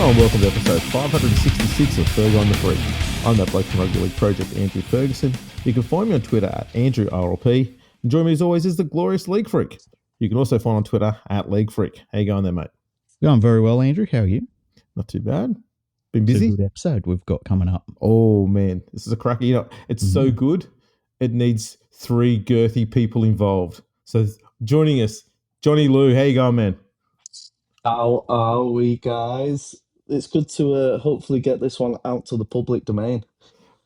Hello and welcome to episode 566 of Fergo on the Freak. I'm that bloke from Rugby League Project, Andrew Ferguson. You can find me on Twitter at AndrewRLP. And join me as always is the glorious LeagueFreak. You can also find on Twitter at LeagueFreak. How you going there, mate? Going very well, Andrew. How are you? Not too bad. Been busy? It's a good episode we've got coming up. Oh, man. This is a cracker. You know, it's so good, it needs three girthy people involved. So joining us, Johnny Lew. How you going, man? How are we, guys? It's good to hopefully get this one out to the public domain.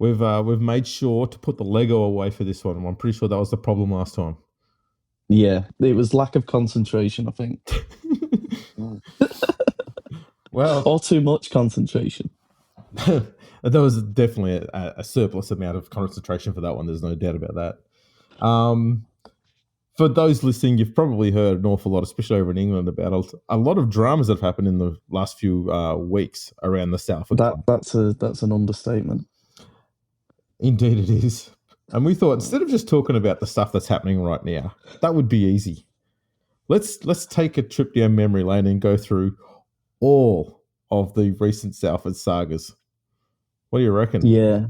We've made sure to put the Lego away for this one. I'm pretty sure that was the problem last time. Yeah, it was lack of concentration, I think. Well, or too much concentration. There was definitely a surplus amount of concentration for that one. There's no doubt about that. For those listening, you've probably heard an awful lot, especially over in England, about a lot of dramas that have happened in the last few weeks around the Salford. That's an understatement. Indeed it is. And we thought, instead of just talking about the stuff that's happening right now, that would be easy. Let's take a trip down memory lane and go through all of the recent Salford sagas. What do you reckon? Yeah,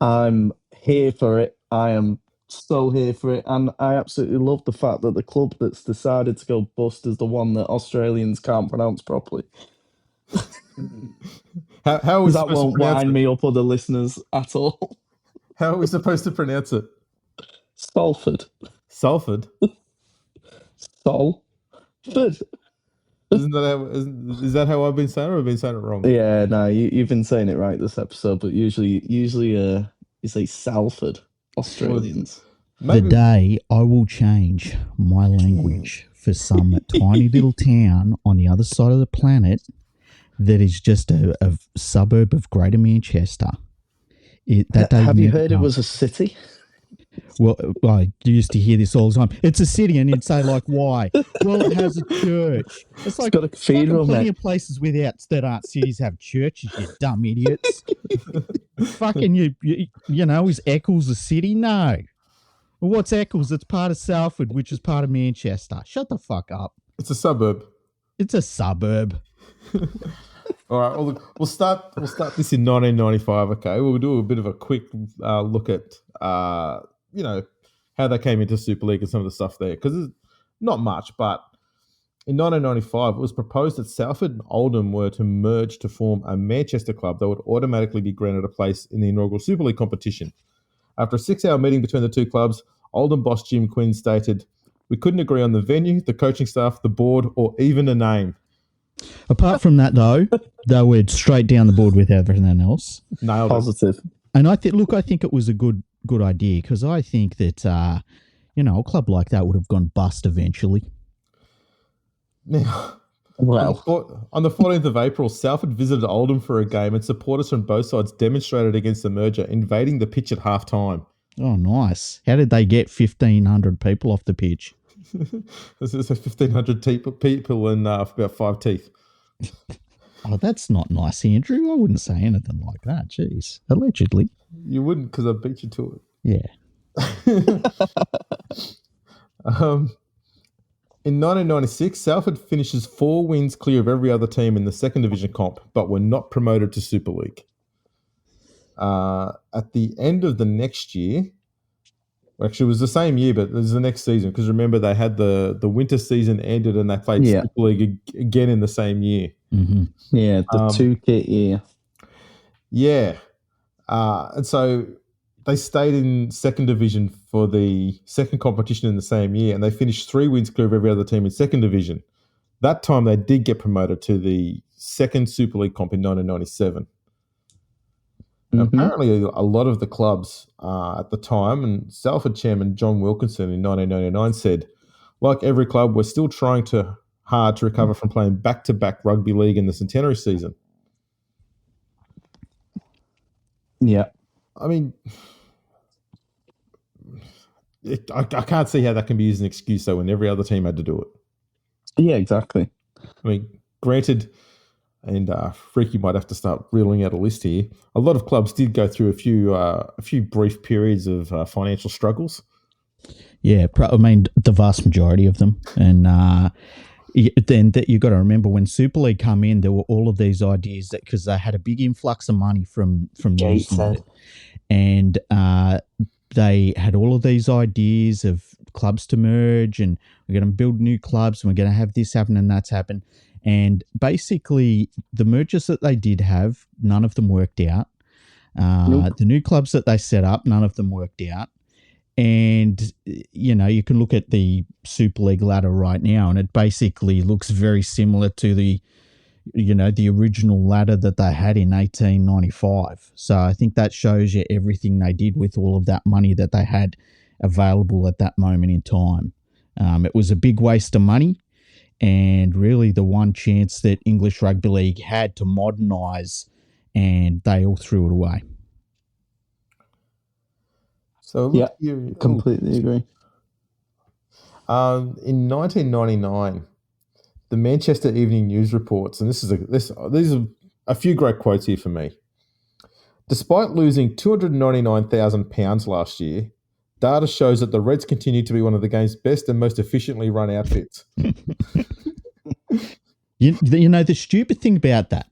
I'm here for it. I am so here for it. And I absolutely love the fact that the club that's decided to go bust is the one that Australians can't pronounce properly. How is that won't wind me up, other listeners, at all. How are we supposed to pronounce it? Salford. Salford? Salford. Is that how I've been saying it, or have I been saying it wrong? Yeah, no, you've been saying it right this episode, but usually you say Salford, Australians. The day I will change my language for some tiny little town on the other side of the planet that is just a suburb of Greater Manchester. Have you heard it was a city? Well, I used to hear this all the time. It's a city, and you'd say, like, why? Well, it has a church. It's like got a cathedral, plenty of places that aren't cities have churches, you dumb idiots. Fucking, you know, is Eccles a city? No. Well, what's Eccles? It's part of Salford, which is part of Manchester. Shut the fuck up. It's a suburb. It's a suburb. All right. Well, look, we'll start this in 1995. Okay, we'll do a bit of a quick look at how they came into Super League and some of the stuff there, because there's not much. But in 1995, it was proposed that Salford and Oldham were to merge to form a Manchester club that would automatically be granted a place in the inaugural Super League competition. After a 6-hour meeting between the two clubs, Oldham boss Jim Quinn stated, "We couldn't agree on the venue, the coaching staff, the board, or even a name." Apart from that, though, they went straight down the board with everything else. Nailed Positive. it. And I think it was a good idea, because I think that a club like that would have gone bust eventually. Now, well, on the 14th of April, Salford visited Oldham for a game, and supporters from both sides demonstrated against the merger, invading the pitch at half-time. Oh, nice. How did they get 1,500 people off the pitch? This is 1,500 people and about 5 teeth. Oh, that's not nice, Andrew. I wouldn't say anything like that. Jeez. Allegedly. You wouldn't, because I beat you to it. Yeah. In 1996, Salford finishes 4 wins clear of every other team in the second division comp, but were not promoted to Super League. At the end of the next year, actually, it was the same year, but it was the next season, because remember, they had the winter season ended and they played Super League again in the same year. Mm-hmm. Yeah, the 2-kit year. Yeah. And so they stayed in second division for the second competition in the same year, and they finished 3 wins clear of every other team in second division. That time they did get promoted to the second Super League comp in 1997. Apparently, a lot of the clubs at the time, and Salford chairman John Wilkinson in 1999 said, like every club, we're still trying hard to recover from playing back-to-back rugby league in the centenary season. Yeah. I mean, I can't see how that can be used as an excuse, though, when every other team had to do it. Yeah, exactly. I mean, granted, and Freaky might have to start reeling out a list here, a lot of clubs did go through a few brief periods of financial struggles. Yeah, I mean, the vast majority of them. And then that you got to remember when Super League come in, there were all of these ideas that because they had a big influx of money from New Zealand, and they had all of these ideas of clubs to merge, and we're going to build new clubs, and we're going to have this happen and that's happen. And basically, the mergers that they did have, none of them worked out. The new clubs that they set up, none of them worked out. And, you can look at the Super League ladder right now, and it basically looks very similar to the original ladder that they had in 1895. So I think that shows you everything they did with all of that money that they had available at that moment in time. It was a big waste of money, and really the one chance that English Rugby League had to modernise, and they all threw it away. So look, completely agree. In 1999, the Manchester Evening News reports, and these are a few great quotes here for me. Despite losing £299,000 last year, data shows that the Reds continue to be one of the game's best and most efficiently run outfits. The stupid thing about that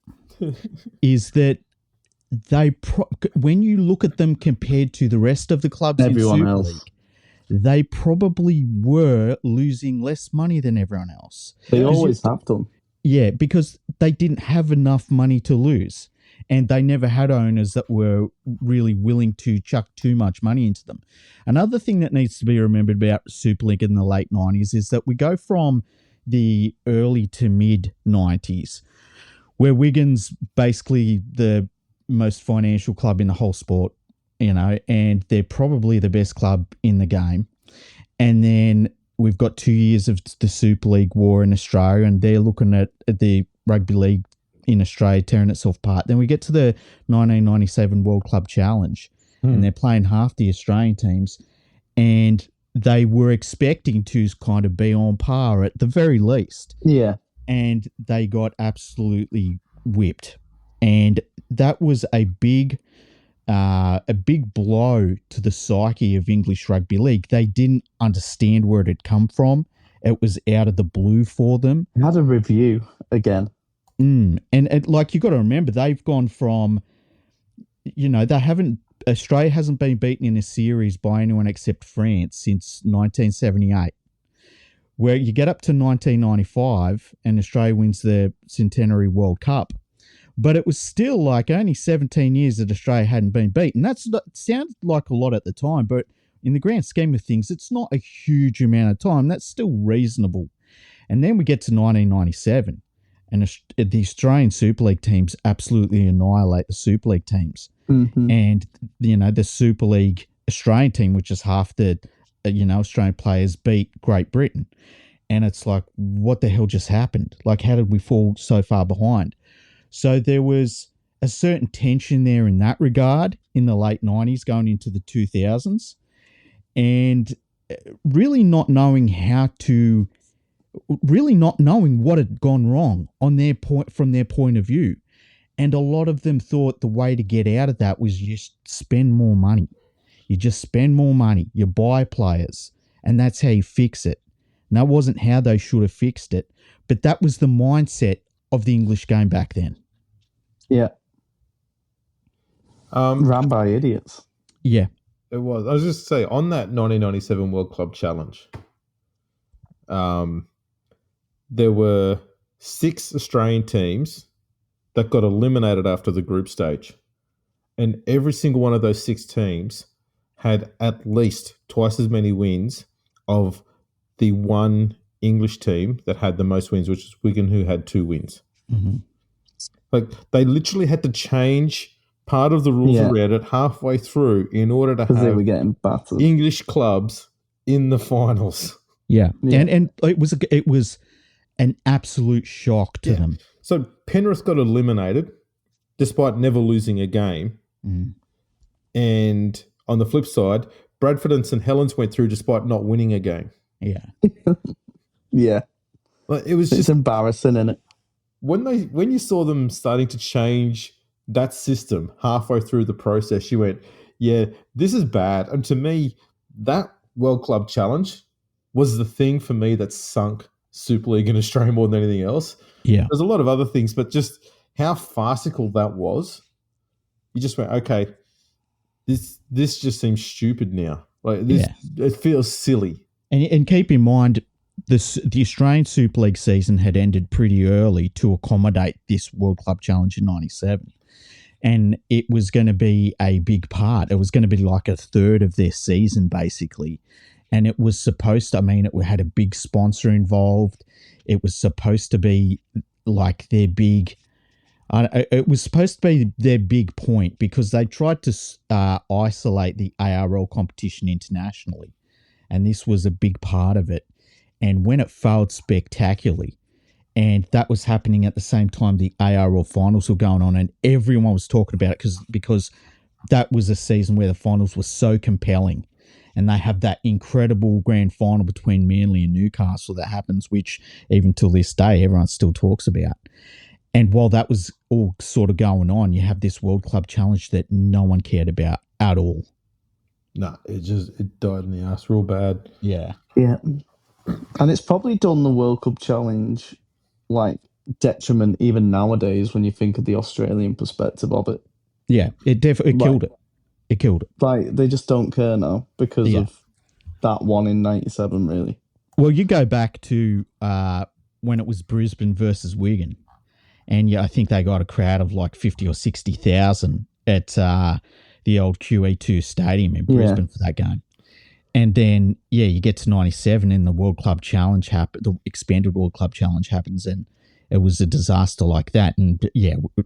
is that when you look at them compared to the rest of the clubs everyone in Super else, League, they probably were losing less money than everyone else. They always have done. Yeah, because they didn't have enough money to lose, and they never had owners that were really willing to chuck too much money into them. Another thing that needs to be remembered about Super League in the late 90s is that we go from the early to mid 90s, where Wigan's basically the most financial club in the whole sport, and they're probably the best club in the game. And then we've got 2 years of the Super League war in Australia, and they're looking at the rugby league in Australia tearing itself apart. Then we get to the 1997 World Club Challenge, and they're playing half the Australian teams, and they were expecting to kind of be on par at the very least. Yeah. And they got absolutely whipped. And that was a big blow to the psyche of English Rugby League. They didn't understand where it had come from. It was out of the blue for them. I had a review again. And like you got to remember, they've gone from, Australia hasn't been beaten in a series by anyone except France since 1978. Where you get up to 1995 and Australia wins the Centenary World Cup. But it was still like only 17 years that Australia hadn't been beaten. That sounds like a lot at the time, but in the grand scheme of things, it's not a huge amount of time. That's still reasonable. And then we get to 1997, and the Australian Super League teams absolutely annihilate the Super League teams. Mm-hmm. And, the Super League Australian team, which is half the, Australian players, beat Great Britain. And it's like, what the hell just happened? Like, how did we fall so far behind? So there was a certain tension there in that regard in the late 90s going into the 2000s, and really not knowing what had gone wrong from their point of view. And a lot of them thought the way to get out of that was just spend more money. You just spend more money, you buy players, and that's how you fix it. And that wasn't how they should have fixed it, but that was the mindset of the English game back then. Yeah. Ran by idiots. Yeah. It was. I was just say on that 1997 World Club Challenge, there were 6 Australian teams that got eliminated after the group stage. And every single one of those 6 teams had at least twice as many wins of the one English team that had the most wins, which is Wigan, who had 2 wins. Mm-hmm. Like, they literally had to change part of the rules around it halfway through in order to have they were getting battered. English clubs in the finals. Yeah. And it was an absolute shock to them. So Penrith got eliminated despite never losing a game. Mm. And on the flip side, Bradford and St Helens went through despite not winning a game. Yeah. Yeah. Like, it was just embarrassing, isn't it? When you saw them starting to change that system halfway through the process, you went, yeah, this is bad. And to me, that World Club Challenge was the thing for me that sunk Super League in Australia more than anything else. Yeah. There's a lot of other things, but just how farcical that was. You just went, okay, this just seems stupid now. Like this, It feels silly. And keep in mind, the Australian Super League season had ended pretty early to accommodate this World Club Challenge in '97. And it was going to be a big part. It was going to be like a third of their season, basically. And it was supposed to, it had a big sponsor involved. It was supposed to be like their big, it was supposed to be their big point, because they tried to isolate the ARL competition internationally. And this was a big part of it. And when it failed spectacularly, and that was happening at the same time the ARL finals were going on, and everyone was talking about it because that was a season where the finals were so compelling. And they have that incredible grand final between Manly and Newcastle that happens, which even till this day, everyone still talks about. And while that was all sort of going on, you have this World Club Challenge that no one cared about at all. No, it died in the ass real bad. Yeah. Yeah. And it's probably done the World Cup Challenge like detriment even nowadays when you think of the Australian perspective of it. Yeah, it definitely killed it. It killed it. Like, they just don't care now because of that one in '97, really. Well, you go back to when it was Brisbane versus Wigan, and I think they got a crowd of like 50 or 60,000 at the old QE2 Stadium in Brisbane for that game. And then, you get to '97 and the World Club Challenge the expanded World Club Challenge happens, and it was a disaster like that. And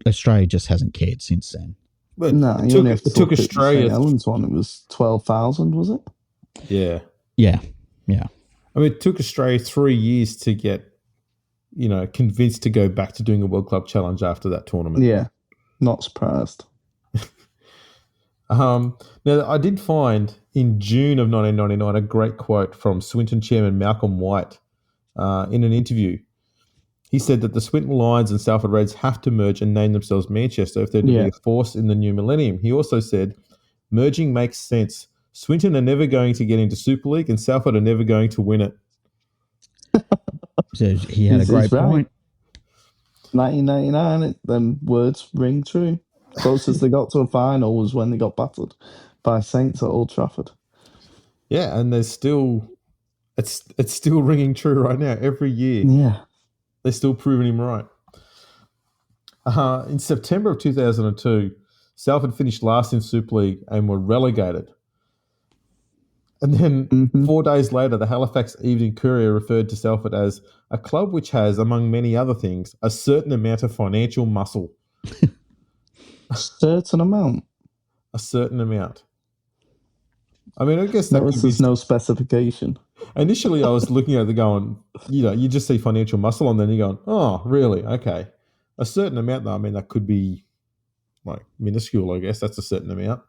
Australia just hasn't cared since then. But no, it took Australia. St. Helens one, it was 12,000, was it? Yeah. Yeah. It took Australia 3 years to get, convinced to go back to doing a World Club Challenge after that tournament. Yeah, not surprised. Now, I did find in June of 1999 a great quote from Swinton chairman Malcolm White in an interview. He said that the Swinton Lions and Salford Reds have to merge and name themselves Manchester if they're to be a force in the new millennium. He also said, merging makes sense. Swinton are never going to get into Super League and Salford are never going to win it. So he had a great point. 1999, them words ring true. Closest they got to a final was when they got battered by Saints at Old Trafford. Yeah, and there's still it's still ringing true right now. Every year, they're still proving him right. In September of 2002, Salford finished last in Super League and were relegated. And then 4 days later, the Halifax Evening Courier referred to Salford as a club which has, among many other things, a certain amount of financial muscle. A certain amount. A certain amount. I guess that there's no specification. Initially, I was looking at it going, you just see financial muscle, and then you're going, oh, really? Okay. A certain amount, though, that could be like minuscule, I guess. That's a certain amount.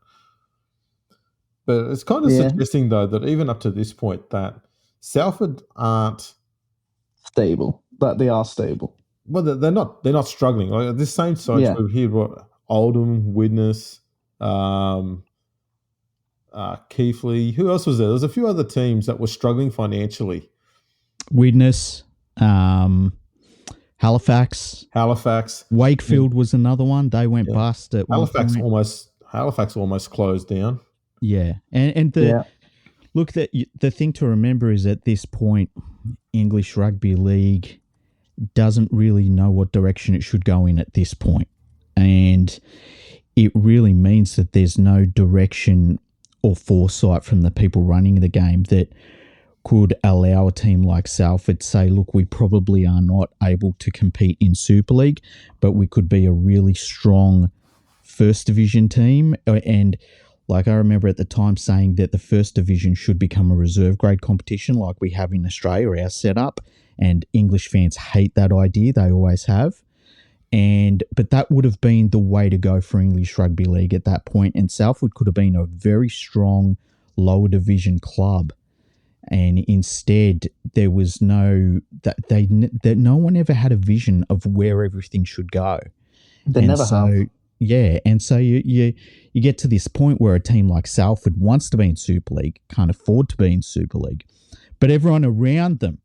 But it's kind of suggesting, though, that even up to this point, that Salford aren't stable, but they are stable. Well, they're not struggling. Like this same side we've heard what Oldham, Widnes, Keighley. Who else was there? There's a few other teams that were struggling financially. Widnes, Halifax. Wakefield was another one. They went bust at Halifax almost closed down. Yeah, and look, the thing to remember is at this point, English Rugby League doesn't really know what direction it should go in at this point. And it really means that there's no direction or foresight from the people running the game that could allow a team like Salford to say, look, we probably are not able to compete in Super League, but we could be a really strong first division team. And like I remember at the time saying that the first division should become a reserve grade competition like we have in Australia, our setup. And English fans hate that idea. They always have. But that would have been the way to go for English Rugby League at that point. And Salford could have been a very strong lower division club. And instead, there was no one ever had a vision of where everything should go. They never have. Yeah, and so you get to this point where a team like Salford wants to be in Super League, can't afford to be in Super League, but everyone around them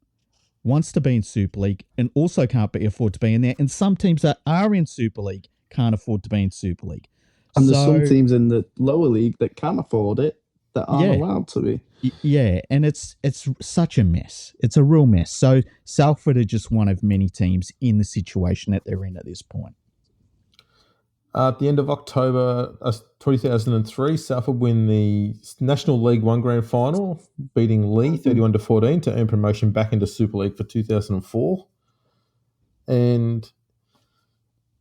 wants to be in Super League and also can't afford to be in there. And some teams that are in Super League can't afford to be in Super League. And there's some teams in the lower league that can afford it that aren't allowed to be. Yeah, and it's such a mess. It's a real mess. So Salford are just one of many teams in the situation that they're in at this point. At the end of October 2003, Salford win the National League One Grand Final, beating Lee 31-14 to earn promotion back into Super League for 2004. And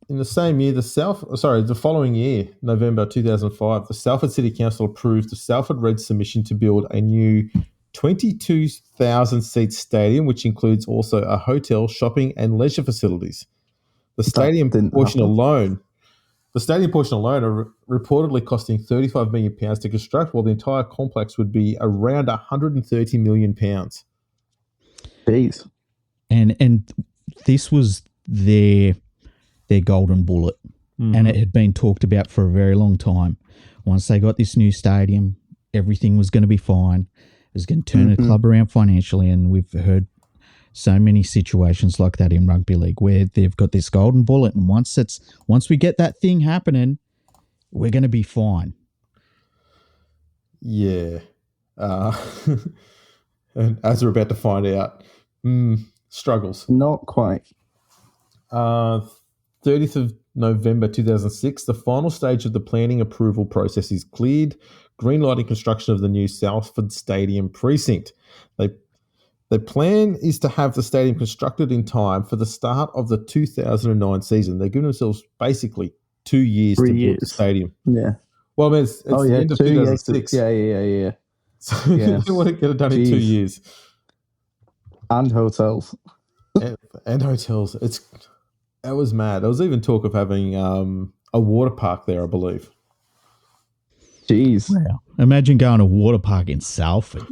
in the same year, the following year, November 2005, the Salford City Council approved the Salford Red submission to build a new 22,000-seat stadium, which includes also a hotel, shopping, and leisure facilities. The stadium portion alone are reportedly costing £35 million to construct, while the entire complex would be around £130 million. Jeez. And this was their golden bullet. Mm-hmm. And it had been talked about for a very long time. Once they got this new stadium, everything was going to be fine. It was going to turn the club around financially, and we've heard so many situations like that in rugby league where they've got this golden bullet, and once we get that thing happening, we're going to be fine. Yeah. And as we're about to find out, struggles. Not quite. 30th of November 2006, the final stage of the planning approval process is cleared, greenlighting construction of the new Salford Stadium precinct. The plan is to have the stadium constructed in time for the start of the 2009 season. They're giving themselves basically 2 years to build the stadium. Yeah. Well, I mean, it's the end of 2006. Yeah. So you want to get it done in 2 years. And hotels. and hotels. It was mad. There was even talk of having a water park there, I believe. Jeez. Wow. Imagine going to a water park in Salford.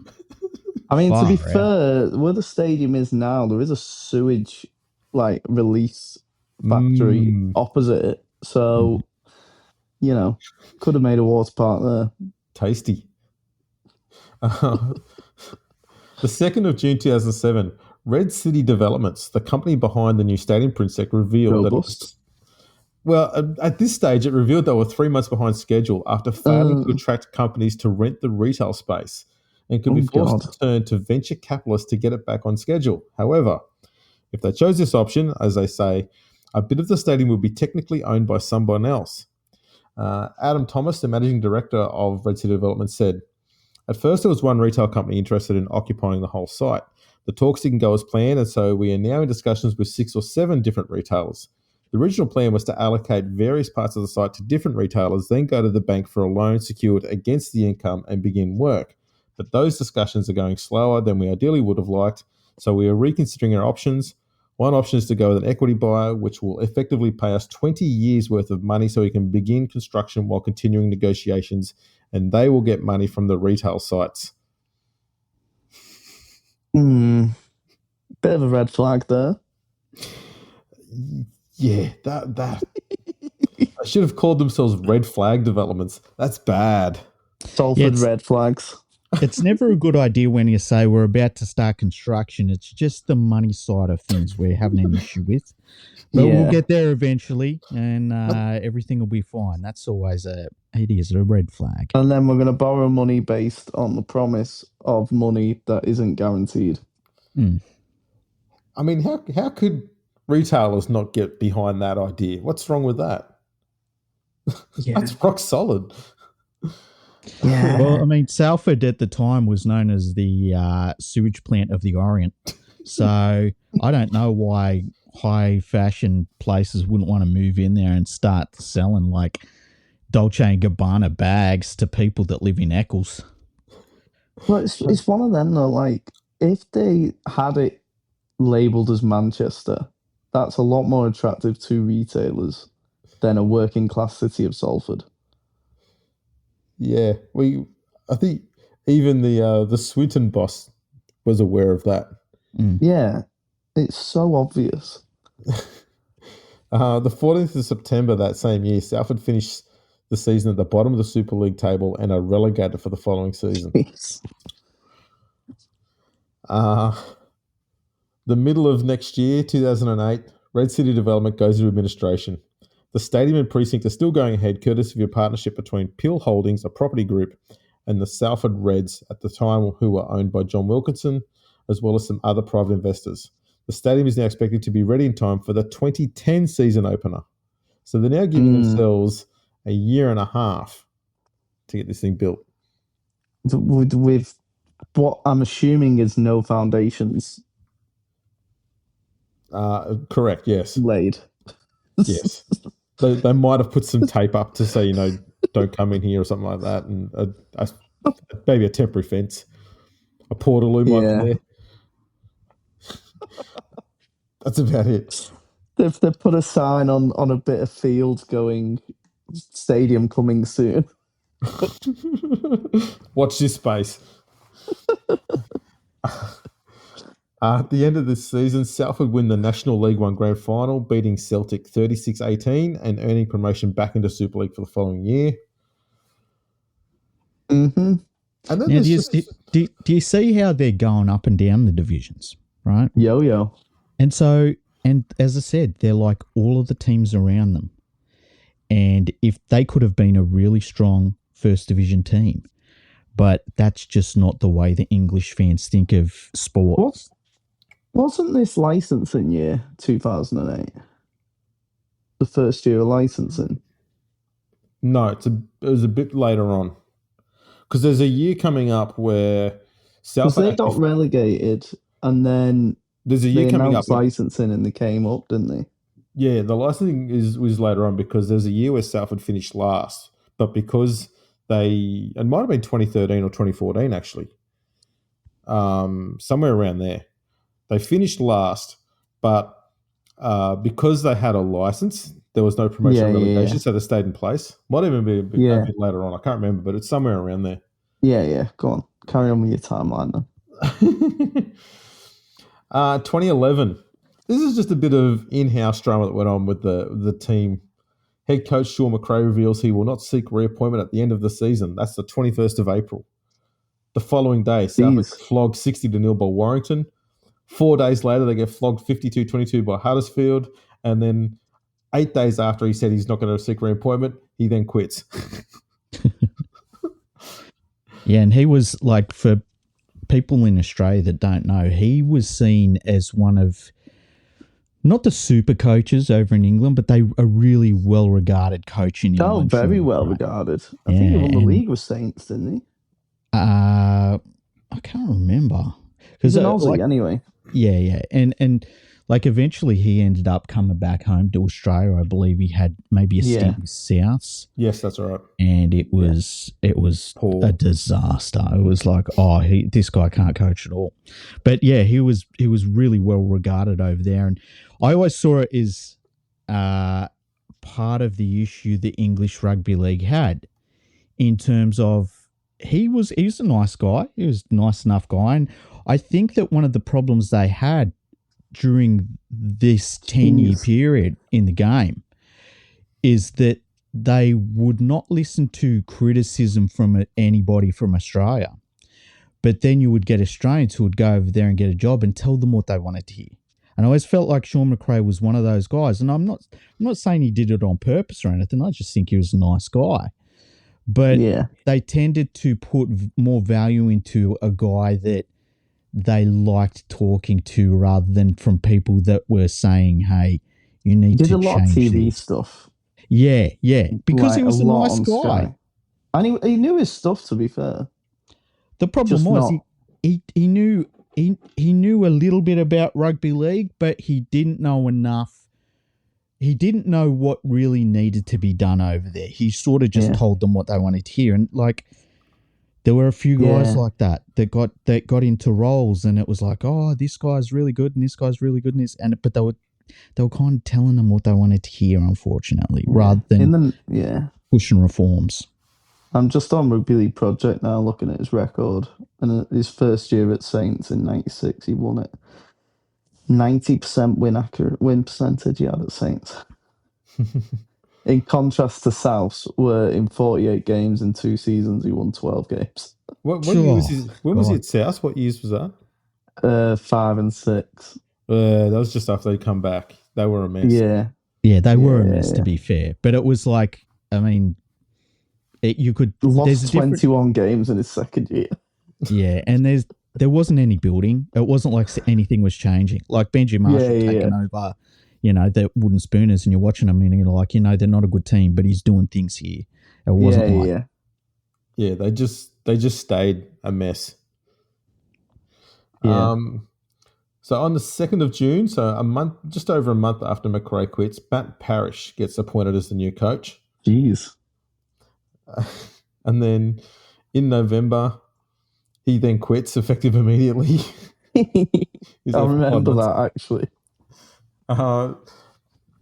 I mean, to be fair, where the stadium is now, there is a sewage release factory opposite it. So, could have made a water park there. Tasty. The 2nd of June 2007, Red City Developments, the company behind the new stadium precinct, revealed at this stage, it revealed they were 3 months behind schedule after failing to attract companies to rent the retail space, and could be forced to turn to venture capitalists to get it back on schedule. However, if they chose this option, as they say, a bit of the stadium would be technically owned by someone else. Adam Thomas, the managing director of Red City Development, said, "At first, there was one retail company interested in occupying the whole site. The talks didn't go as planned, and so we are now in discussions with 6 or 7 different retailers. The original plan was to allocate various parts of the site to different retailers, then go to the bank for a loan secured against the income and begin work. But those discussions are going slower than we ideally would have liked, so we are reconsidering our options. One option is to go with an equity buyer, which will effectively pay us 20 years worth of money so we can begin construction while continuing negotiations, and they will get money from the retail sites." Bit of a red flag there. Yeah, that I should have called themselves Red Flag Developments. That's bad. Salford Red Flags. It's never a good idea when you say we're about to start construction. It's just the money side of things we're having an issue with. But we'll get there eventually, and everything will be fine. That's always a red flag. And then we're going to borrow money based on the promise of money that isn't guaranteed. I mean, how could retailers not get behind that idea? What's wrong with that? Yeah. That's rock solid. Yeah. Well, I mean, Salford at the time was known as the sewage plant of the Orient. So I don't know why high fashion places wouldn't want to move in there and start selling Dolce & Gabbana bags to people that live in Eccles. Well, it's one of them though. If they had it labelled as Manchester, that's a lot more attractive to retailers than a working class city of Salford. Yeah, I think even the Swinton boss was aware of that. Yeah, it's so obvious. The 14th of September that same year, Salford finished the season at the bottom of the Super League table and are relegated for the following season. The middle of next year, 2008, Red City Development goes into administration. The stadium and precinct are still going ahead, courtesy of a partnership between Peel Holdings, a property group, and the Salford Reds at the time, who were owned by John Wilkinson, as well as some other private investors. The stadium is now expected to be ready in time for the 2010 season opener. So they're now giving themselves a year and a half to get this thing built. With what I'm assuming is no foundations. Correct, yes. Laid. Yes. They might have put some tape up to say, don't come in here or something like that, and maybe a temporary fence. A portaloo might be there. That's about it. They've put a sign on a bit of field going, stadium coming soon. Watch this space. At the end of this season, Salford win the National League One Grand Final, beating Celtic 36-18 and earning promotion back into Super League for the following year. Mm-hmm. And then do you see how they're going up and down the divisions, right? Yo. And so, and as I said, they're like all of the teams around them. And if they could have been a really strong first division team, but that's just not the way the English fans think of sport. Wasn't this licensing year 2008? The first year of licensing? No, it was a bit later on. Because there's a year coming up where Salford they got relegated, and then there's a year coming up licensing, and they came up, didn't they? Yeah, the licensing was later on because there's a year where Salford finished last, but because it might have been 2013 or 2014 actually, somewhere around there, they finished last, but because they had a license, there was no promotion relegation, so they stayed in place. Might even be a bit later on. I can't remember, but it's somewhere around there. Yeah. Go on. Carry on with your timeline then. 2011. This is just a bit of in-house drama that went on with the team. Head coach Sean McRae reveals he will not seek reappointment at the end of the season. That's the 21st of April. The following day, Salford flogged 60-0 by Warrington. 4 days later, they get flogged 52-22 by Huddersfield. And then 8 days after he said he's not going to seek reappointment, he then quits. Yeah, and he was like, for people in Australia that don't know, he was seen as one of, not the super coaches over in England, but they a really well-regarded coach in England. Oh, very well-regarded. I think he won the league with Saints, didn't he? I can't remember. He's an Aussie anyway. Yeah. And like eventually he ended up coming back home to Australia. I believe he had maybe a stint with Souths. Yes, that's right. And it was a disaster. It was like, this guy can't coach at all. But yeah, he was really well regarded over there. And I always saw it as part of the issue the English Rugby League had in terms of he was a nice guy. He was a nice enough guy. And I think that one of the problems they had during this 10-year period in the game is that they would not listen to criticism from anybody from Australia. But then you would get Australians who would go over there and get a job and tell them what they wanted to hear. And I always felt like Sean McRae was one of those guys. And I'm not saying he did it on purpose or anything. I just think he was a nice guy. But they tended to put more value into a guy that they liked talking to rather than from people that were saying, hey, you need to change. Did a lot of TV stuff. Yeah. Because he was a nice guy. And he knew his stuff, to be fair. The problem was he knew a little bit about rugby league, but he didn't know enough. He didn't know what really needed to be done over there. He sort of just told them what they wanted to hear. And like, there were a few guys like that got into roles, and it was like, oh, this guy's really good and this guy's really good in this, but they were kind of telling them what they wanted to hear, unfortunately, rather than pushing reforms. I'm just on Rugby League Project now, looking at his record, and his first year at Saints in '96, he won it. 90% win percentage he had at Saints. In contrast to Souths, where in 48 games in 2 seasons, he won 12 games. When was he at South? What years was that? 5 and 6. That was just after they come back. They were a mess. Yeah. Yeah, they were a mess, to be fair. But it was like, I mean, you could... Lost 21 games in his second year. Yeah, and there wasn't any building. It wasn't like anything was changing. Like Benji Marshall taking over, the Wooden Spooners, and you're watching them and you're like, they're not a good team, but he's doing things here. It wasn't Yeah, they just stayed a mess. Yeah. So on the 2nd of June, so just over a month after McRae quits, Matt Parrish gets appointed as the new coach. Jeez. And then in November, he then quits effective immediately. I remember that, actually.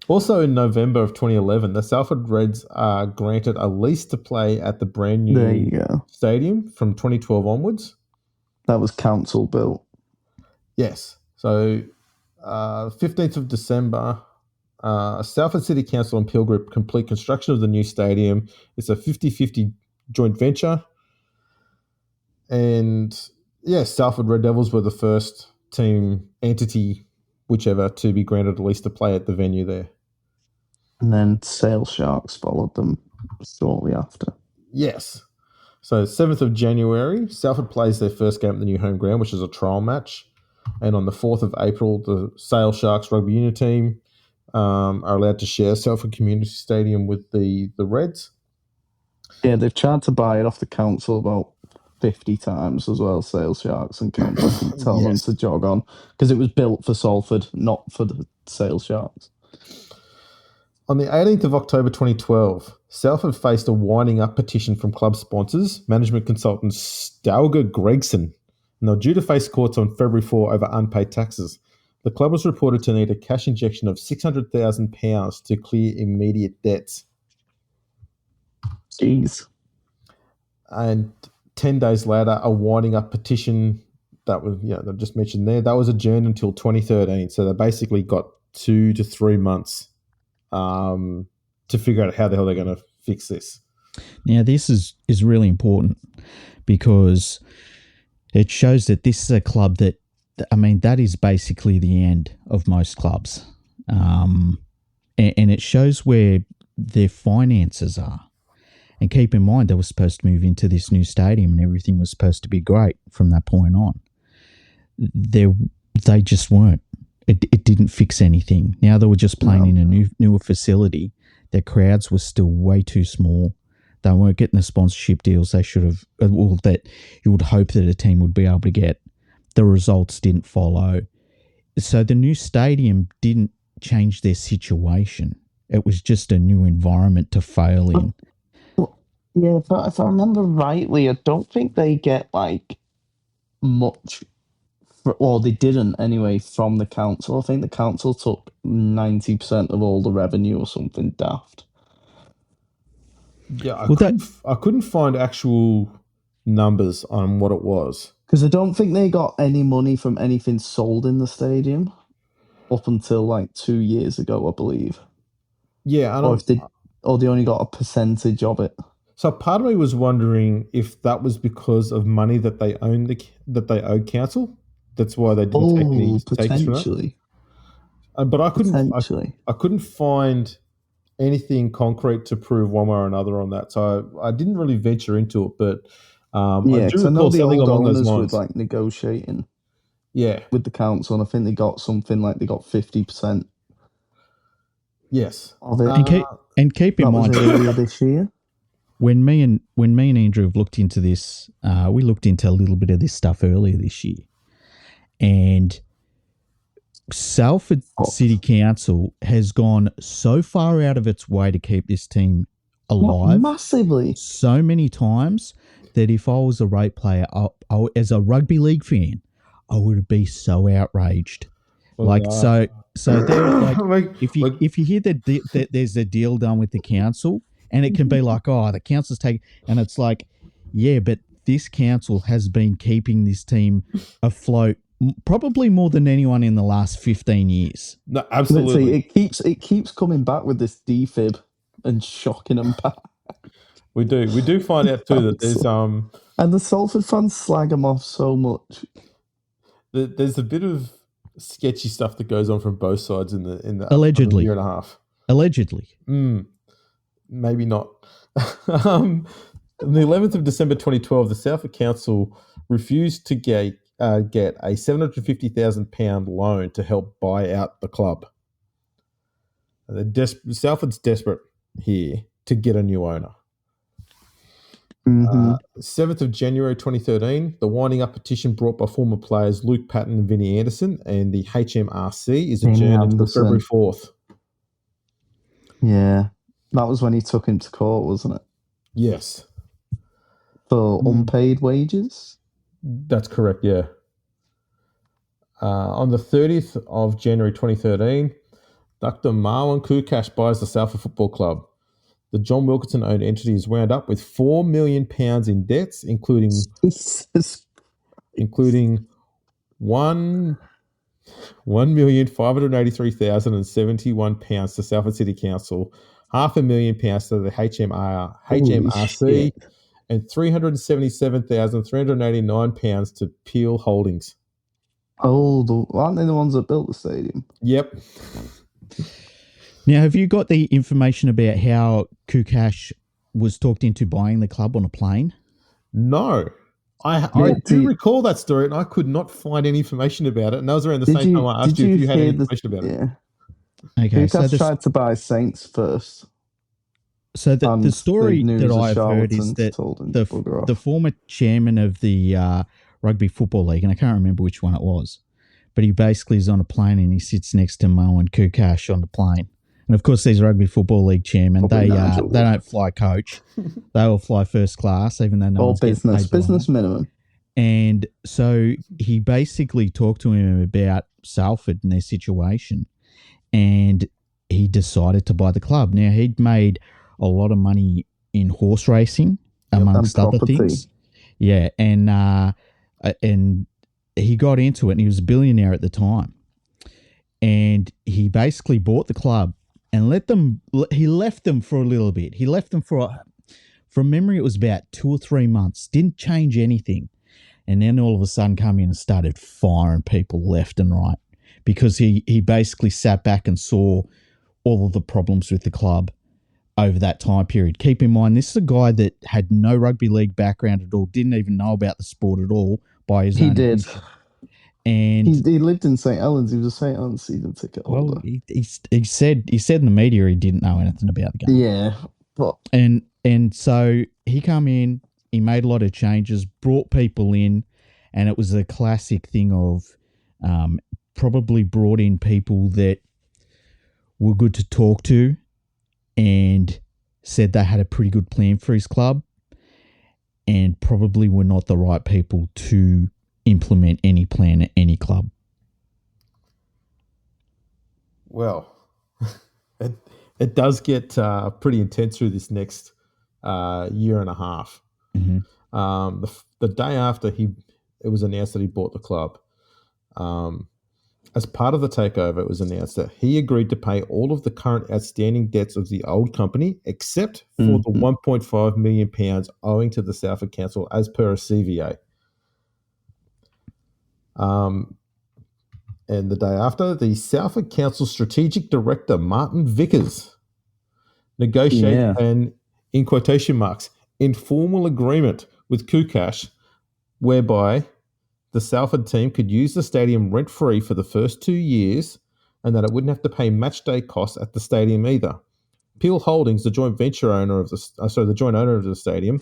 Also in November of 2011, the Salford Reds are granted a lease to play at the brand new stadium from 2012 onwards. That was council built. Yes. So 15th of December, Salford City Council and Peel Group complete construction of the new stadium. It's a 50-50 joint venture. And Salford Red Devils were the first team entity, whichever, to be granted a lease to play at the venue there. And then Sale Sharks followed them shortly after. Yes. So 7th of January, Salford plays their first game at the new home ground, which is a trial match. And on the 4th of April, the Sale Sharks rugby union team are allowed to share Salford Community Stadium with the Reds. Yeah, they've tried to buy it off the council about 50 times as well, Sale Sharks, and come back and tell them to jog on. Because it was built for Salford, not for the Sale Sharks. On the 18th of October 2012, Salford faced a winding up petition from club sponsors, management consultant Stauger Gregson, and they were due to face courts on February 4 over unpaid taxes. The club was reported to need a cash injection of £600,000 to clear immediate debts. Jeez. And 10 days later, a winding up petition that was, they've just mentioned there, that was adjourned until 2013. So they basically got 2 to 3 months to figure out how the hell they're going to fix this. Now, this is really important because it shows that this is a club that is basically the end of most clubs. And it shows where their finances are. And keep in mind, they were supposed to move into this new stadium and everything was supposed to be great from that point on. They just weren't. It didn't fix anything. Now they were just playing in a newer facility. Their crowds were still way too small. They weren't getting the sponsorship deals they should have, or that you would hope that a team would be able to get. The results didn't follow. So the new stadium didn't change their situation. It was just a new environment to fail in. Yeah, if I remember rightly, I don't think they get much. Well, they didn't anyway from the council. I think the council took 90% of all the revenue or something daft. Yeah, I couldn't find actual numbers on what it was. Because I don't think they got any money from anything sold in the stadium up until 2 years ago, I believe. Yeah, or they only got a percentage of it. So part of me was wondering if that was because of money that they owed council. That's why they didn't take any takes from that. But I couldn't find anything concrete to prove one way or another on that. So I didn't really venture into it. But I do recall something along those lines. With negotiating. Yeah, with the council, and I think they got something they got 50%. Yes, of it. And keep in mind earlier this year. When me and Andrew have looked into this, we looked into a little bit of this stuff earlier this year, and Salford City Council has gone so far out of its way to keep this team alive, massively, so many times that if I was a rate player, as a rugby league fan, I would be so outraged. So they're if you hear that there's a deal done with the council, and it can be the council's taking, and it's yeah, but this council has been keeping this team afloat probably more than anyone in the last 15 years. No, absolutely. It keeps coming back with this defib and shocking them back. We do find out too that there's and the Salford fans slag them off so much. There's a bit of sketchy stuff that goes on from both sides in the Allegedly. year and a half. Allegedly. Maybe not. On the 11th of December 2012, the Salford Council refused to get a £750,000 loan to help buy out the club. Salford's desperate here to get a new owner. 7th of January 2013, the winding up petition brought by former players Luke Patton and Vinnie Anderson and the HMRC is adjourned until February 4th. Yeah. That was when he took him to court, wasn't it? Yes. For unpaid wages? That's correct, yeah. On the 30th of January 2013, Dr. Marlon Kukash buys the Salford Football Club. The John Wilkinson-owned entity is wound up with £4 million in debts, including £1,583,071 to Salford City Council, £500,000 to the HMRC, and £377,389 to Peel Holdings. Oh, aren't they the ones that built the stadium? Yep. Now, have you got the information about how Kukash was talked into buying the club on a plane? No. I do recall that story, and I could not find any information about it. And that was around the same time I asked you if you had any information about it. Okay, Kukash tried to buy Saints first. So the story that I've heard is that the former chairman of the Rugby Football League, and I can't remember which one it was, but he basically is on a plane and he sits next to Mo and Kukash on the plane. And of course, these Rugby Football League chairmen, they don't fly coach. They will fly first class, even though no one's business minimum. And so he basically talked to him about Salford and their situation, and he decided to buy the club. Now, he'd made a lot of money in horse racing, amongst other things. Yeah, and he got into it, and he was a billionaire at the time. And he basically bought the club and he left them for a little bit. He left them from memory, it was about 2 or 3 months. Didn't change anything. And then all of a sudden come in and started firing people left and right because he basically sat back and saw all of the problems with the club over that time period. Keep in mind, this is a guy that had no rugby league background at all, didn't even know about the sport at all by his own admission. And he lived in St. Helens. He was a St. Helens season ticket holder. Well, he said in the media he didn't know anything about the game. Yeah, but and so he come in, he made a lot of changes, brought people in, and it was a classic thing of probably brought in people that were good to talk to, and said they had a pretty good plan for his club, and probably were not the right people to implement any plan at any club. Well, it does get pretty intense through this next year and a half. Mm-hmm. The day after it was announced that he bought the club, as part of the takeover, it was announced that he agreed to pay all of the current outstanding debts of the old company, except for the £1.5 million owing to the Salford Council as per a CVA. And the day after, the Salford Council Strategic Director, Martin Vickers, negotiated an, in quotation marks, informal agreement with Kukash, whereby the Salford team could use the stadium rent-free for the first 2 years and that it wouldn't have to pay match day costs at the stadium either. Peel Holdings, the joint owner of the stadium,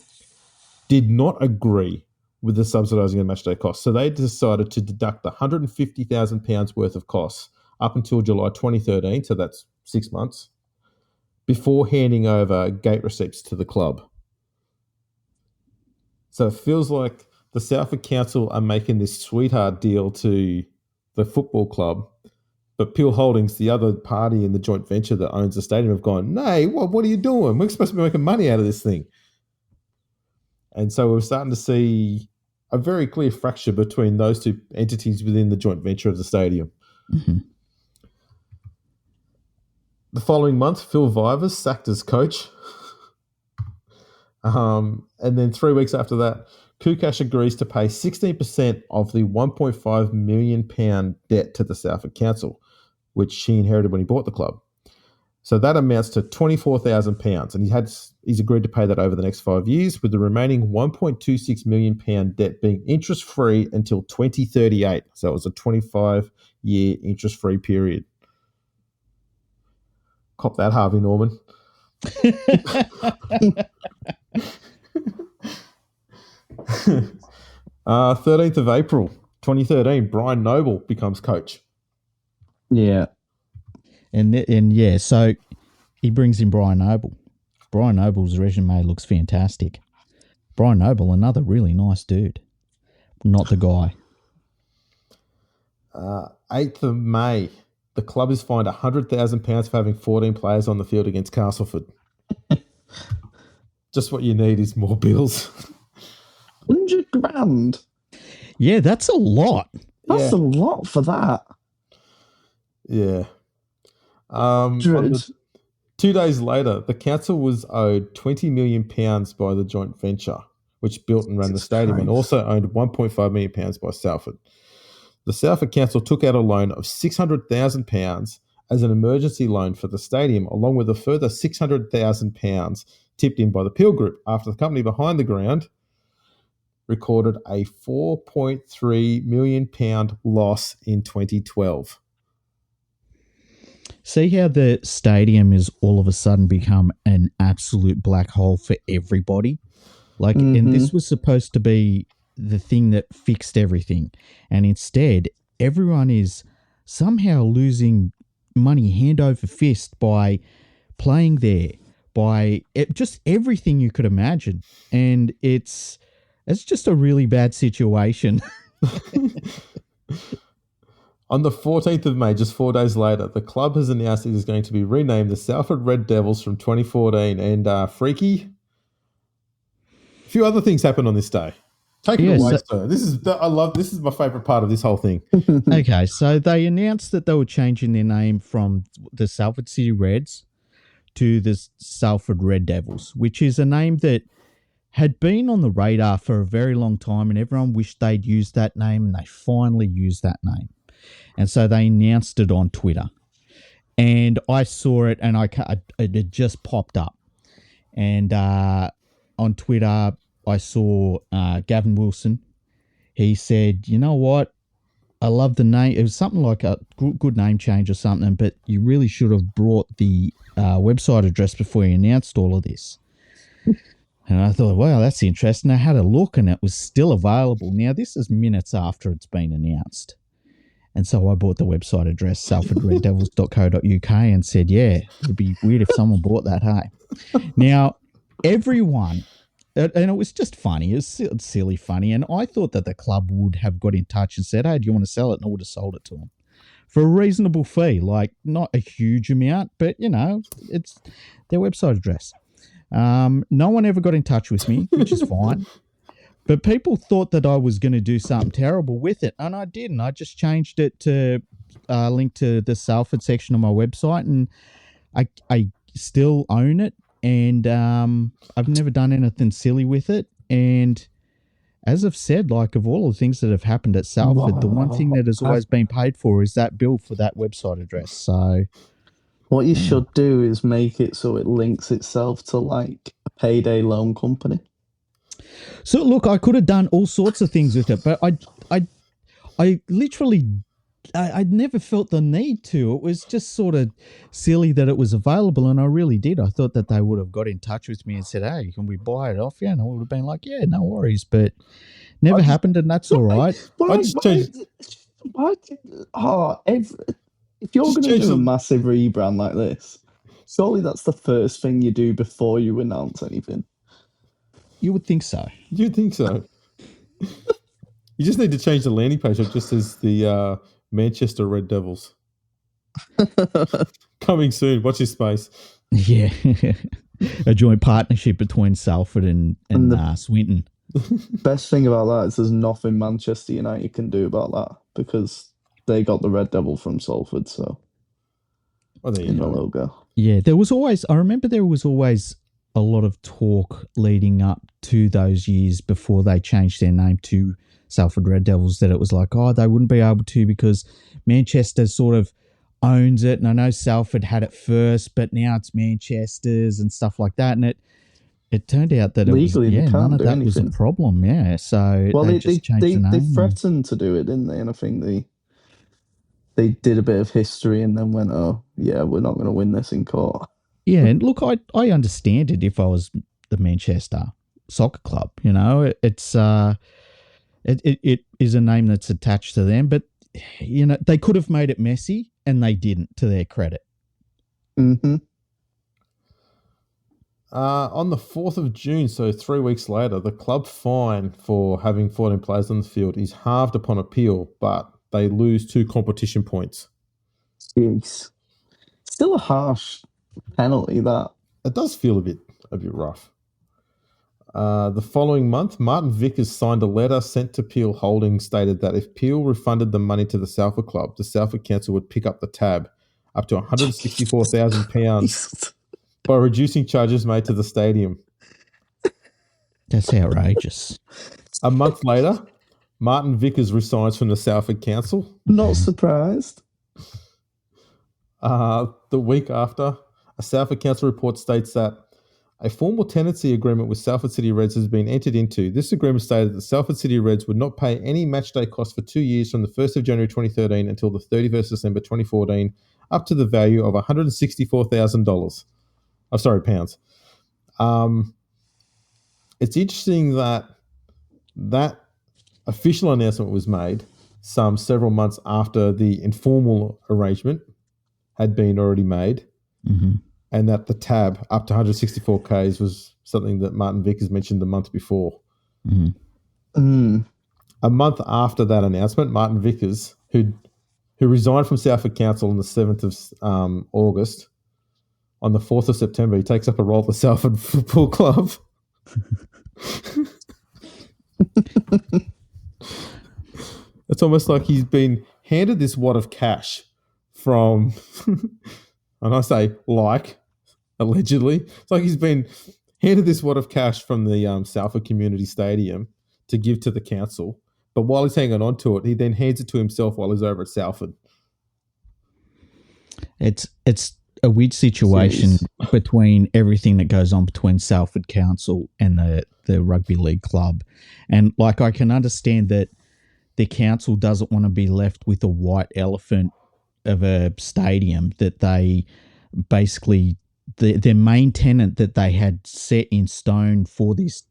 did not agree with the subsidising of match day costs. So they decided to deduct £150,000 worth of costs up until July 2013, so that's 6 months, before handing over gate receipts to the club. So it feels like the Salford Council are making this sweetheart deal to the football club, but Peel Holdings, the other party in the joint venture that owns the stadium, have gone, "Nay, what are you doing? We're supposed to be making money out of this thing." And so we're starting to see a very clear fracture between those two entities within the joint venture of the stadium. Mm-hmm. The following month, Phil Vivers sacked as coach. And then 3 weeks after that, Kukash agrees to pay 16% of the £1.5 million debt to the Salford Council, which he inherited when he bought the club. So that amounts to £24,000, and he's agreed to pay that over the next 5 years, with the remaining £1.26 million debt being interest-free until 2038. So it was a 25-year interest-free period. Cop that, Harvey Norman. 13th of April, 2013, Brian Noble becomes coach. Yeah. And yeah, so he brings in Brian Noble. Brian Noble's resume looks fantastic. Brian Noble, another really nice dude. Not the guy. 8th of May, the club is fined £100,000 for having 14 players on the field against Castleford. Just what you need is more bills. 100 grand. Yeah, that's a lot. That's a lot for that. Yeah. 2 days later, the council was owed £20 million by the joint venture, which built and ran the stadium, and also owned £1.5 million by Salford. The Salford Council took out a loan of £600,000 as an emergency loan for the stadium, along with a further £600,000 tipped in by the Peel Group after the company behind the ground recorded a £4.3 million loss in 2012. See how the stadium has all of a sudden become an absolute black hole for everybody? Like, and this was supposed to be the thing that fixed everything. And instead, everyone is somehow losing money hand over fist by playing there, by just everything you could imagine. And it's just a really bad situation. On the 14th of May, just 4 days later, the club has announced it is going to be renamed the Salford Red Devils from 2014. And Freaky, a few other things happened on this day. Take it away, sir. This is my favourite part of this whole thing. Okay, so they announced that they were changing their name from the Salford City Reds to the Salford Red Devils, which is a name that had been on the radar for a very long time, and everyone wished they'd used that name, and they finally used that name. And so they announced it on Twitter. And I saw it, and it just popped up. And on Twitter, I saw Gavin Wilson. He said, you know what? I love the name. It was something like a good name change or something, but you really should have brought the website address before you announced all of this. And I thought, wow, that's interesting. I had a look, and it was still available. Now, this is minutes after it's been announced. And so I bought the website address, salfordreddevils.co.uk, and said, yeah, it'd be weird if someone bought that, hey? Now, everyone, and it was just funny. It was silly funny. And I thought that the club would have got in touch and said, hey, do you want to sell it? And I would have sold it to them for a reasonable fee, like not a huge amount, but, you know, it's their website address. No one ever got in touch with me, which is fine. But people thought that I was going to do something terrible with it, and I didn't. I just changed it to link to the Salford section of my website, and I still own it, and I've never done anything silly with it. And as I've said, like, of all the things that have happened at Salford, the one thing that has always been paid for is that bill for that website address. So what you should do is make it so it links itself to, like, a payday loan company. So look, I could have done all sorts of things with it, but I literally, I'd never felt the need to. It was just sort of silly that it was available, and I really did. I thought that they would have got in touch with me and said, hey, can we buy it off you? And I would have been like, yeah, no worries, but never happened, and that's all right. If you're going to do a massive rebrand like this, surely that's the first thing you do before you announce anything. You would think so. You'd think so. You just need to change the landing page. It just says the Manchester Red Devils. Coming soon. Watch your space. Yeah. A joint partnership between Salford and Swinton. Best thing about that is there's nothing Manchester United can do about that because they got the Red Devil from Salford, so there you in go. the logo. Yeah, I remember there was always a lot of talk leading up to those years before they changed their name to Salford Red Devils, that it was like, oh, they wouldn't be able to because Manchester sort of owns it. And I know Salford had it first, but now it's Manchester's and stuff like that. And it turned out that legally it was, none of that anything. Was a problem. Yeah. So they just changed the name. They threatened to do it, didn't they? And I think they did a bit of history and then went, oh, yeah, we're not going to win this in court. Yeah. And look, I understand it if I was the Manchester Soccer Club, you know, it's, it is a name that's attached to them, but, you know, they could have made it messy and they didn't, to their credit. Mm-hmm. On the 4th of June, so 3 weeks later, the club fine for having 14 players on the field is halved upon appeal, but they lose 2 competition points. Jeez. Still a harsh penalty, that. It does feel a bit rough. The following month, Martin Vickers signed a letter sent to Peel Holdings stated that if Peel refunded the money to the Salford Club, the Salford Council would pick up the tab up to £164,000 by reducing charges made to the stadium. That's outrageous. A month later, Martin Vickers resigns from the Salford Council. Not surprised. The week after, a Salford Council report states that a formal tenancy agreement with Salford City Reds has been entered into. This agreement stated that Salford City Reds would not pay any matchday costs for 2 years from the 1st of January 2013 until the 31st December 2014, up to the value of £164,000. Oh, sorry, pounds. It's interesting that official announcement was made several months after the informal arrangement had been already made. Mm-hmm. And that the tab up to 164Ks was something that Martin Vickers mentioned the month before. Mm-hmm. A month after that announcement, Martin Vickers, who resigned from Salford Council on the 7th of August, on the 4th of September, he takes up a role at the Salford Football Club. It's almost like he's been handed this wad of cash from, and I say like, allegedly, it's like he's been handed this wad of cash from the Salford Community Stadium to give to the council. But while he's hanging on to it, he then hands it to himself while he's over at Salford. It's a weird situation between everything that goes on between Salford Council and the Rugby League Club. And like, I can understand that the council doesn't want to be left with a white elephant of a stadium that they basically, their main tenant that they had set in stone for this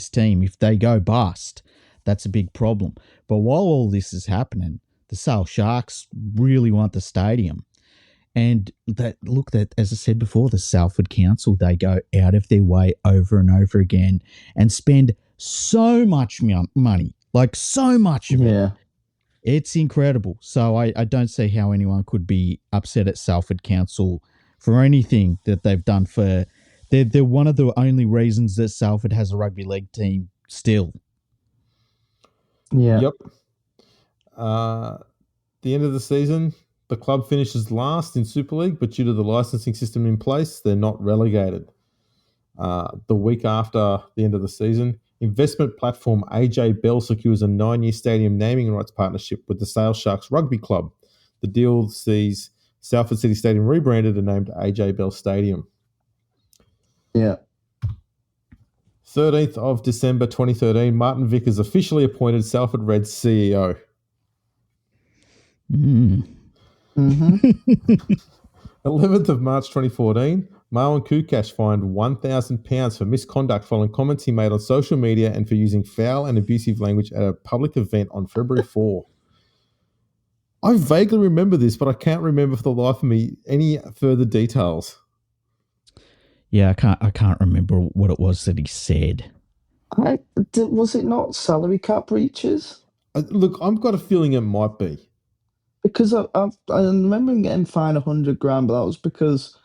team, if they go bust, that's a big problem. But while all this is happening, the Sale Sharks really want the stadium. And that, as I said before, the Salford Council, they go out of their way over and over again and spend so much money, like so much of it. It's incredible. So I don't see how anyone could be upset at Salford Council for anything that they've done. They're one of the only reasons that Salford has a rugby league team still. Yeah. Yep. The end of the season, the club finishes last in Super League, but due to the licensing system in place, they're not relegated. The week after the end of the season, investment platform AJ Bell secures a 9-year stadium naming rights partnership with the Sale Sharks Rugby Club. The deal sees Salford City Stadium rebranded and named AJ Bell Stadium. Yeah. 13th of December 2013, Martin Vickers officially appointed Salford Red's CEO. Mm. Mm-hmm. 11th of March 2014, Marwan Kukash fined £1,000 for misconduct following comments he made on social media and for using foul and abusive language at a public event on February 4. I vaguely remember this, but I can't remember for the life of me any further details. Yeah, I can't remember what it was that he said. Was it not salary cap breaches? Look, I've got a feeling it might be. Because I remember him getting fined $100,000, but that was because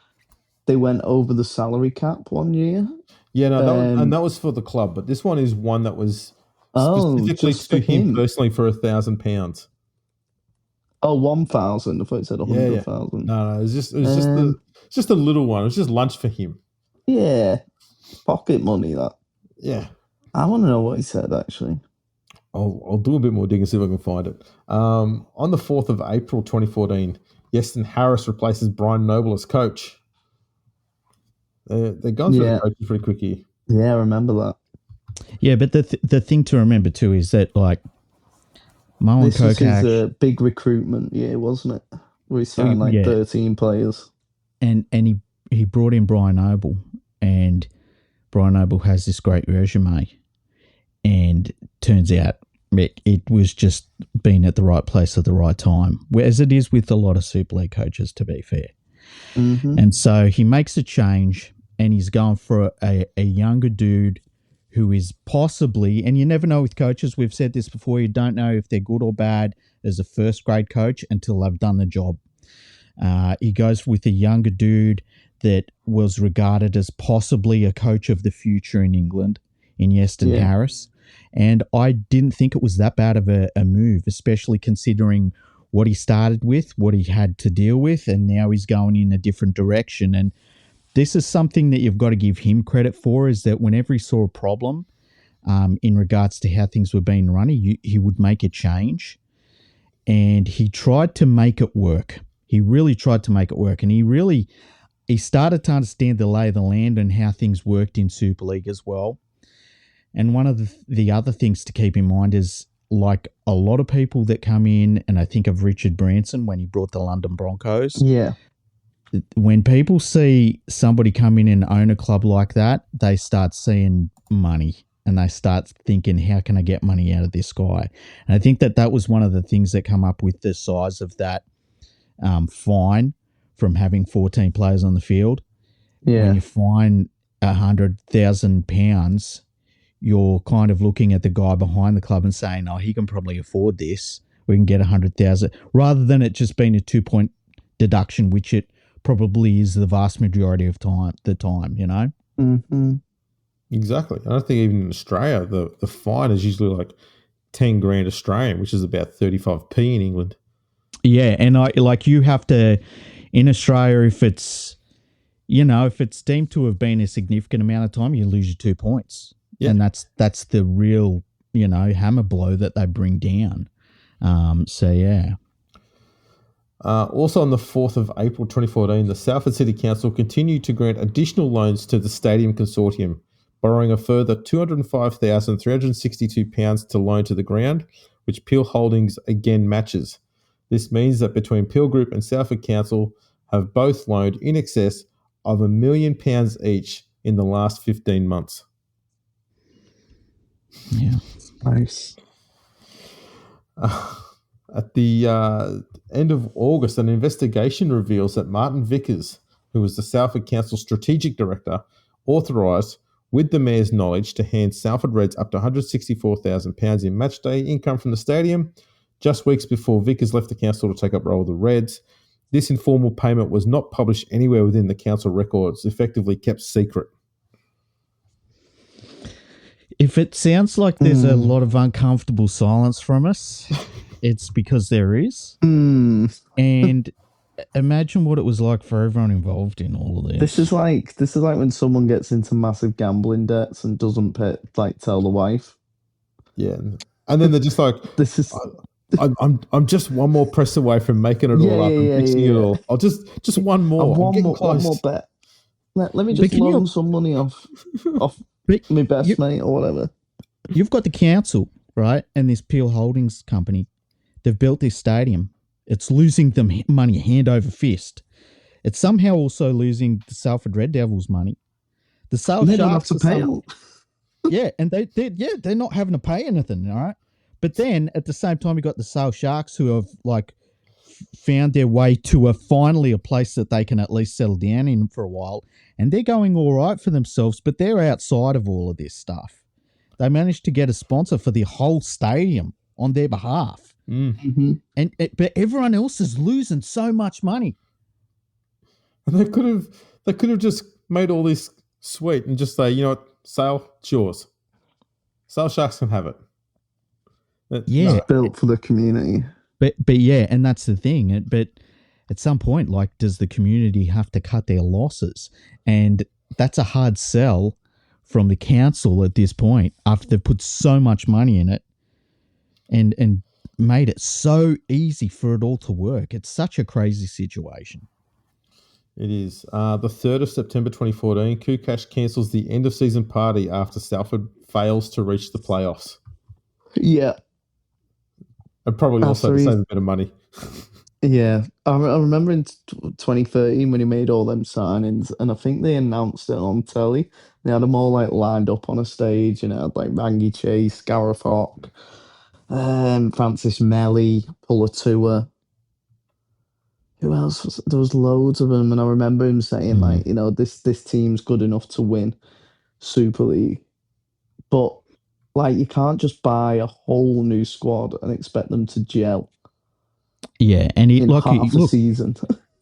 they went over the salary cap one year. Yeah, no, that was for the club, but this one is one that was specifically to him personally for £1,000. Oh, 1,000. I thought it said 100,000. No, it's just a little one. It was just lunch for him. Yeah. pocket money, that. Yeah. I want to know what he said, actually. I'll do a bit more digging, see if I can find it. On the 4th of April 2014, Yeston Harris replaces Brian Noble as coach. They're going through the coaches pretty quick here. Yeah, I remember that. Yeah, but the thing to remember too is that, like, Moen This was Kokash, his big recruitment year, wasn't it? Where he signed 13 players. And he brought in Brian Noble, and Brian Noble has this great resume, and turns out it was just being at the right place at the right time, as it is with a lot of Super League coaches, to be fair. Mm-hmm. And so he makes a change, and he's going for a younger dude who is possibly, and you never know with coaches, we've said this before, you don't know if they're good or bad as a first grade coach until they've done the job. He goes with a younger dude that was regarded as possibly a coach of the future in England, in Yeston Harris. And I didn't think it was that bad of a move, especially considering what he started with, what he had to deal with, and now he's going in a different direction. And this is something that you've got to give him credit for, is that whenever he saw a problem in regards to how things were being run, he would make a change. And he tried to make it work. He really tried to make it work. And he started to understand the lay of the land and how things worked in Super League as well. And one of the other things to keep in mind is, like a lot of people that come in, and I think of Richard Branson when he brought the London Broncos. Yeah. When people see somebody come in and own a club like that, they start seeing money and they start thinking, how can I get money out of this guy? And I think that was one of the things that come up with the size of that fine from having 14 players on the field. Yeah. When you fine £100,000, you're kind of looking at the guy behind the club and saying, oh, he can probably afford this. We can get 100,000, rather than it just being a 2-point deduction, which it probably is the vast majority of the time, you know? Mm-hmm. Exactly. I don't think even in Australia, the fine is usually like 10 grand Australian, which is about 35p in England. Yeah, and you have to, in Australia, if it's deemed to have been a significant amount of time, you lose your 2 points. Yeah. And that's the real, hammer blow that they bring down. So, yeah. Also on the 4th of April 2014, the Salford City Council continued to grant additional loans to the Stadium Consortium, borrowing a further £205,362 to loan to the ground, which Peel Holdings again matches. This means that between Peel Group and Salford Council have both loaned in excess of £1 million each in the last 15 months. Yeah. Nice. At the end of August, an investigation reveals that Martin Vickers, who was the Salford Council Strategic Director, authorised, with the Mayor's knowledge, to hand Salford Reds up to £164,000 in matchday income from the stadium, just weeks before Vickers left the council to take up role of the Reds. This informal payment was not published anywhere within the council records, effectively kept secret. If it sounds like there's a lot of uncomfortable silence from us, it's because there is. And imagine what it was like for everyone involved in all of this. This is like when someone gets into massive gambling debts and doesn't tell the wife. Yeah, and then they're just like, "This is." I'm just one more press away from making it all up and fixing it all. I'll just one more. One more bet. Let me just loan some money off my best mate or whatever. You've got the council, right? And this Peel Holdings company. They've built this stadium. It's losing them money hand over fist. It's somehow also losing the Salford Red Devils money. The Sale Sharks don't have to pay them. Yeah, and they're not having to pay anything, all right? But then at the same time, you got the Sale Sharks who have found their way to finally a place that they can at least settle down in for a while, and they're going all right for themselves. But they're outside of all of this stuff. They managed to get a sponsor for the whole stadium on their behalf, but everyone else is losing so much money. And they could have just made all this sweet and just say, you know what, Sale, it's yours. Sale Sharks can have it. It's built for the community. But yeah, and that's the thing. But at some point, does the community have to cut their losses? And that's a hard sell from the council at this point after they've put so much money in it and made it so easy for it all to work. It's such a crazy situation. It is. The 3rd of September 2014, Kukash cancels the end-of-season party after Salford fails to reach the playoffs. Yeah. And probably also to save a bit of money. Yeah. I remember in 2013 when he made all them signings, and I think they announced it on telly. They had them all like lined up on a stage, like Rangi Chase, Gareth Hock, Francis Melly, Pulatua. Who else? There was loads of them, and I remember him saying this team's good enough to win Super League, but like you can't just buy a whole new squad and expect them to gel. Yeah, and in half a season.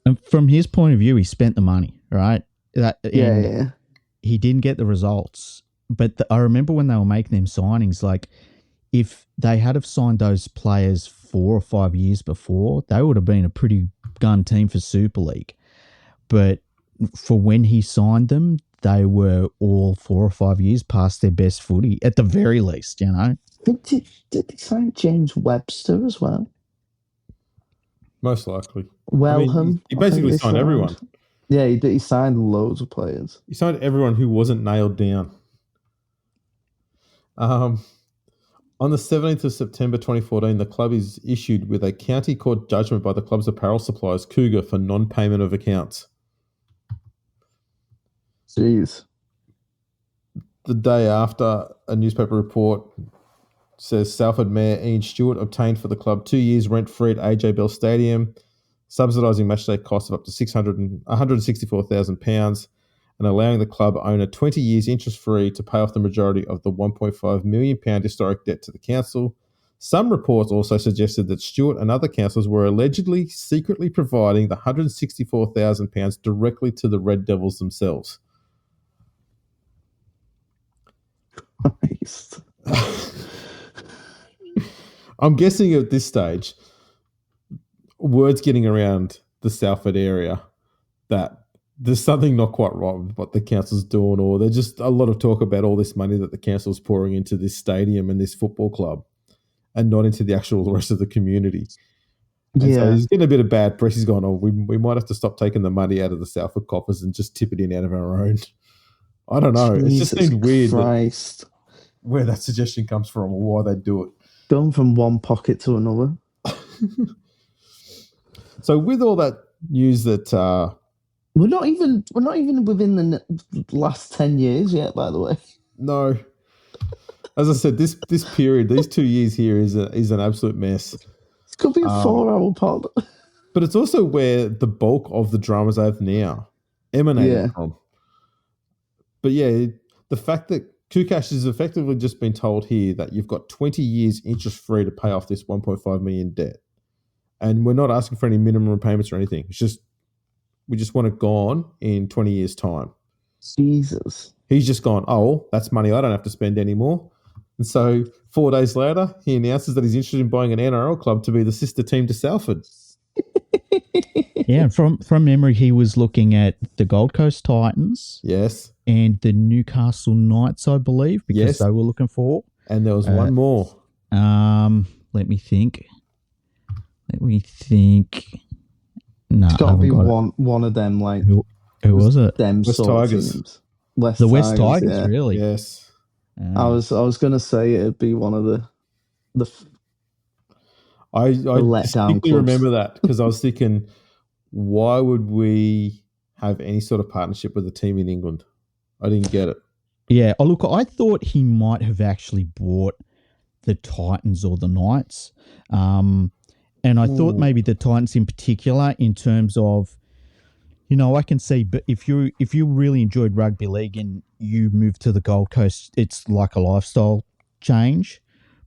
And from his point of view, he spent the money, right? Yeah. He didn't get the results, but I remember when they were making them signings, like if they had have signed those players 4 or 5 years before, they would have been a pretty gun team for Super League. But for when he signed them, they were all 4 or 5 years past their best footy, at the very least, Did he sign James Webster as well? Most likely. Wellham. He basically signed everyone. Yeah, he did. He signed loads of players. He signed everyone who wasn't nailed down. On the 17th of September 2014, the club is issued with a county court judgment by the club's apparel suppliers, Cougar, for non-payment of accounts. Jeez. The day after, a newspaper report says Salford Mayor Ian Stewart obtained for the club 2 years rent-free at AJ Bell Stadium, subsidising matchday costs of up to £164,000 and allowing the club owner 20 years interest-free to pay off the majority of the £1.5 million historic debt to the council. Some reports also suggested that Stewart and other councillors were allegedly secretly providing the £164,000 directly to the Red Devils themselves. Christ. I'm guessing at this stage, word's getting around the Salford area that there's something not quite right with what the council's doing, or there's just a lot of talk about all this money that the council's pouring into this stadium and this football club and not into the actual rest of the community. And so he's getting a bit of bad press. He's gone, we might have to stop taking the money out of the Salford coffers and just tip it in out of our own. I don't know. Jesus, it just seemed weird where that suggestion comes from or why they do it. Going from one pocket to another. So with all that news that we're not even within the last 10 years yet, by the way. No. As I said, this period, these 2 years here is an absolute mess. It's going to be a 4-hour pod. But it's also where the bulk of the dramas I have now emanated from. But yeah, the fact that Kukash has effectively just been told here that you've got 20 years interest-free to pay off this $1.5 million debt. And we're not asking for any minimum repayments or anything. It's just, we just want it gone in 20 years' time. Jesus. He's just gone, that's money I don't have to spend anymore. And so 4 days later, he announces that he's interested in buying an NRL club to be the sister team to Salford. Yeah, from memory, he was looking at the Gold Coast Titans. Yes. And the Newcastle Knights, I believe, because they were looking for. And there was one more. Let me think. No, it's got to be one of them. Like who was it? Them West Tigers. Teams. West Tigers, really? Yes. I was going to say it'd be one of the I distinctly remember that because I was thinking, why would we have any sort of partnership with a team in England? I didn't get it. Yeah. Oh, look, I thought he might have actually bought the Titans or the Knights. And I thought maybe the Titans in particular in terms of, I can see, but if you really enjoyed rugby league and you moved to the Gold Coast, it's like a lifestyle change.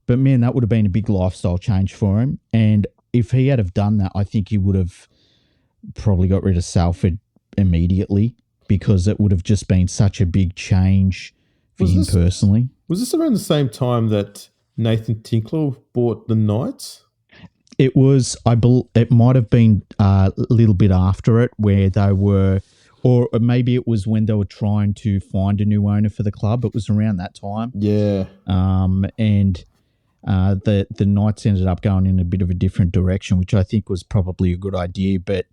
But man, that would have been a big lifestyle change for him. And if he had have done that, I think he would have probably got rid of Salford immediately because it would have just been such a big change for him personally. Was this around the same time that Nathan Tinkler bought the Knights? It was, it might have been a little bit after it where they were Or maybe it was when they were trying to find a new owner for the club. It was around that time. Yeah. And the Knights ended up going in a bit of a different direction, which I think was probably a good idea. But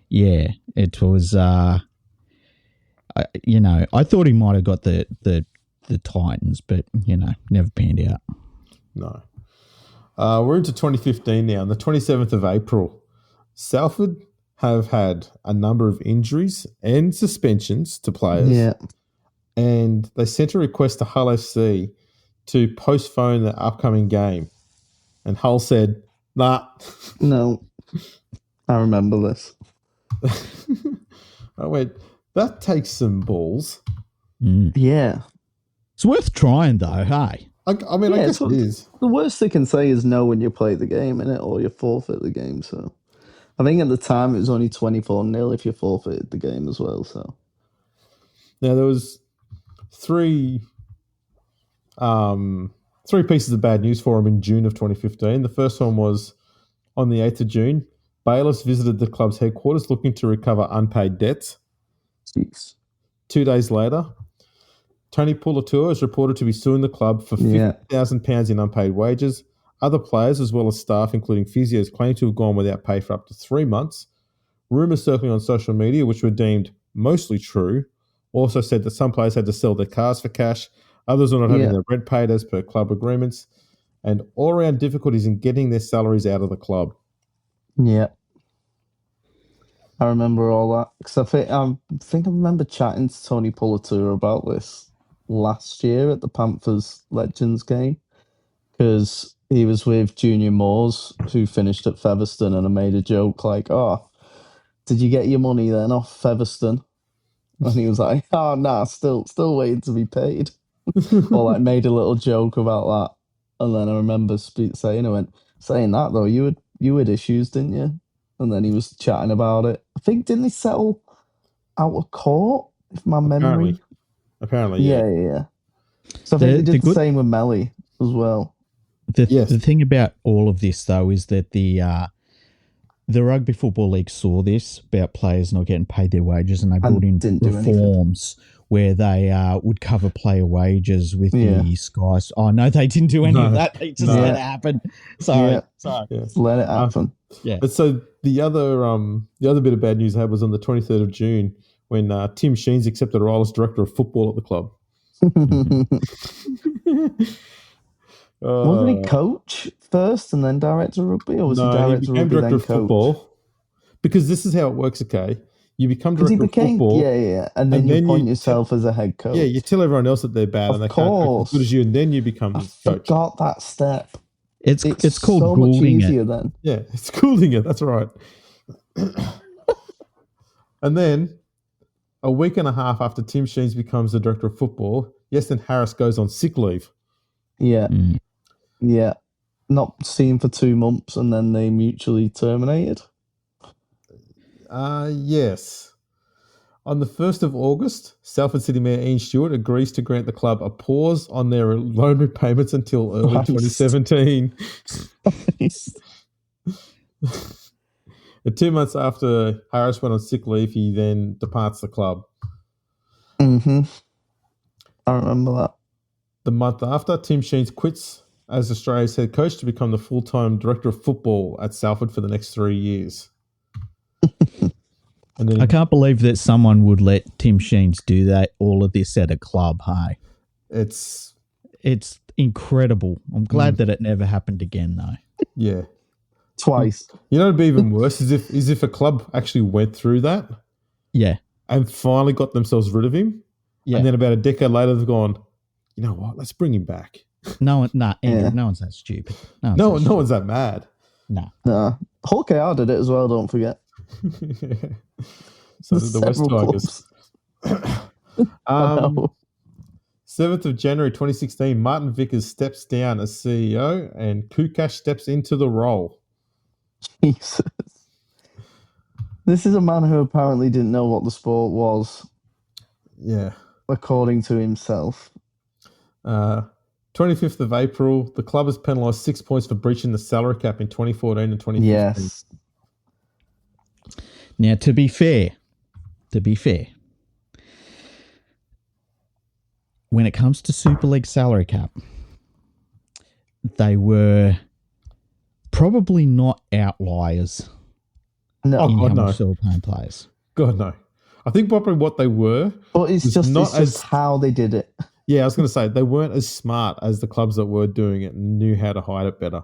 yeah, it was. I thought he might have got the Titans, but never panned out. No. We're into 2015 now. On the 27th of April, Salford have had a number of injuries and suspensions to players. Yeah. And they sent a request to Hull FC to postpone the upcoming game. And Hull said, nah. No. I remember this. I went, that takes some balls. Yeah. It's worth trying, though, hey? I guess it is. The worst they can say is no when you play the game, innit? Or you forfeit the game. So I think at the time it was only 24-0 if you forfeited the game as well. So now there was three pieces of bad news for him in June of 2015. The first one was on the 8th of June. Bailiffs visited the club's headquarters looking to recover unpaid debts. Jeez. 2 days later, Tony Puletua is reported to be suing the club for £50,000 in unpaid wages. Other players, as well as staff, including physios, claim to have gone without pay for up to 3 months. Rumours circling on social media, which were deemed mostly true, also said that some players had to sell their cars for cash. Others were not having their rent paid as per club agreements, and all-around difficulties in getting their salaries out of the club. Yeah. I remember all that. Because I think I remember chatting to Tony Puletua about this last year at the Panthers Legends game. Because he was with Junior Moores, who finished at Featherstone, and I made a joke like, oh, did you get your money then off Featherstone? And he was like, oh, nah, still waiting to be paid. Or like made a little joke about that. And then I remember saying that though, you had issues, didn't you? And then he was chatting about it. I think, didn't they settle out of court? If my memory. Apparently, yeah. Yeah. So I think they did the same with Melly as well. The thing about all of this though is that the Rugby Football League saw this about players not getting paid their wages, and they brought in reforms where they would cover player wages with the Skies. Oh no, they didn't do any of that. They just let it happen. Sorry. Yeah. Let it happen. Yeah. But so the other bit of bad news I had was on the 23rd of June when Tim Sheens accepted a role as director of football at the club. Wasn't he coach first and then director of rugby, or was he director of rugby then coach? Football, because this is how it works. Okay, you become director of football, and then you appoint yourself as a head coach. Yeah, you tell everyone else that they're bad and they can't coach as good as you, and then you become coach. Forgot that step. It's called so much easier then. Yeah, it's schooling it. That's right. And then a week and a half after Tim Sheens becomes the director of football, Yeston Harris goes on sick leave. Yeah. Yeah. Not seen for 2 months and then they mutually terminated. Yes. On the 1st of August, Salford City Mayor Ian Stewart agrees to grant the club a pause on their loan repayments until early 2017. And 2 months after Harris went on sick leave, he then departs the club. I remember that. The month after, Tim Sheens quits as Australia's head coach to become the full-time director of football at Salford for the next 3 years. And then I can't believe that someone would let Tim Sheens do that, all of this at a club, hey? It's incredible. I'm glad that it never happened again, though. Yeah. Twice. You know, it'd be even worse is if a club actually went through that. Yeah. And finally got themselves rid of him. Yeah. And then about a decade later, they've gone, you know what? Let's bring him back. Andrew, no one's that stupid. No one's that mad. No. Hull KR did it as well, don't forget. So did the West Tigers. 7th of January 2016, Martin Vickers steps down as CEO and Kukash steps into the role. Jesus. This is a man who apparently didn't know what the sport was. Yeah. According to himself. 25th of April, the club has penalised 6 points for breaching the salary cap in 2014 and 2015. Yes. Now, to be fair, when it comes to Super League salary cap, they were probably not outliers in how much they were paying players. God, no. I think probably what they were. But it's just how they did it. Yeah, I was going to say, they weren't as smart as the clubs that were doing it and knew how to hide it better.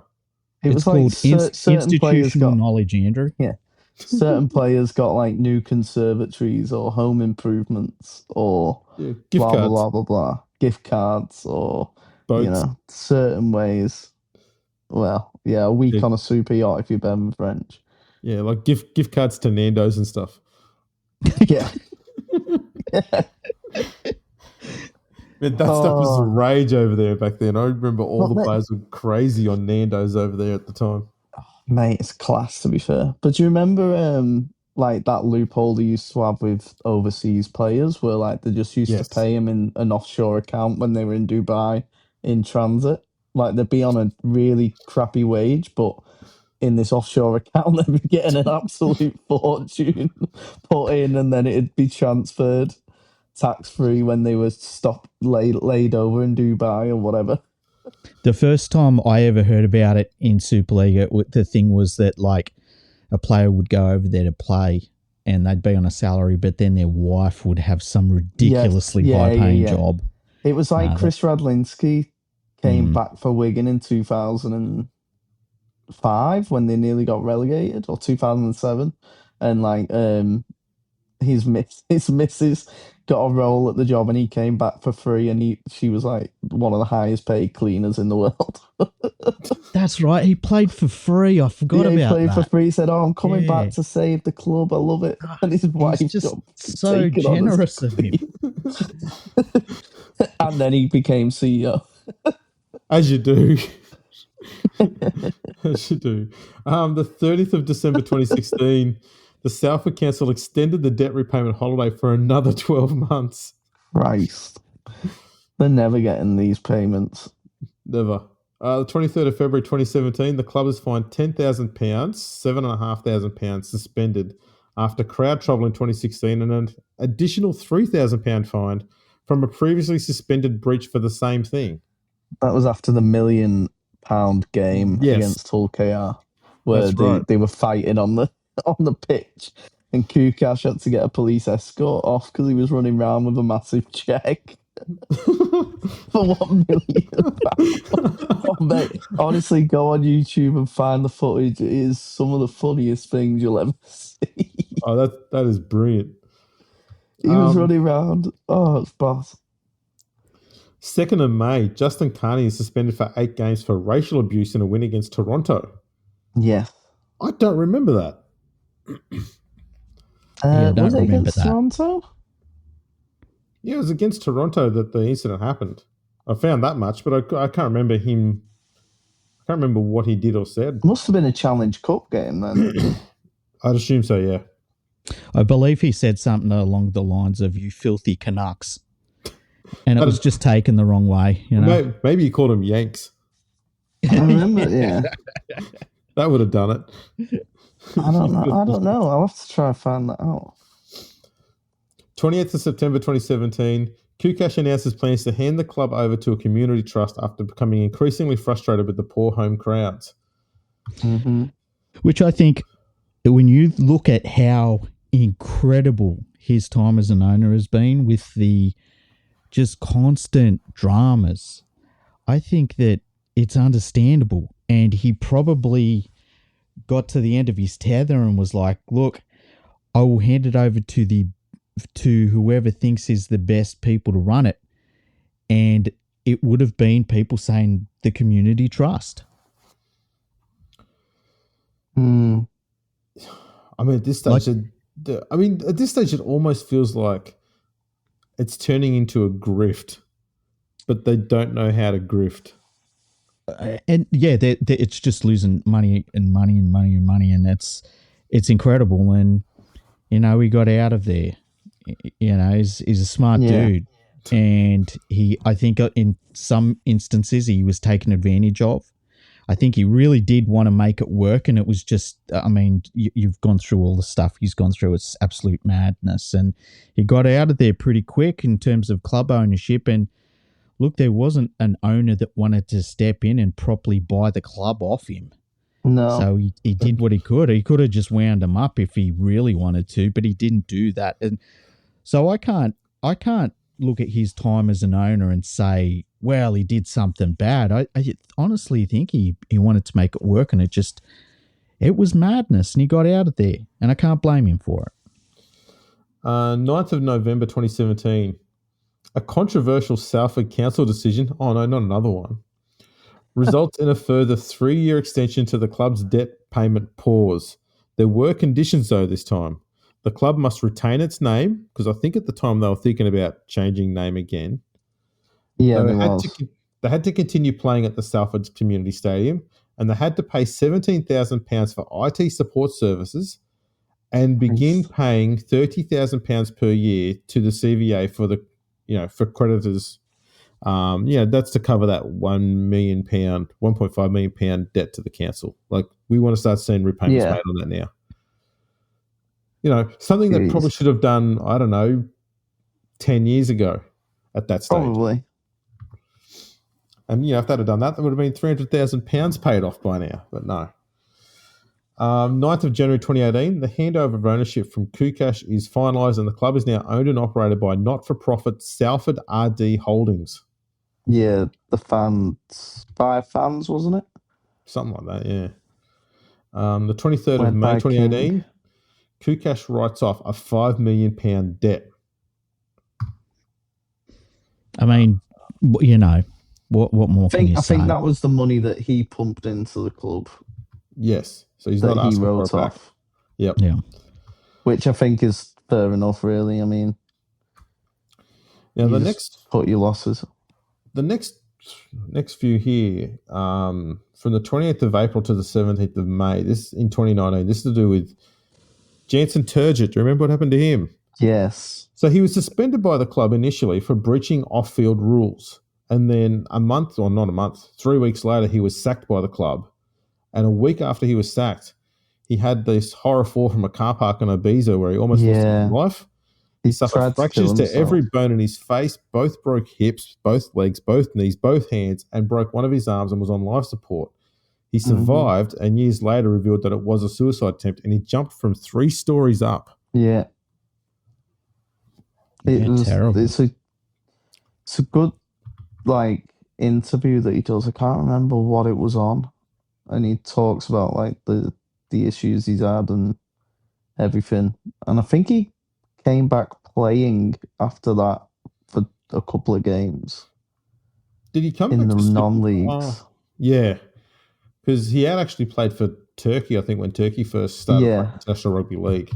It's called institutional knowledge, Andrew. Yeah. Certain players got like new conservatories or home improvements or gift blah, cards. blah, blah, blah, blah. Gift cards or, Boats. certain ways. Well, yeah, a week on a super yacht if you're Ben French. Yeah, like gift cards to Nando's and stuff. Yeah. Man, that stuff was rage over there back then. I remember all the players were crazy on Nando's over there at the time. Oh, mate, it's class, to be fair. But do you remember like that loophole they used to have with overseas players where like they just used to pay them in an offshore account when they were in Dubai in transit? Like they'd be on a really crappy wage, but in this offshore account they'd be getting an absolute fortune put in and then it'd be transferred tax-free when they were laid over in Dubai or whatever. The first time I ever heard about it in Super League, the thing was that like a player would go over there to play and they'd be on a salary, but then their wife would have some ridiculously high-paying job. It was like Chris Radlinski came back for Wigan in 2005 when they nearly got relegated, or 2007, and like his missus got a role at the job and he came back for free and she was like one of the highest paid cleaners in the world. That's right. He played for free. I forgot about that. He played for free. He said, I'm coming back to save the club. I love it. And his wife just so generous of him. And then he became CEO. As you do. As you do. The 30th of December 2016, the Salford Council extended the debt repayment holiday for another 12 months. Christ. They're never getting these payments. Never. The 23rd of February 2017, the club is fined £10,000, £7,500 suspended after crowd trouble in 2016 and an additional £3,000 fine from a previously suspended breach for the same thing. That was after the £1 million game against Hull KR, where they were fighting on the pitch, and Kukash had to get a police escort off because he was running around with a massive check for £1 million. Oh, mate, honestly, go on YouTube and find the footage. It is some of the funniest things you'll ever see. Oh, that is brilliant. He was running around. Oh, it's boss. 2nd of May, Justin Carney is suspended for 8 games for racial abuse in a win against Toronto. Yes. I don't remember that. Was it against Toronto? Yeah, it was against Toronto that the incident happened. I found that much, but I can't remember him. I can't remember what he did or said. Must have been a Challenge Cup game then. I'd assume so, yeah. I believe he said something along the lines of, "You filthy Canucks." And it was just taken the wrong way, you know. Maybe he called him Yanks. I remember, yeah. That would have done it. I don't know. I'll have to try and find that out. 28th of September 2017, Kukash announces plans to hand the club over to a community trust after becoming increasingly frustrated with the poor home crowds. Mm-hmm. Which I think, when you look at how incredible his time as an owner has been with the just constant dramas, I think that it's understandable. And he probably got to the end of his tether and was like, look, I will hand it over to whoever thinks is the best people to run it. And it would have been people saying the community trust. I mean, at this stage, it almost feels like it's turning into a grift, but they don't know how to grift. And yeah, it's just losing money and money and money and money, and it's incredible. And he got out of there. He's a smart dude, and I think in some instances he was taken advantage of. I think he really did want to make it work, and it was just, you've gone through all the stuff he's gone through. It's absolute madness, and he got out of there pretty quick in terms of club ownership, and look, there wasn't an owner that wanted to step in and properly buy the club off him. No. So he did what he could. He could have just wound him up if he really wanted to, but he didn't do that. And so I can't look at his time as an owner and say, well, he did something bad. I honestly think he wanted to make it work, and it was madness, and he got out of there, and I can't blame him for it. 9th of November 2017, a controversial Salford Council decision, oh no, not another one, results in a further 3-year extension to the club's debt payment pause. There were conditions, though, this time. The club must retain its name, because I think at the time they were thinking about changing name again. Yeah, they had to continue playing at the Salford Community Stadium, and they had to pay £17,000 for IT support services and begin paying £30,000 per year to the CVA for creditors. That's to cover that £1 million, £1.5 million debt to the council. Like, we want to start seeing repayments made on that now. Something that probably should have done, I don't know, 10 years ago at that stage. Probably. And, if they'd have done that, there would have been £300,000 paid off by now, but no. 9th of January 2018, the handover of ownership from Kukash is finalised, and the club is now owned and operated by not-for-profit Salford RD Holdings. Yeah, the fans, 5 fans, wasn't it? Something like that, yeah. The 23rd of May 2018, Kukash writes off a £5 million debt. I mean, what more can you say? I think that was the money that he pumped into the club. Yes. So he's not asking for it back. Yep. Yeah. Which I think is fair enough, really. I mean, now the next cut your losses. The next few here, from the 28th of April to the 17th of May, this in 2019, this is to do with Jansen Turgid. Do you remember what happened to him? Yes. So he was suspended by the club initially for breaching off-field rules. And then 3 weeks later, he was sacked by the club. And a week after he was sacked, he had this horror fall from a car park in Ibiza where he almost lost his life. He suffered fractures to every bone in his face, both broke hips, both legs, both knees, both hands, and broke one of his arms and was on life support. He survived and years later revealed that it was a suicide attempt, and he jumped from 3 stories up. Yeah. It was terrible. It's a good interview that he does. I can't remember what it was on. And he talks about the issues he's had and everything. And I think he came back playing after that for a couple of games. Did he come in back the non-leagues? Yeah, because he had actually played for Turkey, I think, when Turkey first started playing International Rugby League.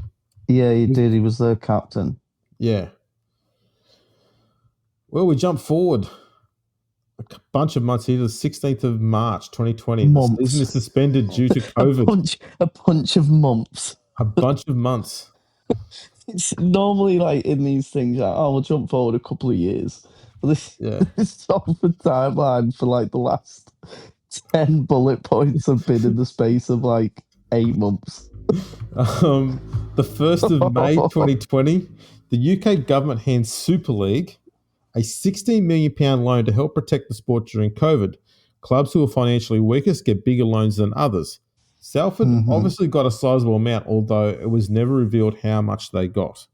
Yeah, he did. He was their captain. Yeah. Well, we jump forward a bunch of months here to the 16th of March 2020. The season is suspended due to COVID. A bunch of months. A bunch of months. It's normally in these things, we'll jump forward a couple of years. But this is off the timeline for the last 10 bullet points have been in the space of 8 months. The 1st of May 2020, the UK government hands Super League a £16 million loan to help protect the sport during COVID. Clubs who are financially weakest get bigger loans than others. Salford obviously got a sizable amount, although it was never revealed how much they got.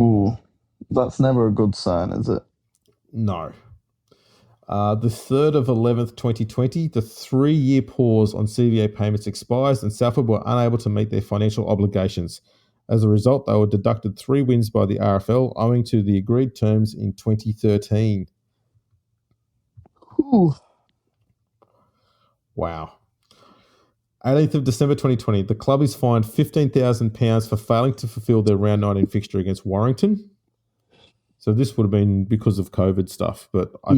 Ooh, that's never a good sign, is it? No. The 3rd of 11th, 2020, the 3-year pause on CVA payments expires and Salford were unable to meet their financial obligations. As a result, they were deducted 3 wins by the RFL owing to the agreed terms in 2013. Ooh. Wow. 18th of December 2020, the club is fined £15,000 for failing to fulfil their round 19 fixture against Warrington. So this would have been because of COVID stuff, but I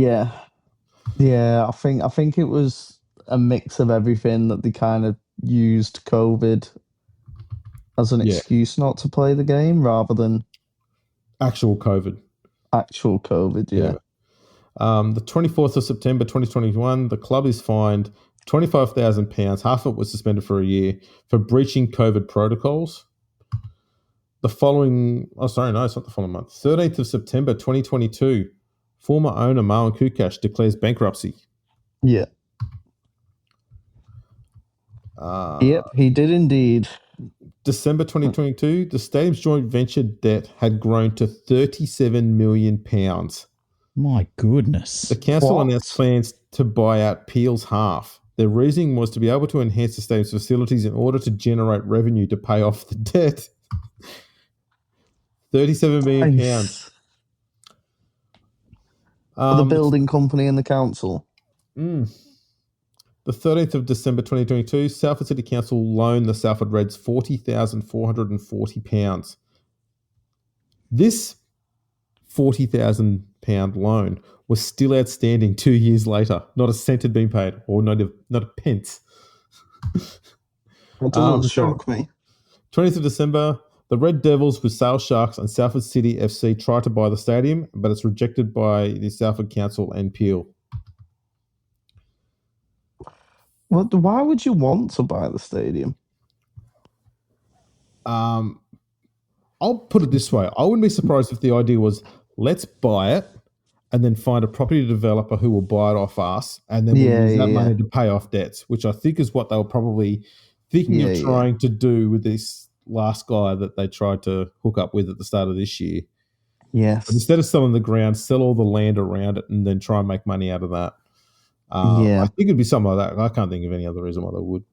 think it was a mix of everything that they kind of used COVID as an excuse not to play the game rather than actual COVID. Yeah. The 24th of September 2021, the club is fined £25,000. Half of it was suspended for a year for breaching COVID protocols. The following, it's not the following month. 13th of September 2022, Former owner Marlon Kukash declares bankruptcy. Yeah. Yep, he did indeed. December 2022, the stadium's joint venture debt had grown to £37 million. My goodness. The council announced plans to buy out Peel's half. Their reasoning was to be able to enhance the stadium's facilities in order to generate revenue to pay off the debt. £37 million. Nice. For the building company and the council. The 13th of December 2022, Salford City Council loaned the Salford Reds £40,440. This £40,000 loan was still outstanding 2 years later. Not a cent had been paid, or not a pence. That doesn't shock me. 20th of December, the Red Devils with Sale Sharks and Salford City FC tried to buy the stadium, but it's rejected by the Salford Council and Peel. Why would you want to buy the stadium? I'll put it this way. I wouldn't be surprised if the idea was, let's buy it and then find a property developer who will buy it off us, and then we'll use that money to pay off debts, which I think is what they were probably thinking of trying to do with this last guy that they tried to hook up with at the start of this year. Yes. But instead of selling the ground, sell all the land around it and then try and make money out of that. I think it'd be something like that. I can't think of any other reason why they would.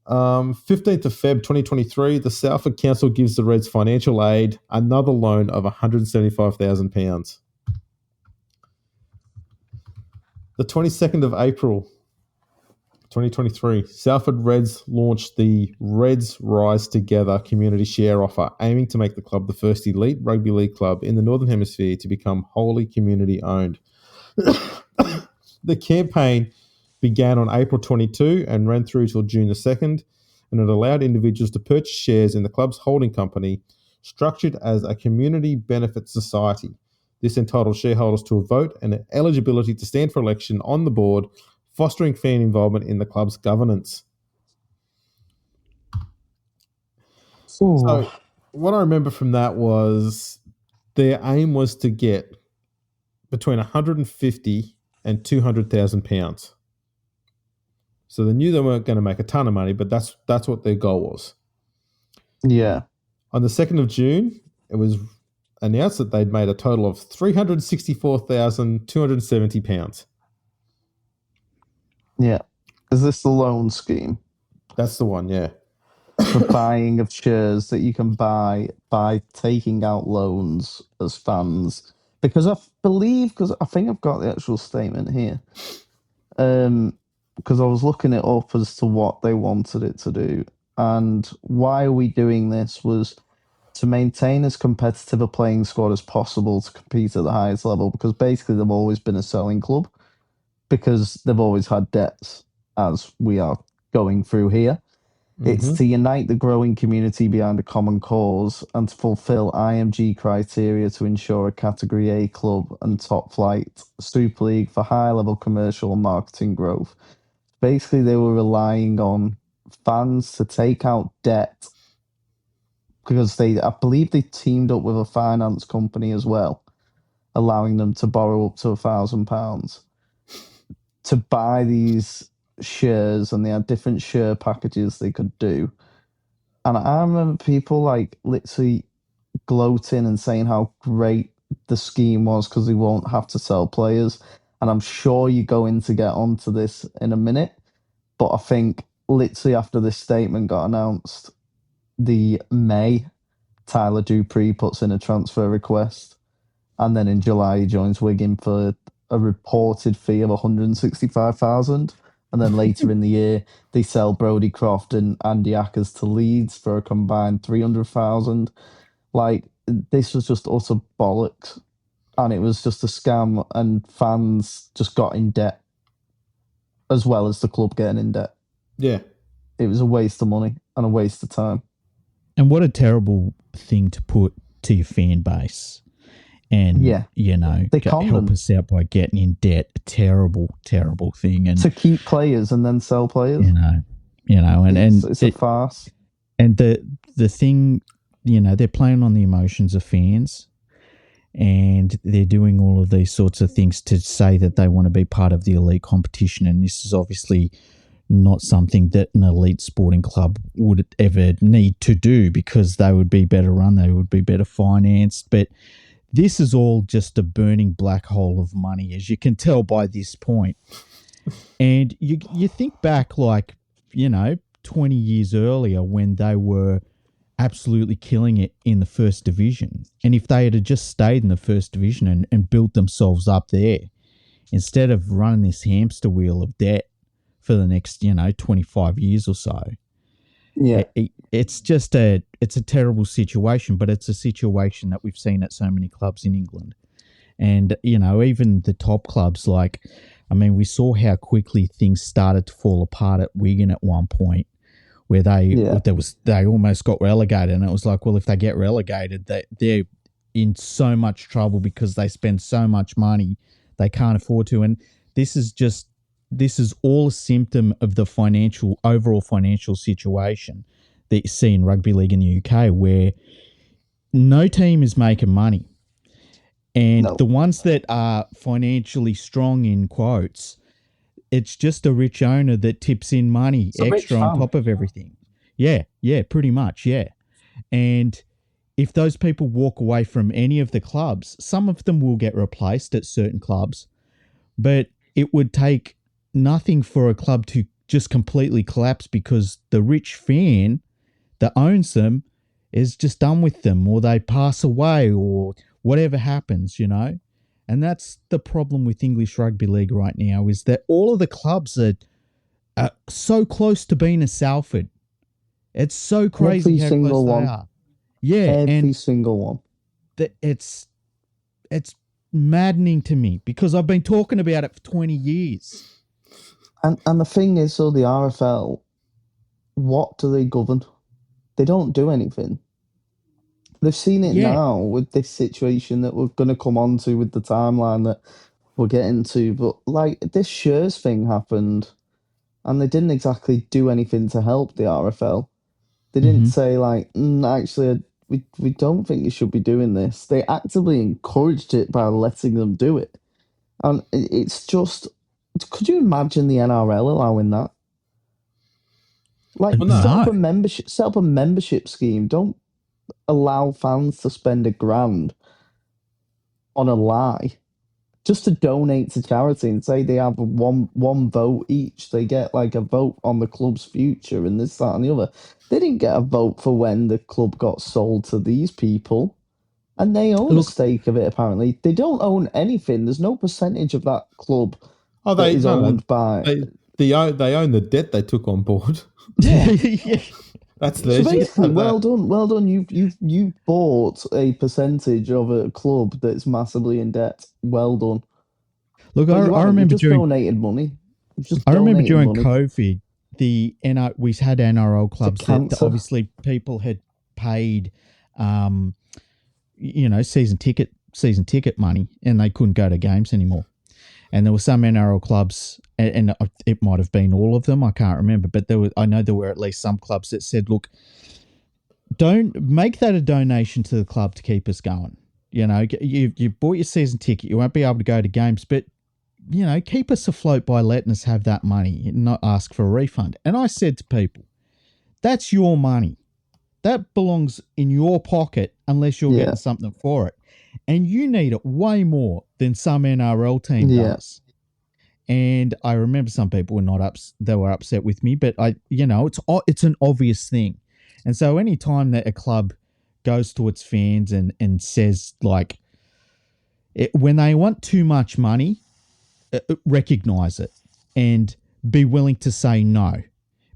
15th of Feb 2023, the Salford Council gives the Reds financial aid, another loan of £175,000. The 22nd of April 2023, Salford Reds launched the Reds Rise Together community share offer, aiming to make the club the first elite rugby league club in the Northern Hemisphere to become wholly community owned. The campaign began on April 22 and ran through till June the 2nd, and it allowed individuals to purchase shares in the club's holding company, structured as a community benefit society. This entitled shareholders to a vote and an eligibility to stand for election on the board, fostering fan involvement in the club's governance. So what I remember from that was their aim was to get between £150,000 and £200,000. So they knew they weren't going to make a ton of money, but that's what their goal was. Yeah. On the 2nd of June, it was announced that they'd made a total of £364,270. Yeah. Is this the loan scheme? That's the one, yeah. The buying of shares that you can buy by taking out loans as fans. Because I think I've got the actual statement here. Because I was looking it up as to what they wanted it to do. And why are we doing this was to maintain as competitive a playing squad as possible to compete at the highest level, because basically they've always been a selling club because they've always had debts, as we are going through here. Mm-hmm. It's to unite the growing community behind a common cause and to fulfill IMG criteria to ensure a Category A club and top flight Super League for high-level commercial and marketing growth. Basically, they were relying on fans to take out debt because I believe they teamed up with a finance company as well, allowing them to borrow up to £1,000 to buy these shares, and they had different share packages they could do. And I remember people like literally gloating and saying how great the scheme was because they won't have to sell players. And I'm sure you're going to get onto this in a minute, but I think literally after this statement got announced, the May, Tyler Dupree puts in a transfer request, and then in July he joins Wigan for a reported fee of $165,000. And then later in the year, they sell Brodie Croft and Andy Ackers to Leeds for a combined $300,000. Like, this was just utter bollocks. And it was just a scam, and fans just got in debt, as well as the club getting in debt. Yeah. It was a waste of money and a waste of time. And what a terrible thing to put to your fan base. And, they help us out by getting in debt. A terrible, terrible thing. And to keep players and then sell players. It's a farce. And the thing, they're playing on the emotions of fans. and they're doing all of these sorts of things to say that they want to be part of the elite competition. And this is obviously not something that an elite sporting club would ever need to do, because they would be better run, they would be better financed. But this is all just a burning black hole of money, as you can tell by this point. And you think back, like, 20 years earlier, when they were absolutely killing it in the first division. And if they had just stayed in the first division and built themselves up there, instead of running this hamster wheel of debt for the next, 25 years or so. Yeah. It's a terrible situation, but it's a situation that we've seen at so many clubs in England. And, even the top clubs, we saw how quickly things started to fall apart at Wigan at one point, where they almost got relegated. And it was like, well, if they get relegated, they're in so much trouble because they spend so much money they can't afford to. And this is all a symptom of the overall financial situation that you see in rugby league in the UK, where no team is making money. And the ones that are financially strong, in quotes, it's just a rich owner that tips in money extra on top of everything. Yeah, pretty much, yeah. And if those people walk away from any of the clubs, some of them will get replaced at certain clubs, but it would take nothing for a club to just completely collapse because the rich fan that owns them is just done with them, or they pass away, or whatever happens, And that's the problem with English rugby league right now, is that all of the clubs are so close to being a Salford. It's so crazy how close they are. Yeah, every single one. It's maddening to me, because I've been talking about it for 20 years. And the thing is, so the RFL, what do they govern? They don't do anything. They've seen it now with this situation that we're going to come on to with the timeline that we're getting to. But, this shares thing happened, and they didn't exactly do anything to help the RFL. They didn't say, actually, we don't think you should be doing this. They actively encouraged it by letting them do it. And it's just... Could you imagine the NRL allowing that? Set up a membership scheme. Don't allow fans to spend $1,000 on a lie just to donate to charity, and say they have one vote each. They get a vote on the club's future and this, that, and the other. They didn't get a vote for when the club got sold to these people, and they own a stake of it. Apparently, they don't own anything. There's no percentage of that club owned by. They own the debt they took on board. Yeah. That's their basically, well done. You bought a percentage of a club that's massively in debt. Well done. Look, I remember donated money. During COVID, we had NRL clubs that obviously people had paid, season ticket money, and they couldn't go to games anymore. And there were some NRL clubs, and it might have been all of them, I can't remember, but I know there were at least some clubs that said, look, don't make that a donation to the club to keep us going. You bought your season ticket, you won't be able to go to games, but, keep us afloat by letting us have that money and not ask for a refund. And I said to people, that's your money. That belongs in your pocket unless you're getting something for it. And you need it way more than some NRL team does. And I remember some people were upset with me, but it's an obvious thing. And so any time that a club goes to its fans and says, when they want too much money, recognize it and be willing to say no.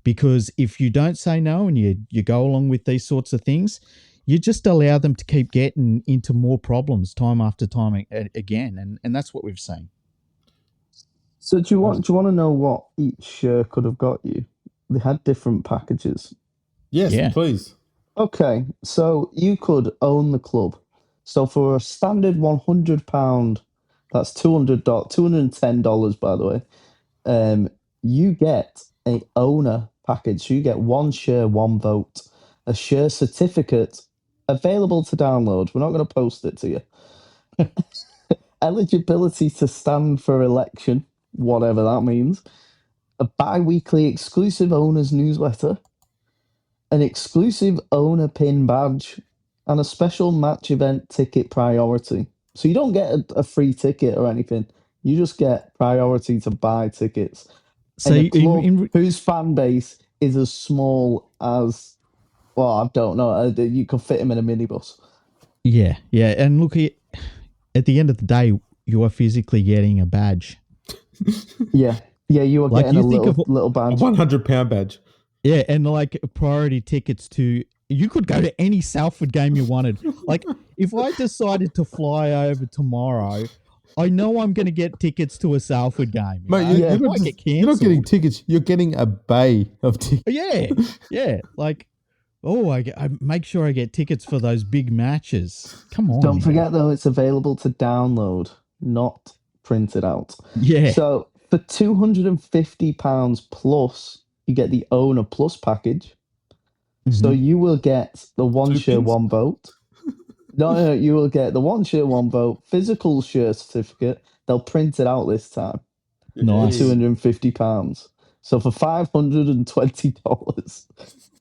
Because if you don't say no and you go along with these sorts of things, you just allow them to keep getting into more problems time after time again. And that's what we've seen. So do you want to know what each could have got you? They had different packages. Yes, please. Okay, so you could own the club. So for a standard £100, that's $210, by the way. You get a owner package. So you get one share, one vote, a share certificate available to download. We're not going to post it to you. Eligibility to stand for election, whatever that means. A bi-weekly exclusive owners newsletter. An exclusive owner pin badge. And a special match event ticket priority. So you don't get a free ticket or anything. You just get priority to buy tickets. So in a club whose fan base is as small as, well, I don't know. You could fit him in a minibus. Yeah. And look, at the end of the day, you are physically getting a badge. Yeah, you are getting a little badge. A £100 badge. Yeah, and like priority tickets to, you could go to any Salford game you wanted. Like, if I decided to fly over tomorrow, I know I'm going to get tickets to a Salford game. Mate, you're not getting tickets. You're getting a bay of tickets. Yeah. Like, I make sure I get tickets for those big matches. Come on. Don't forget, though, it's available to download, not printed out. Yeah. So for £250 plus, you get the Owner Plus package. Mm-hmm. So you will get the one shirt, one vote. No, you will get the one shirt, one vote, physical shirt certificate. They'll print it out this time. Nice. For £250. So for $520.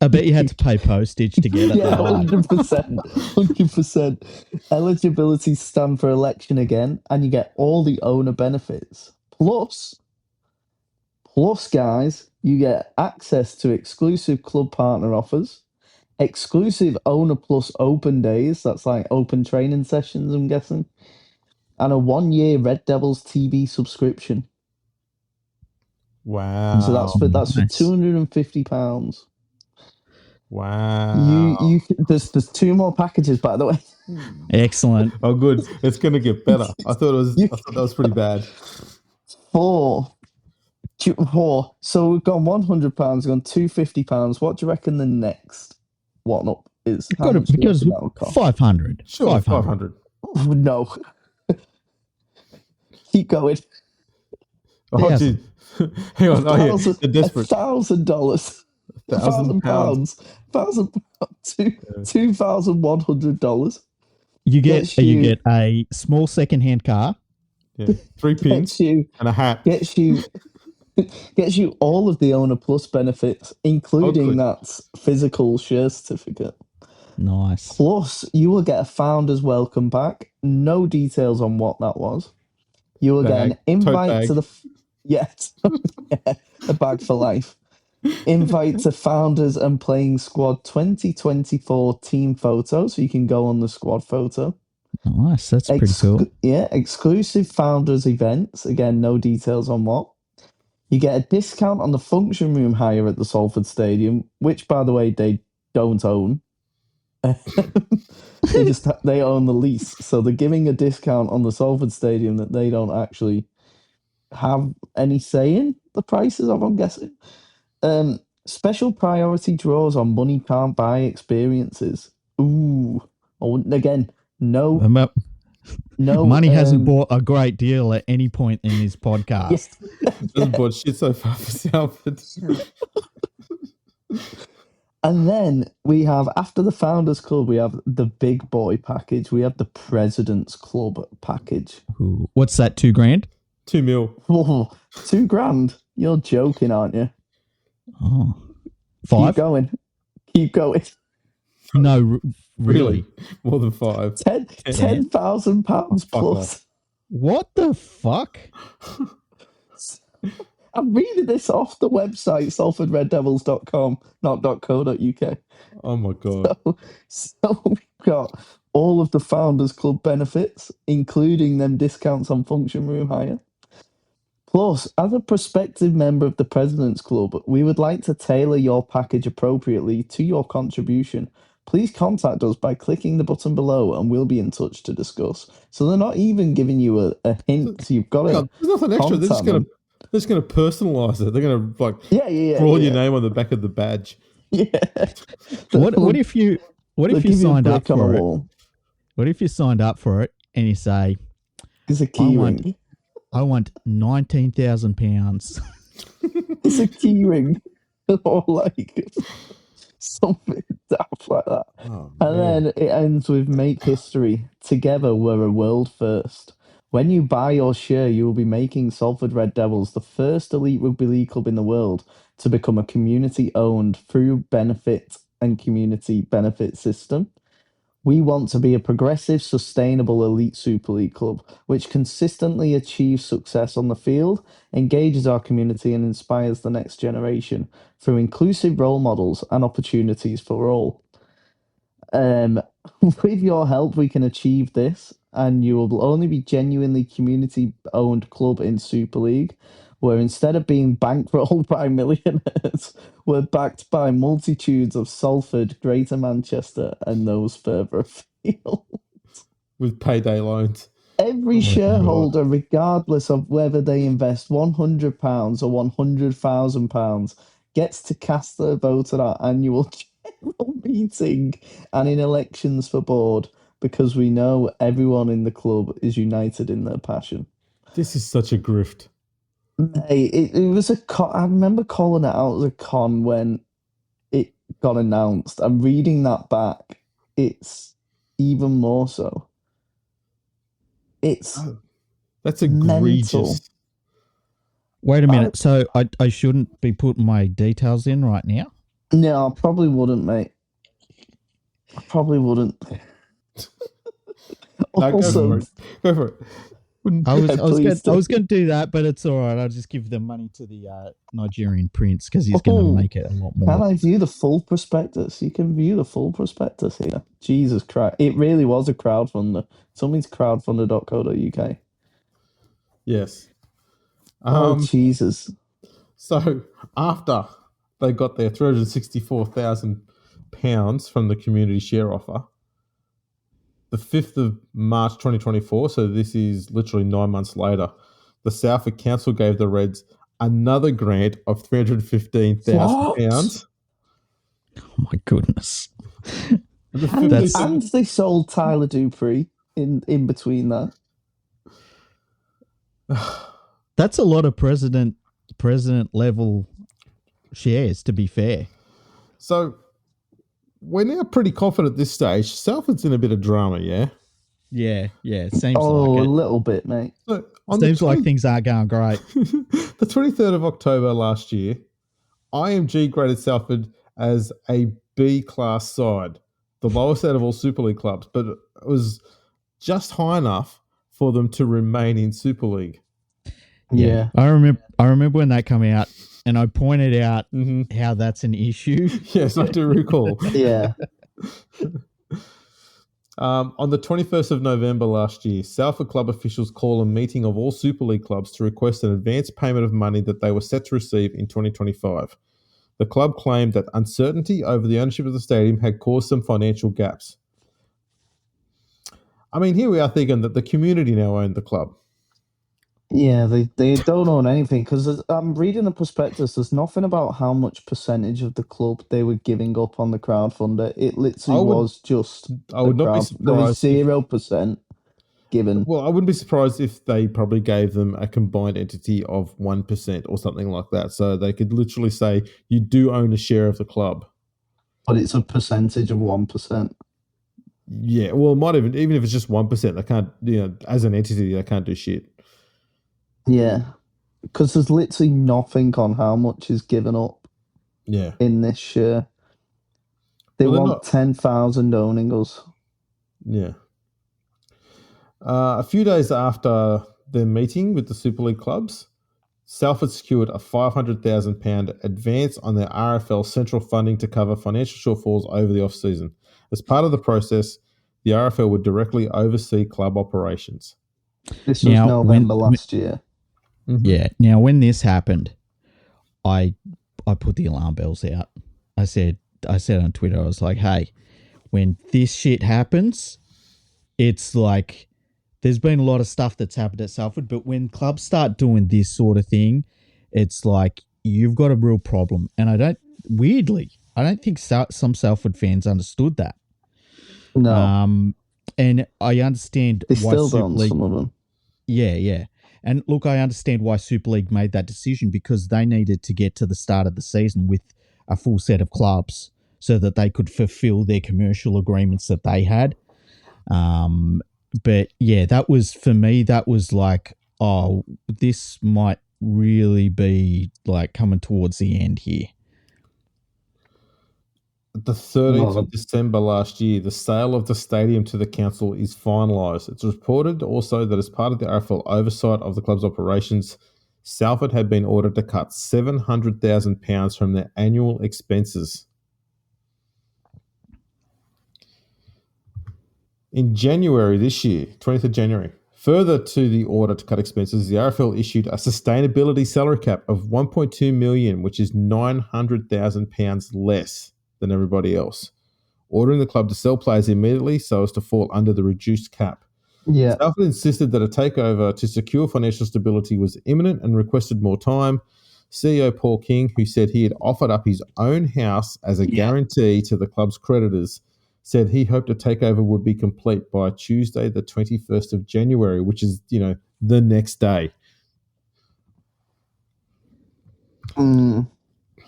I bet you had to pay postage to get it. Yeah, 100%. Eligibility stand for election again, and you get all the owner benefits. Plus, guys, you get access to exclusive club partner offers, exclusive Owner Plus open days, that's like open training sessions, I'm guessing, and a 1-year Red Devils TV subscription. Wow. So that's for £250. Wow. There's 2 more packages, by the way. Excellent. Oh, good. It's going to get better. I thought that was pretty bad. 4. So we've gone £100, we've gone £250. What do you reckon the next one up is? Because 500. Sure, 500. Oh, no. Keep going. Oh, geez. Hang on. They're desperate. $1,000. £1,000. $2,100. You get a small second-hand car. Yeah, 3 pins and a hat. Gets you all of the Owner Plus benefits, including that physical share certificate. Nice. Plus, you will get a founder's welcome pack. No details on what that was. You will get an invite to the... Yes. A bag for life. Invite to Founders and Playing Squad 2024 team photo, so you can go on the squad photo. Nice, that's pretty cool. Yeah, exclusive Founders events. Again, no details on what. You get a discount on the function room hire at the Salford Stadium, which, by the way, they don't own. They own the lease, so they're giving a discount on the Salford Stadium that they don't actually have any say in the prices of, I'm guessing. Special priority draws on money can't buy experiences. Ooh. Again, no. Money hasn't bought a great deal at any point in this podcast. Doesn't bought shit so far for Salford. And then we have, after the Founders Club, we have the big boy package. We have the President's Club package. Ooh. What's that, $2,000? $2 million. Whoa, $2,000? You're joking, aren't you? Oh. 5? Keep going. No, really? More than 5. £10,000 plus. What the fuck? I'm reading this off the website, salfordreddevils.com, not .co.uk. Oh my God. So we've got all of the Founders Club benefits, including them discounts on function room hire. Plus, as a prospective member of the President's Club, we would like to tailor your package appropriately to your contribution. Please contact us by clicking the button below and we'll be in touch to discuss. So they're not even giving you a hint. You've got to. There's nothing extra. They're just going to personalize it. They're going to scroll your name on the back of the badge. Yeah. What if you signed up for it? What if you signed up for it and you say, "It's a key ring. I want £19,000." It's a key ring, or like something daft like that. Oh, and then it ends with make history. together were a world first. When you buy your share, you will be making Salford Red Devils the first elite rugby league club in the world to become a community-owned through benefit and community benefit system. We want to be a progressive, sustainable elite Super League club, which consistently achieves success on the field, engages our community, and inspires the next generation through inclusive role models and opportunities for all. With your help, we can achieve this, and you will only be genuinely community-owned club in Super League, where instead of being bankrolled by millionaires, we're backed by multitudes of Salford, Greater Manchester, and those further afield. With payday loans. Every shareholder, regardless of whether they invest £100 or £100,000, gets to cast their vote at our annual general meeting and in elections for board, because we know everyone in the club is united in their passion. This is such a grift. Mate, it was a con. I remember calling it out as a con when it got announced. I'm reading that back. It's even more so. It's that's egregious. Mental. Wait a minute. So I shouldn't be putting my details in right now? No, I probably wouldn't, mate. I probably wouldn't. No, Also, go for it. I was going to do that, but it's all right. I'll just give the money to the Nigerian prince because he's going to make it a lot more. Can I view the full prospectus? You can view the full prospectus here. Jesus Christ. It really was a crowdfunder. Something's crowdfunder.co.uk. Yes. Jesus. So after they got their £364,000 from the community share offer, the 5th of March 2024, so this is literally 9 months later, the Salford Council gave the Reds another grant of £315,000. Oh my goodness. And they sold Tyler Dupree in between that. That's a lot of president level shares, to be fair. So we're now pretty confident at this stage. Salford's in a bit of drama, yeah? Yeah. Seems like it. A little bit, mate. So seems like things aren't going great. The 23rd of October last year, IMG graded Salford as a B-class side, the lowest out of all Super League clubs, but it was just high enough for them to remain in Super League. Yeah. I remember when that came out, and I pointed out how that's an issue. Yes, I do recall. Yeah. On the 21st of November last year, Salford club officials called a meeting of all Super League clubs to request an advance payment of money that they were set to receive in 2025. The club claimed that uncertainty over the ownership of the stadium had caused some financial gaps. I mean, here we are thinking that the community now owned the club. Yeah, they don't own anything, because I'm reading the prospectus. There's nothing about how much percentage of the club they were giving up on the crowdfunder. It literally was just. I would not be surprised. There was 0% given. Well, I wouldn't be surprised if they probably gave them a combined entity of 1% or something like that. So they could literally say, you do own a share of the club. But it's a percentage of 1%. Yeah, well, it might even if it's just 1%, they can't, as an entity, they can't do shit. Yeah, because there's literally nothing on how much is given up. Yeah, in this share, they want 10,000 owning us. Yeah. A few days after their meeting with the Super League clubs, Salford secured a £500,000 advance on their RFL central funding to cover financial shortfalls over the off-season. As part of the process, the RFL would directly oversee club operations. This was November last year. Mm-hmm. Yeah. Now, when this happened, I put the alarm bells out. I said on Twitter, I was like, hey, when this shit happens, it's like there's been a lot of stuff that's happened at Salford, but when clubs start doing this sort of thing, it's like you've got a real problem. And I don't think some Salford fans understood that. No. And I understand why still don't, some of them. Yeah. And look, I understand why Super League made that decision, because they needed to get to the start of the season with a full set of clubs so that they could fulfill their commercial agreements that they had. But yeah, that was for me. That was like, oh, this might really be like coming towards the end here. The 13th of December last year, the sale of the stadium to the council is finalised. It's reported also that as part of the RFL oversight of the club's operations, Salford had been ordered to cut £700,000 from their annual expenses. In January this year, 20th of January, further to the order to cut expenses, the RFL issued a sustainability salary cap of $1.2 million, which is £900,000 less than everybody else, ordering the club to sell players immediately so as to fall under the reduced cap. Yeah. Salford insisted that a takeover to secure financial stability was imminent and requested more time. CEO Paul King, who said he had offered up his own house as a guarantee to the club's creditors, said he hoped a takeover would be complete by Tuesday, the 21st of January, which is, the next day.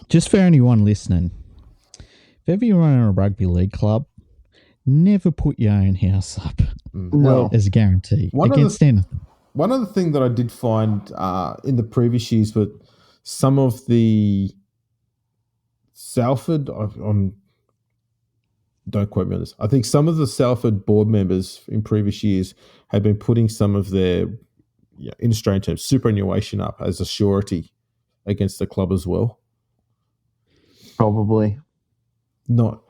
Just for anyone listening, if ever you run a rugby league club, never put your own house up. No. As a guarantee against anything. One other thing that I did find in the previous years with some of the Salford, don't quote me on this, I think some of the Salford board members in previous years had been putting some of their, in Australian terms, superannuation up as a surety against the club as well. Probably. Not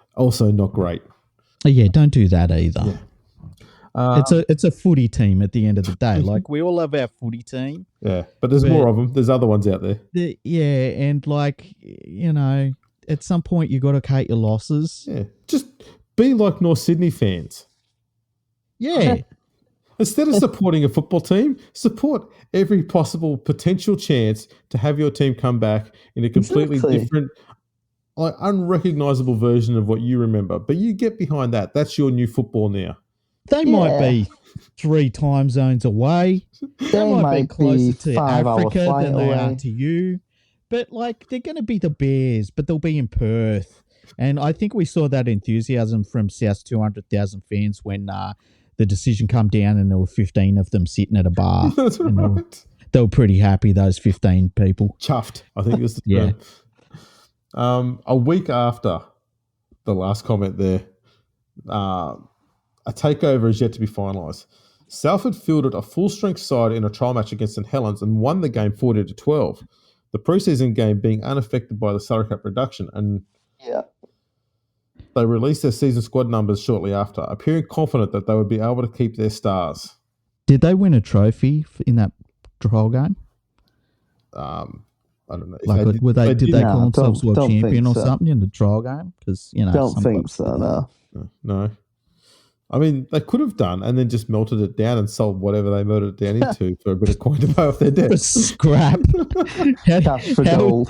great. Yeah, don't do that either. Yeah. It's a footy team at the end of the day. Like, we all love our footy team. Yeah, but there's more of them. There's other ones out there. And at some point you got to cut your losses. Yeah, just be like North Sydney fans. Yeah. Instead of supporting a football team, support every possible potential chance to have your team come back in a completely different, unrecognizable version of what you remember. But you get behind that. That's your new football now. They might be 3 time zones away. They might be closer to Africa than they are to you. But, they're going to be the Bears, but they'll be in Perth. And I think we saw that enthusiasm from South's 200,000 fans when the decision come down and there were 15 of them sitting at a bar. That's right. They were pretty happy, those 15 people. Chuffed, I think is the term. A week after the last comment there, a takeover is yet to be finalised. Salford fielded a full-strength side in a trial match against St Helens and won the game 40-12. The preseason game being unaffected by the salary cap reduction, and they released their season squad numbers shortly after, appearing confident that they would be able to keep their stars. Did they win a trophy in that trial game? I don't know. Did they call themselves world champion or something in the trial game? Because don't think so. No. I mean, they could have done and then just melted it down and sold whatever they melted it down into for a bit of coin to pay off their debt. Scrap. Cash for gold.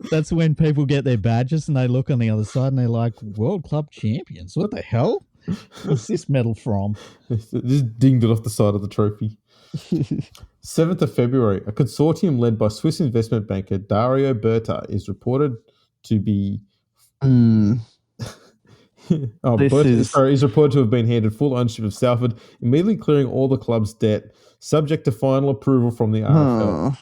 That's when people get their badges and they look on the other side and they're like, World Club Champions. What the hell? What's this medal from? Just dinged it off the side of the trophy. 7th of February, a consortium led by Swiss investment banker Dario Berta is reported to be... He's reported to have been handed full ownership of Salford, immediately clearing all the club's debt, subject to final approval from the RFL.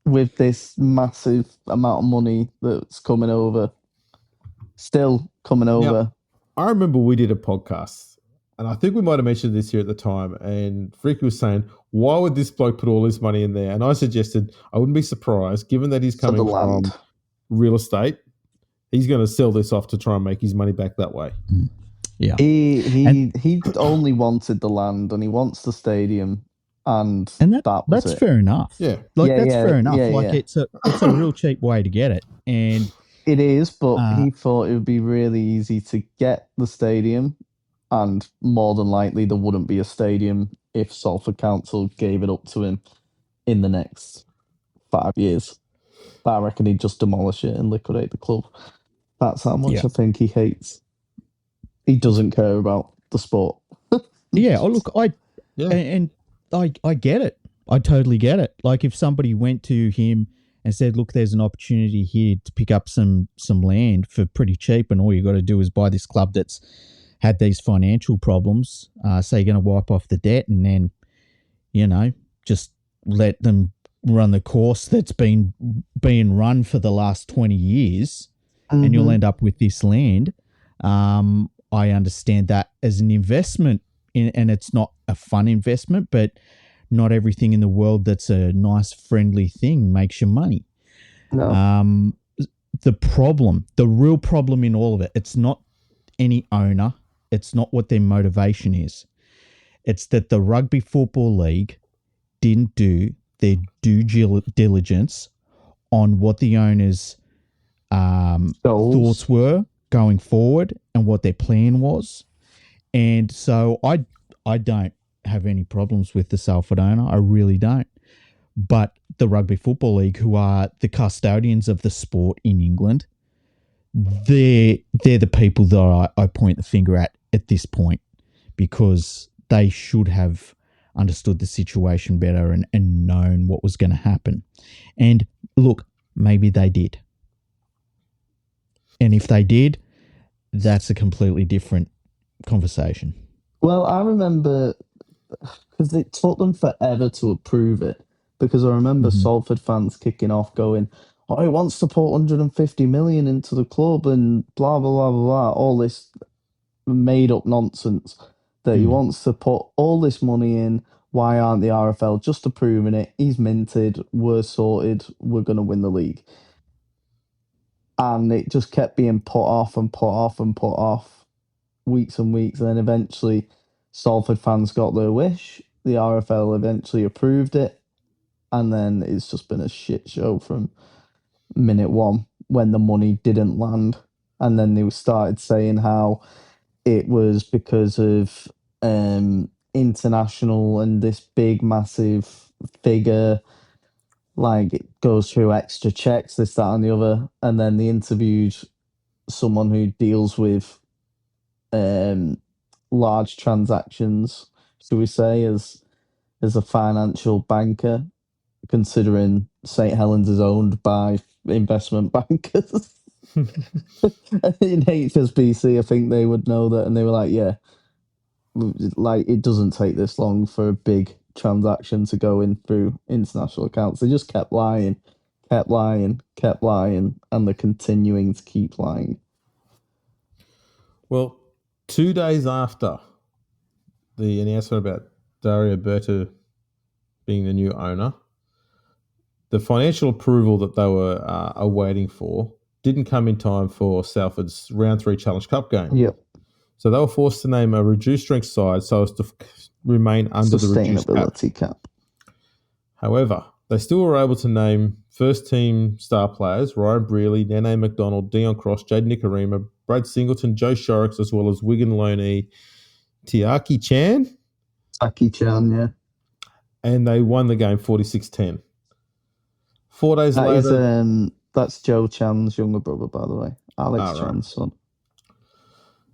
With this massive amount of money that's coming over, still coming over. Now, I remember we did a podcast, and I think we might have mentioned this here at the time, and Freaky was saying, why would this bloke put all his money in there? And I suggested I wouldn't be surprised, given that he's coming from real estate, he's going to sell this off to try and make his money back that way. Yeah. He only wanted the land and he wants the stadium, and that's fair enough. Yeah. That's fair enough. It's a real cheap way to get it. And it is, but he thought it would be really easy to get the stadium, and more than likely there wouldn't be a stadium if Salford Council gave it up to him in the next 5 years. But I reckon he'd just demolish it and liquidate the club. That's how much I think he hates. He doesn't care about the sport. I get it. I totally get it. Like, if somebody went to him and said, look, there's an opportunity here to pick up some land for pretty cheap, and all you got to do is buy this club that's had these financial problems, so you're going to wipe off the debt and then, just let them run the course that's been being run for the last 20 years, and you'll end up with this land. I understand that as an investment, and it's not a fun investment, but not everything in the world that's a nice, friendly thing makes you money. No. The real problem in all of it, it's not any owner. It's not what their motivation is. It's that the Rugby Football League didn't do their due diligence on what the owners' thoughts were going forward and what their plan was. And so I don't have any problems with the Salford owner. I really don't. But the Rugby Football League, who are the custodians of the sport in England, they're the people that I point the finger at this point, because they should have understood the situation better and known what was going to happen. And look, maybe they did. And if they did, that's a completely different conversation. Well, I remember, because it took them forever to approve it, because I remember Salford fans kicking off going, oh, he wants to put 150 million into the club and blah, blah, blah, blah, blah, all this made-up nonsense that he wants to put all this money in. Why aren't the RFL just approving it? He's minted, we're sorted, we're going to win the league. And it just kept being put off and put off and put off weeks and weeks. And then eventually Salford fans got their wish. The RFL eventually approved it. And then it's just been a shit show from minute one when the money didn't land. And then they started saying how it was because of international and this big, massive figure, like it goes through extra checks, this, that, and the other. And then they interviewed someone who deals with large transactions, should we say, as a financial banker, considering St. Helens is owned by investment bankers. In HSBC, I think they would know that, and they were like, yeah, like it doesn't take this long for a big transaction to go in through international accounts. They just kept lying, and they're continuing to keep lying. Well, 2 days after the announcement about Dario Berta being the new owner, the financial approval that they were awaiting for didn't come in time for Salford's Round 3 Challenge Cup game. Yep. So they were forced to name a reduced strength side so as to remain under the reduced cap. However, they still were able to name first-team star players Ryan Brearley, Nene McDonald, Dion Cross, Jade Nikarima, Brad Singleton, Joe Shorrocks, as well as Wigan loanee Tiaki Chan. Yeah. And they won the game 46-10. 4 days later... that's Joe Chan's younger brother, by the way. Alex Chan's son.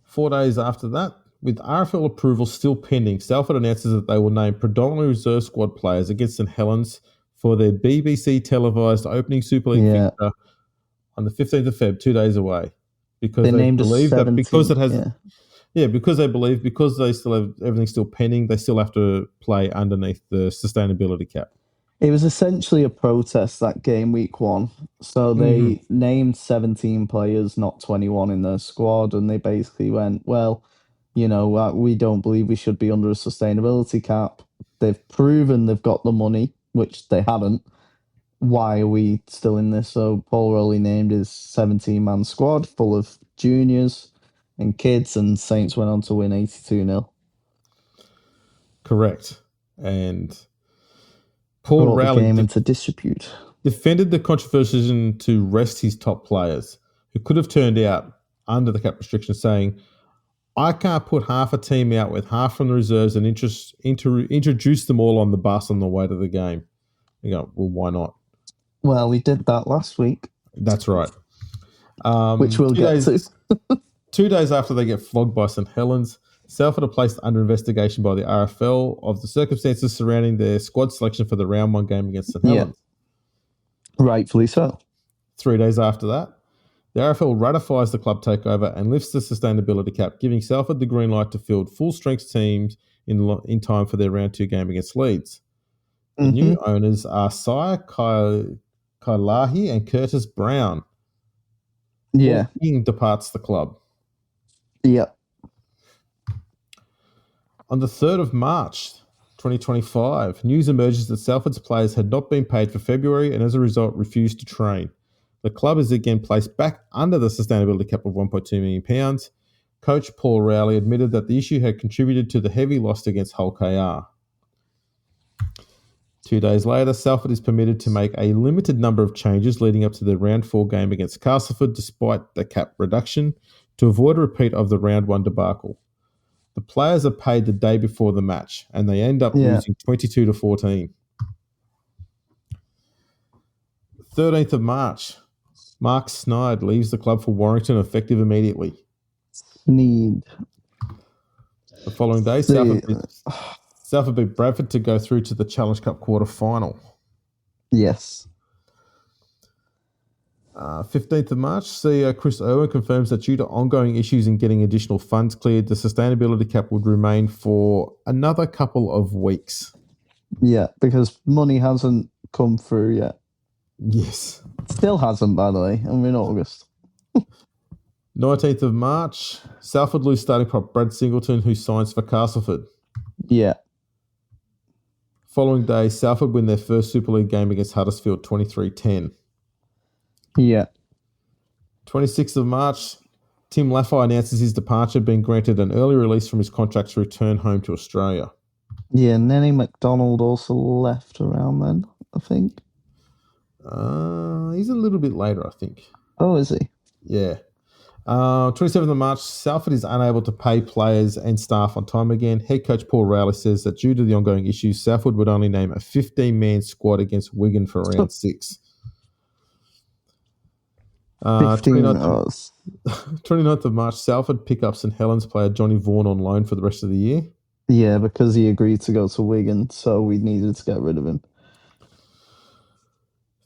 4 days after that, with RFL approval still pending, Salford announces that they will name predominantly reserve squad players against St Helens for their BBC televised opening Super League fixture on the 15th of Feb, 2 days away. Because they believe that because it has... Yeah, because they believe, because they still have everything still pending, they still have to play underneath the sustainability cap. It was essentially a protest, that game, week one. So they named 17 players, not 21 in their squad, and they basically went, well, we don't believe we should be under a sustainability cap. They've proven they've got the money, which they haven't. Why are we still in this? So Paul Rowley named his 17-man squad full of juniors and kids, and Saints went on to win 82-0. Correct. And Paul Rowley came into disrepute. Defended the controversial decision to rest his top players, who could have turned out under the cap restriction, saying, I can't put half a team out with half from the reserves and introduce them all on the bus on the way to the game. You go, well, why not? Well, we did that last week. That's right. Which we'll get to. 2 days after they get flogged by St Helens, Salford are placed under investigation by the RFL of the circumstances surrounding their squad selection for the round 1 game against St Helens. Rightfully so. 3 days after that, The RFL ratifies the club takeover and lifts the sustainability cap, giving Salford the green light to field full-strength teams in time for their round 2 game against Leeds. The new owners are Sire Kailahi and Curtis Brown. Yeah. King departs the club. Yep. On the 3rd of March 2025, news emerges that Salford's players had not been paid for February and as a result refused to train. The club is again placed back under the sustainability cap of £1.2 million. Coach Paul Rowley admitted that the issue had contributed to the heavy loss against Hull KR. 2 days later, Salford is permitted to make a limited number of changes leading up to the round 4 game against Castleford despite the cap reduction to avoid a repeat of the round 1 debacle. The players are paid the day before the match and they end up losing 22-14. 13th of March, Mark Sneyd leaves the club for Warrington effective immediately. The following day, Salford beat Bradford to go through to the Challenge Cup quarter final. Yes. 15th of March, CEO Chris Irwin confirms that due to ongoing issues in getting additional funds cleared, the sustainability cap would remain for another couple of weeks. Yeah, because money hasn't come through yet. Yes. Still hasn't, by the way, and we're in August. 19th of March, Salford lose starting prop Brad Singleton, who signs for Castleford. Yeah. Following day, Salford win their first Super League game against Huddersfield 23-10. Yeah. 26th of March, Tim Laffey announces his departure, being granted an early release from his contract to return home to Australia. Yeah, Nenny McDonald also left around then, I think. He's a little bit later, I think. Oh, is he? Yeah. 27th of March, Salford is unable to pay players and staff on time again. Head coach Paul Rowley says that due to the ongoing issues, Salford would only name a 15-man squad against Wigan for round 6. 29th of March, Salford pick up St Helens player Johnny Vaughan on loan for the rest of the year. Yeah, because he agreed to go to Wigan, so we needed to get rid of him.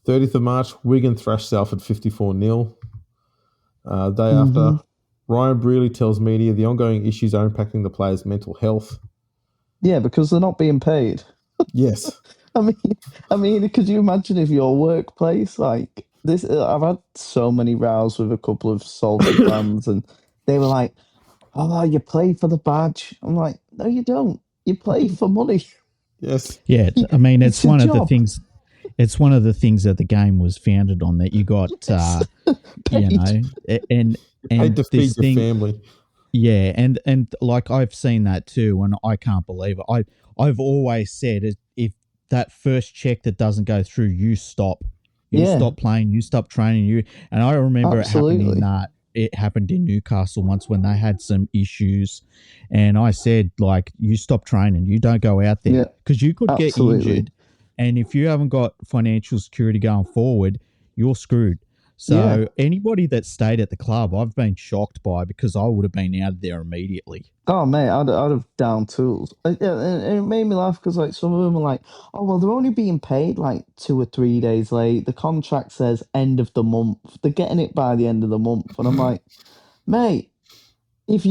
30th of March, Wigan thrashed Salford 54-0. Day after, Ryan Brearley tells media the ongoing issues are impacting the players' mental health. Yeah, because they're not being paid. Yes. I mean, could you imagine if your workplace, like this? I've had so many rows with a couple of Salford fans, and they were like, "Oh, you play for the badge." I'm like, "No, you don't. You play for money." Yes. Yeah, I mean, it's one of the job. things. It's one of the things that the game was founded on. That you got, you know, and paid to feed this your thing, family. Yeah, and like I've seen that too, and I can't believe it. I've always said if that first check that doesn't go through, you stop. You stop playing, you stop training, and I remember it happened in Newcastle once when they had some issues, and I said, like, you stop training, you don't go out there because you could get injured, and if you haven't got financial security going forward, you're screwed. So anybody that stayed at the club, I've been shocked by because I would have been out of there immediately. Oh, mate, I'd have down tools. And it made me laugh because, like, some of them are like, oh, well, they're only being paid, like, 2 or 3 days late. The contract says end of the month. They're getting it by the end of the month. And I'm like, mate, if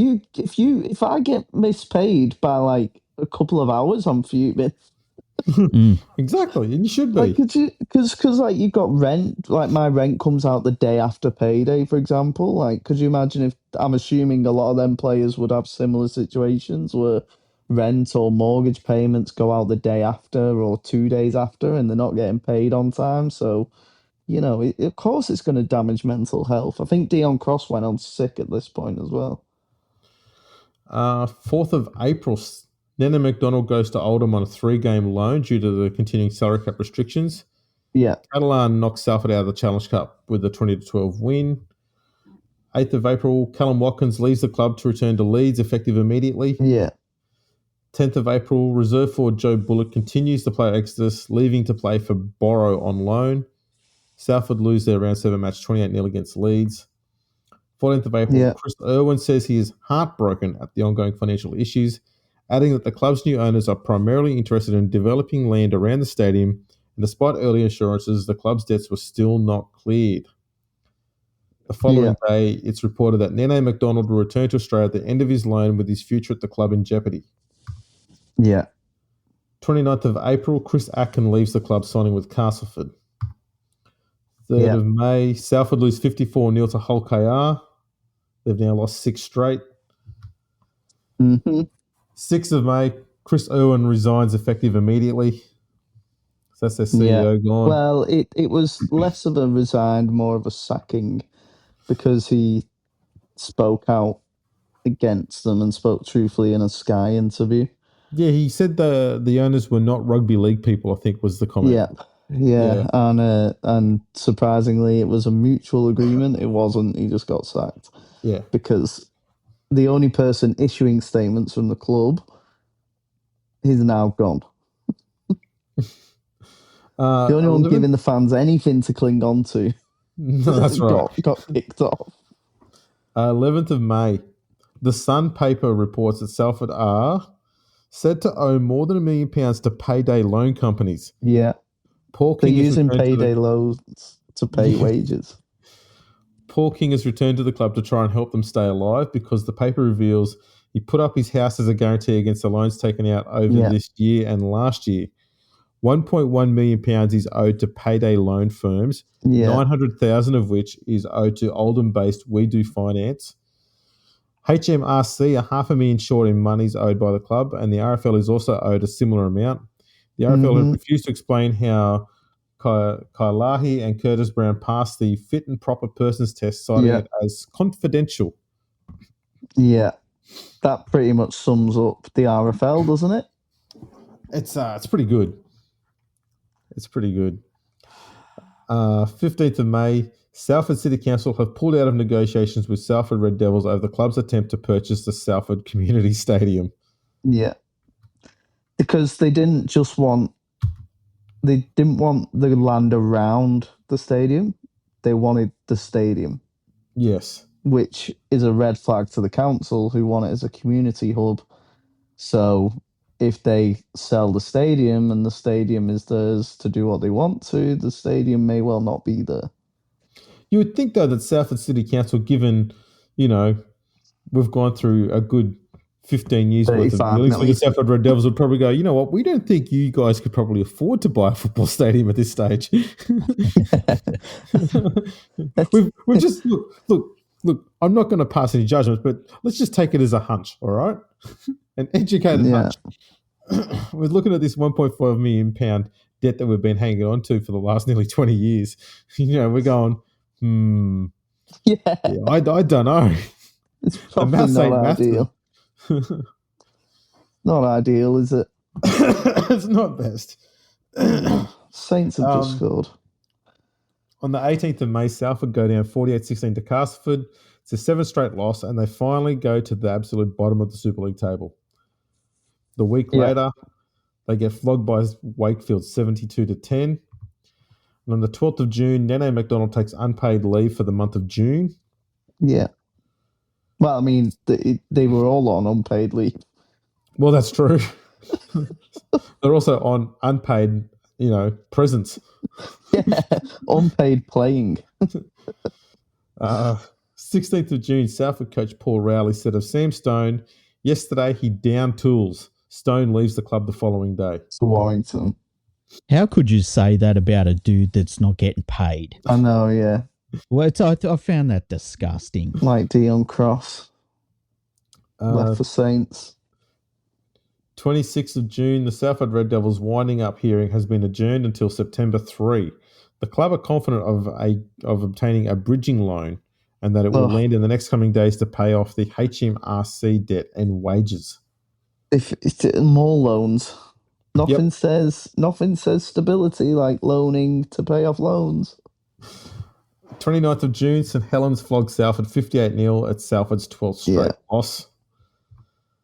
I get mispaid by, like, a couple of hours, I'm fuming. Exactly, and you should be. Like, because like you got rent, like my rent comes out the day after payday, for example. Like, could you imagine if I'm assuming a lot of them players would have similar situations where rent or mortgage payments go out the day after or 2 days after, and they're not getting paid on time. So, you know, of course it's going to damage mental health. I think Dion Cross went on sick at this point as well. 4th of April. Nana McDonald goes to Oldham on a 3-game loan due to the continuing salary cap restrictions. Yeah. Catalan knocks Salford out of the Challenge Cup with a 20-12 win. 8th of April, Callum Watkins leaves the club to return to Leeds, effective immediately. Yeah. 10th of April, reserve forward Joe Bullock continues to play Exodus, leaving to play for Borough on loan. Salford lose their round 7 match 28-0 against Leeds. 14th of April, Chris Irwin says he is heartbroken at the ongoing financial issues, adding that the club's new owners are primarily interested in developing land around the stadium, and despite early assurances, the club's debts were still not cleared. The following day, it's reported that Nene McDonald will return to Australia at the end of his loan with his future at the club in jeopardy. Yeah. 29th of April, Chris Atkin leaves the club, signing with Castleford. 3rd of May, Salford lose 54-0 to Hull KR. They've now lost 6 straight. 6th of May, Chris Irwin resigns effective immediately. So that's their CEO gone. Well, it was less of a resigned, more of a sacking, because he spoke out against them and spoke truthfully in a Sky interview. Yeah, he said the owners were not rugby league people, I think was the comment. Yeah. And surprisingly, it was a mutual agreement. It wasn't. He just got sacked. Yeah. Because the only person issuing statements from the club is now gone. The only one giving the fans anything to cling on to. That's right. Got kicked off. 11th of May, the Sun paper reports that Salford are said to owe more than £1 million to payday loan companies. Yeah. Paul King They're using payday loans to pay wages. Paul King has returned to the club to try and help them stay alive because the paper reveals he put up his house as a guarantee against the loans taken out over this year and last year. £1.1 million is owed to payday loan firms, 900,000 of which is owed to Oldham-based We Do Finance. HMRC are $500,000 short in monies owed by the club, and the RFL is also owed a similar amount. The RFL have refused to explain how Kailahi and Curtis Brown passed the fit and proper persons test, citing it as confidential. Yeah. That pretty much sums up the RFL, doesn't it? It's pretty good. It's pretty good. 15th of May, Salford City Council have pulled out of negotiations with Salford Red Devils over the club's attempt to purchase the Salford Community Stadium. Yeah. Because they didn't want the land around the stadium. They wanted the stadium. Yes. Which is a red flag to the council, who want it as a community hub. So if they sell the stadium and the stadium is theirs to do what they want to, the stadium may well not be there. You would think, though, that Salford City Council, given, we've gone through a good 15 years worth of dealings with the Salford Red Devils, would probably go, you know what, we don't think you guys could probably afford to buy a football stadium at this stage. we've just, look, I'm not going to pass any judgments, but let's just take it as a hunch, all right? An educated hunch. We're looking at this £1.5 million debt that we've been hanging on to for the last nearly 20 years. We're going, I don't know. It's probably not ideal. Not ideal, is it? It's not best. Saints have just scored. On the 18th of May, Salford go down 48-16 to Castleford. It's a 7 straight loss, and they finally go to the absolute bottom of the Super League table. The week later, they get flogged by Wakefield 72-10. And on the 12th of June, Nene McDonald takes unpaid leave for the month of June. Yeah. Well, I mean, they were all on unpaid leave. Well, that's true. They're also on unpaid, presents. Yeah, unpaid playing. 16th of June, Salford coach Paul Rowley said of Sam Stone, yesterday he downed tools. Stone leaves the club the following day. To Warrington. How could you say that about a dude that's not getting paid? I know, yeah. Well, I found that disgusting. Like Dion Cross. Left for Saints. 26th of June, the Salford Red Devils winding up hearing has been adjourned until September 3. The club are confident of obtaining a bridging loan and that it will land in the next coming days to pay off the HMRC debt and wages. If it's more loans. Nothing says stability like loaning to pay off loans. 29th of June, St Helens flogged Salford 58-0 at Salford's 12th straight loss.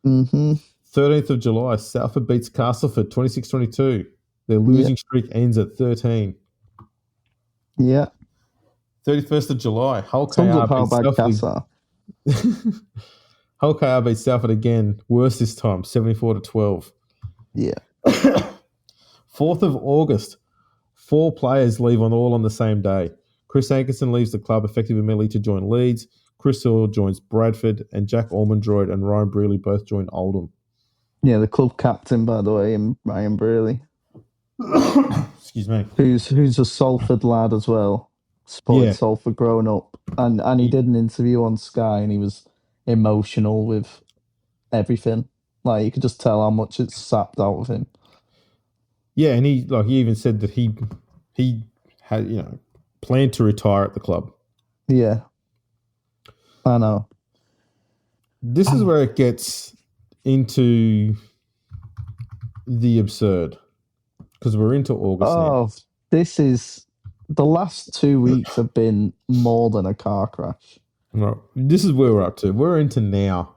13th of July, Salford beats Castleford 26-22. Their losing streak ends at 13. Yeah. 31st of July, Hull KR beats Salford again, worse this time, 74-12. Yeah. 4th of August, 4 players leave all on the same day. Chris Ankerson leaves the club effective immediately to join Leeds. Chris Hill joins Bradford, and Jack Ormondroyd and Ryan Brearley both join Oldham. Yeah, the club captain, by the way, Ryan Brearley. Excuse me. Who's a Salford lad as well. Supported Salford growing up. And he did an interview on Sky and he was emotional with everything. Like, you could just tell how much it's sapped out of him. Yeah, and he even said that he had, planned to retire at the club. Yeah. I know. This is where it gets into the absurd. Because we're into August now. This is... The last 2 weeks have been more than a car crash. Right. This is where we're up to. We're into now.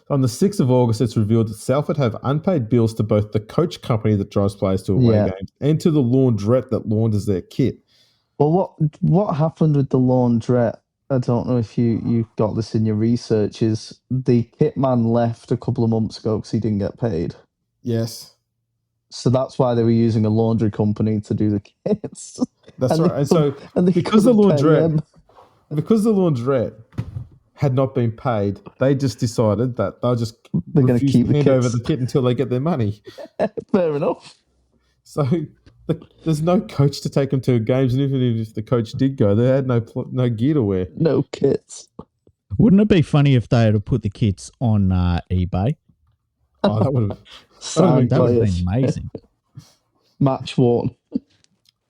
On the 6th of August, it's revealed that Salford have unpaid bills to both the coach company that drives players to away games and to the laundrette that launders their kit. Well, what happened with the laundrette, I don't know if you got this in your research, is the kit man left a couple of months ago because he didn't get paid. Yes. So that's why they were using a laundry company to do the kits. That's right. And so because the laundrette had not been paid, they just decided that they're going to keep hand over the kit until they get their money. Fair enough. So there's no coach to take them to games, and even if the coach did go, they had no gear to wear. No kits. Wouldn't it be funny if they had put the kits on eBay? Oh, that would have been amazing. Match worn.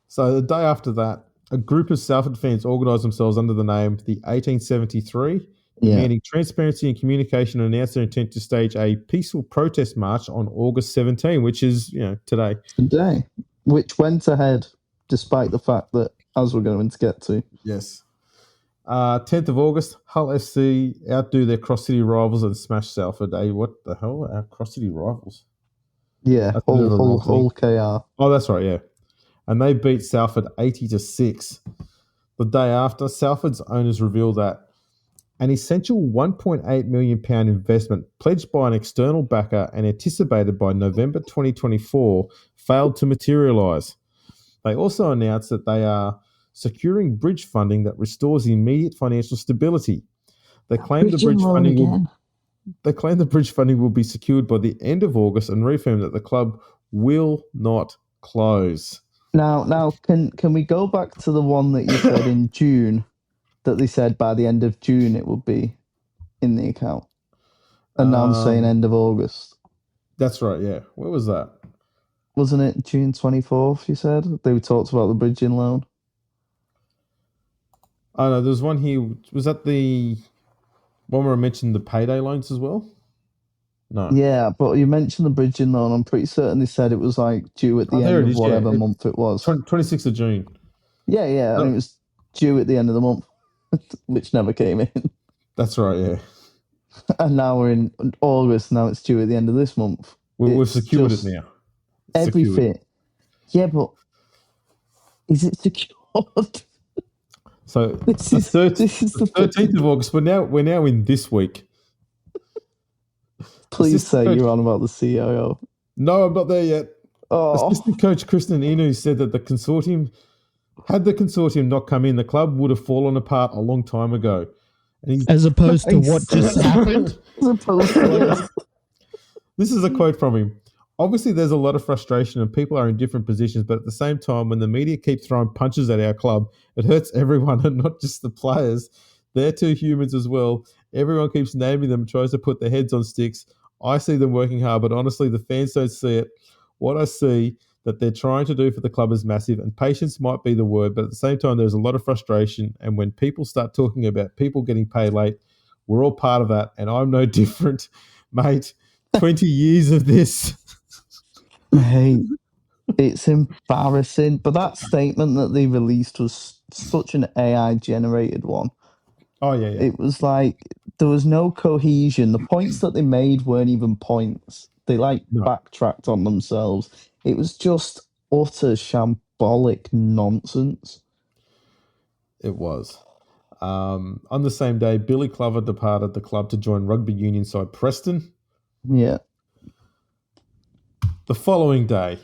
So the day after that, a group of Salford fans organised themselves under the name the 1873, demanding transparency and communication, and announced their intent to stage a peaceful protest march on August 17, which is today. Today, which went ahead despite the fact that, as we're going to get to. Yes. 10th of August, Hull FC outdo their cross-city rivals and smash Salford. What the hell? Our cross-city rivals? Yeah, Hull KR. Oh, that's right, yeah. And they beat Salford 80-6. The day after, Salford's owners revealed that an essential £1.8 million investment pledged by an external backer and anticipated by November 2024 failed to materialise. They also announced that they are securing bridge funding that restores immediate financial stability. They claim the bridge funding will be secured by the end of August and reaffirm that the club will not close. Now, can we go back to the one that you said in June, that they said by the end of June it would be in the account? And now I'm saying end of August. That's right, yeah. Where was that? Wasn't it June 24th, you said? They talked about the bridging loan. Oh, no, there's one here. Was that the one where I mentioned the payday loans as well? No. Yeah, but you mentioned the bridging loan. I'm pretty certain they said it was like due at the end of whatever month it was. 26th of June. Yeah, and it was due at the end of the month, which never came in. That's right, yeah. And now we're in August, now it's due at the end of this month. We've secured it now. Everything. Yeah, but is it secured? So this is the 13th of August. We're now in this week. Please say you're on about the CIO. No, I'm not there yet. Oh. Assistant coach Kristen Inu said that the consortium not come in, the club would have fallen apart a long time ago. As opposed to what just happened? This is a quote from him. Obviously, there's a lot of frustration and people are in different positions, but at the same time, when the media keep throwing punches at our club, it hurts everyone and not just the players. They're two humans as well. Everyone keeps naming them and tries to put their heads on sticks. I see them working hard, but honestly, the fans don't see it. What I see that they're trying to do for the club is massive, and patience might be the word, but at the same time, there's a lot of frustration. And when people start talking about people getting paid late, we're all part of that, and I'm no different, mate. 20 years of this. Hey, it's embarrassing. But that statement that they released was such an AI-generated one. Oh, yeah. It was like there was no cohesion. The points that they made weren't even points. They backtracked on themselves. It was just utter shambolic nonsense. It was. On the same day, Billy Clover departed the club to join rugby union side Preston. Yeah. The following day,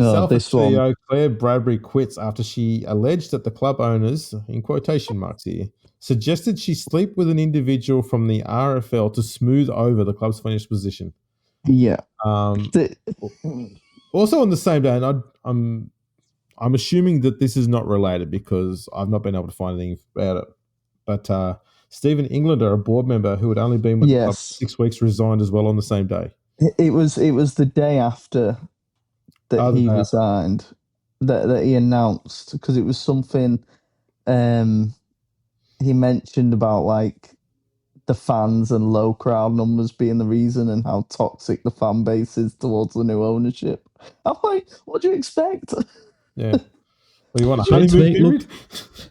Salford this one. CEO Claire Bradbury quits after she alleged that the club owners, in quotation marks here, suggested she sleep with an individual from the RFL to smooth over the club's financial position. Yeah. Also on the same day, and I'm assuming that this is not related because I've not been able to find anything about it. But Stephen Englander, a board member who had only been with the club for 6 weeks, resigned as well on the same day. It was the day after that he resigned that he announced, because it was something he mentioned about like the fans and low crowd numbers being the reason and how toxic the fan base is towards the new ownership. I'm like, what do you expect? Yeah. Well, you want a honeymoon period?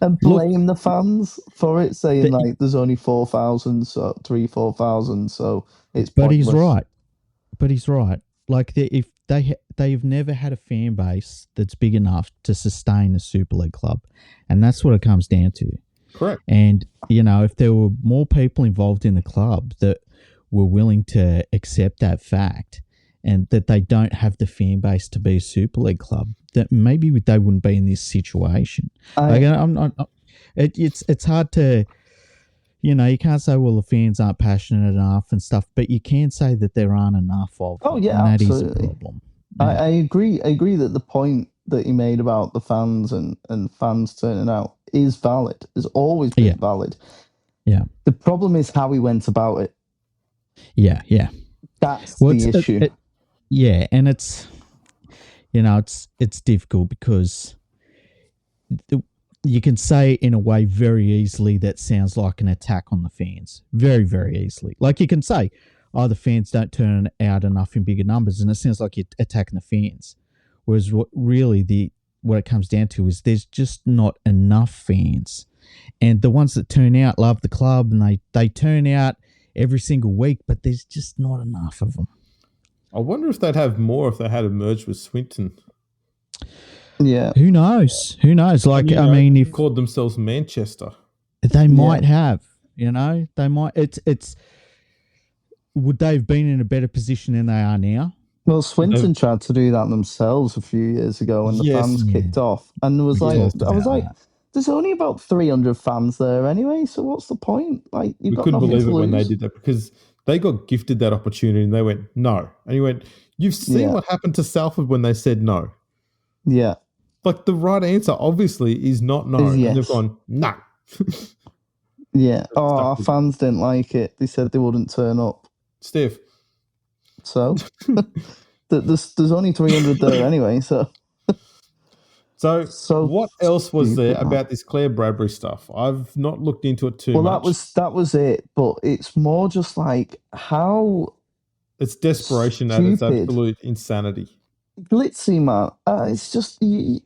And blame the fans for it, saying like there's only 4,000, so 4,000, so it's pointless. But he's right. Like if they've never had a fan base that's big enough to sustain a Super League club, and that's what it comes down to. Correct. And if there were more people involved in the club that were willing to accept that fact, and that they don't have the fan base to be a Super League club, that maybe they wouldn't be in this situation. It's hard to, you can't say, well, the fans aren't passionate enough and stuff, but you can say that there aren't enough of them. Oh, yeah, and absolutely. That is a problem. Yeah. I agree. I agree that the point that he made about the fans and fans turning out is valid. Has always been valid. Yeah. The problem is how he went about it. Yeah, yeah. That's the issue. And it's, it's difficult because you can say in a way very easily that sounds like an attack on the fans. Very, very easily. Like you can say, the fans don't turn out enough in bigger numbers, and it sounds like you're attacking the fans. Whereas what it comes down to is there's just not enough fans. And the ones that turn out love the club, and they turn out every single week, but there's just not enough of them. I wonder if they'd have more if they had a merge with Swinton. Yeah. Who knows? Like, if called themselves Manchester, they might have, they might. It's. Would they have been in a better position than they are now? Well, Swinton tried to do that themselves a few years ago when the fans kicked off, and there was there's only about 300 fans there anyway, so what's the point? Like, we couldn't believe it when they did that, because they got gifted that opportunity and they went no, and he went, "You've seen what happened to Salford when they said no." Yeah, like the right answer obviously is not no, and they've gone no. Yeah. Our fans didn't like it. They said they wouldn't turn up. Steve. So there's only 300 there anyway. So what else was there about this Claire Bradbury stuff? I've not looked into it too much. Well, that was it. But it's more just like how it's desperation at its absolute insanity. Glitzy, man. It's just it